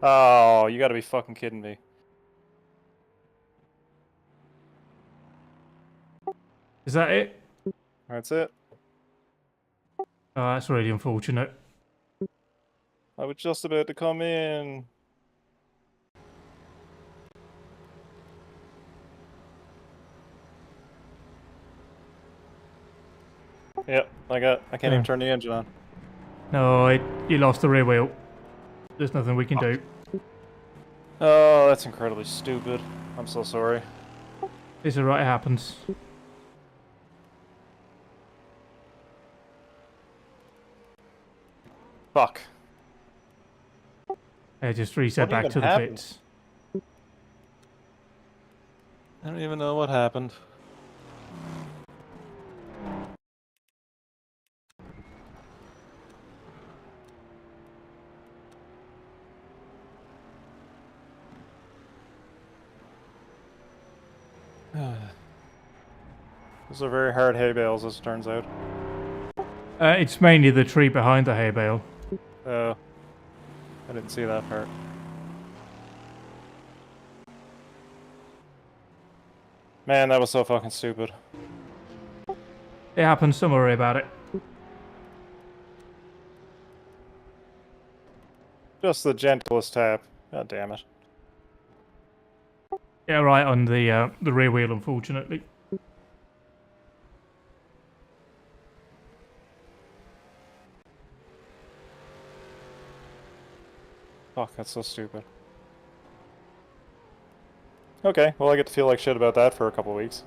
Oh, you gotta be fucking kidding me. Is that it? That's it. Oh, that's really unfortunate. I was just about to come in. Yep, I can't even turn the engine on. No, you lost the rear wheel. There's nothing we can do. Oh, that's incredibly stupid. I'm so sorry. It's alright, it happens. Fuck. Yeah, just reset What back even to the happened? pits. I don't even know what happened. Those are very hard hay bales, as it turns out. It's mainly the tree behind the hay bale. Oh. I didn't see that part. Man, that was so fucking stupid. It happens, don't worry about it. Just the gentlest tap. God damn it. Yeah, right on the rear wheel, unfortunately. Fuck, that's so stupid. Okay, well I get to feel like shit about that for a couple weeks.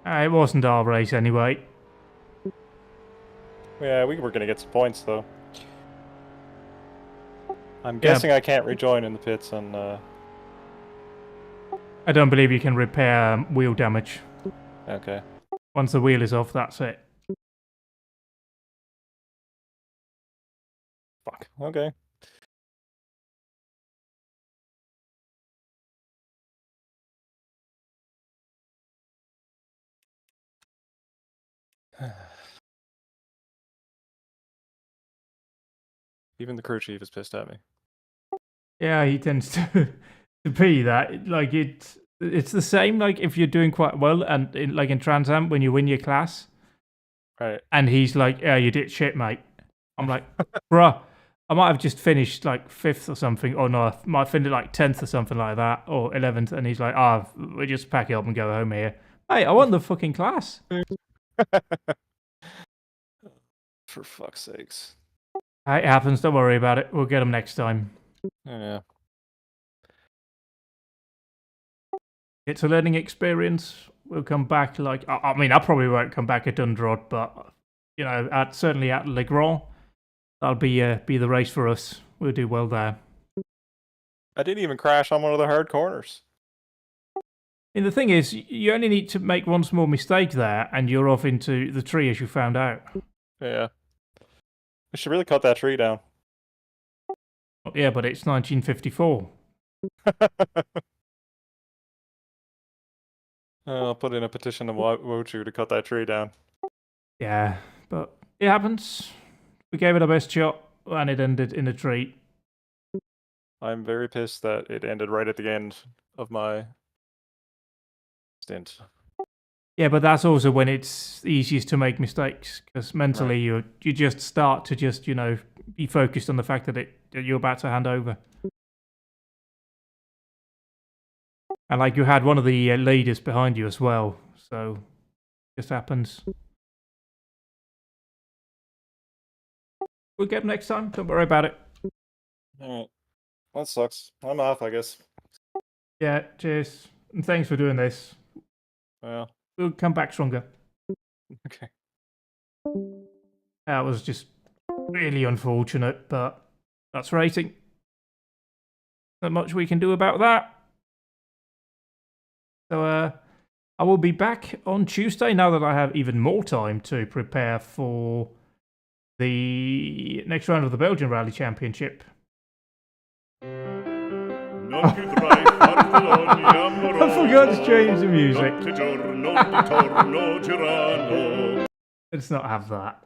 It wasn't our race anyway. Yeah, we were gonna get some points though. I'm guessing I can't rejoin in the pits and I don't believe you can repair wheel damage. okay. Once the wheel is off, that's it. Fuck. Okay. Even the crew chief is pissed at me. Yeah, he tends to be that. Like it's the same. Like if you're doing quite well, and like in Trans Am when you win your class, Right. and he's like, "Yeah, you did shit, mate." I'm like, "Bruh, I might have just finished like 5th or something, or no, I might finish like 10th or something like that, or 11th." And he's like, we just pack it up and go home here." Hey, I won the fucking class. For fuck's sakes. It happens. Don't worry about it. We'll get them next time. Yeah. It's a learning experience. We'll come back. Like I mean, I probably won't come back at Dundrod, but you know, certainly at Le Grand, that'll be the race for us. We'll do well there. I didn't even crash on one of the hard corners. And the thing is, you only need to make one small mistake there, and you're off into the tree, as you found out. Yeah. I should really cut that tree down. Yeah, but it's 1954. I'll put in a petition to Wochu to cut that tree down. Yeah, but it happens. We gave it our best shot, and it ended in a tree. I'm very pissed that it ended right at the end of my stint. Yeah, but that's also when it's easiest to make mistakes, because mentally you just start to just, be focused on the fact that you're about to hand over. And like you had one of the leaders behind you as well, so it just happens. We'll get them next time, don't worry about it. Alright. That sucks. I'm off, I guess. Yeah, cheers. And thanks for doing this. Yeah. We'll come back stronger. Okay. That was just really unfortunate, but that's racing. Not much we can do about that. So, I will be back on Tuesday now that I have even more time to prepare for the next round of the Belgian Rally Championship. I forgot to change the music. Let's not have that.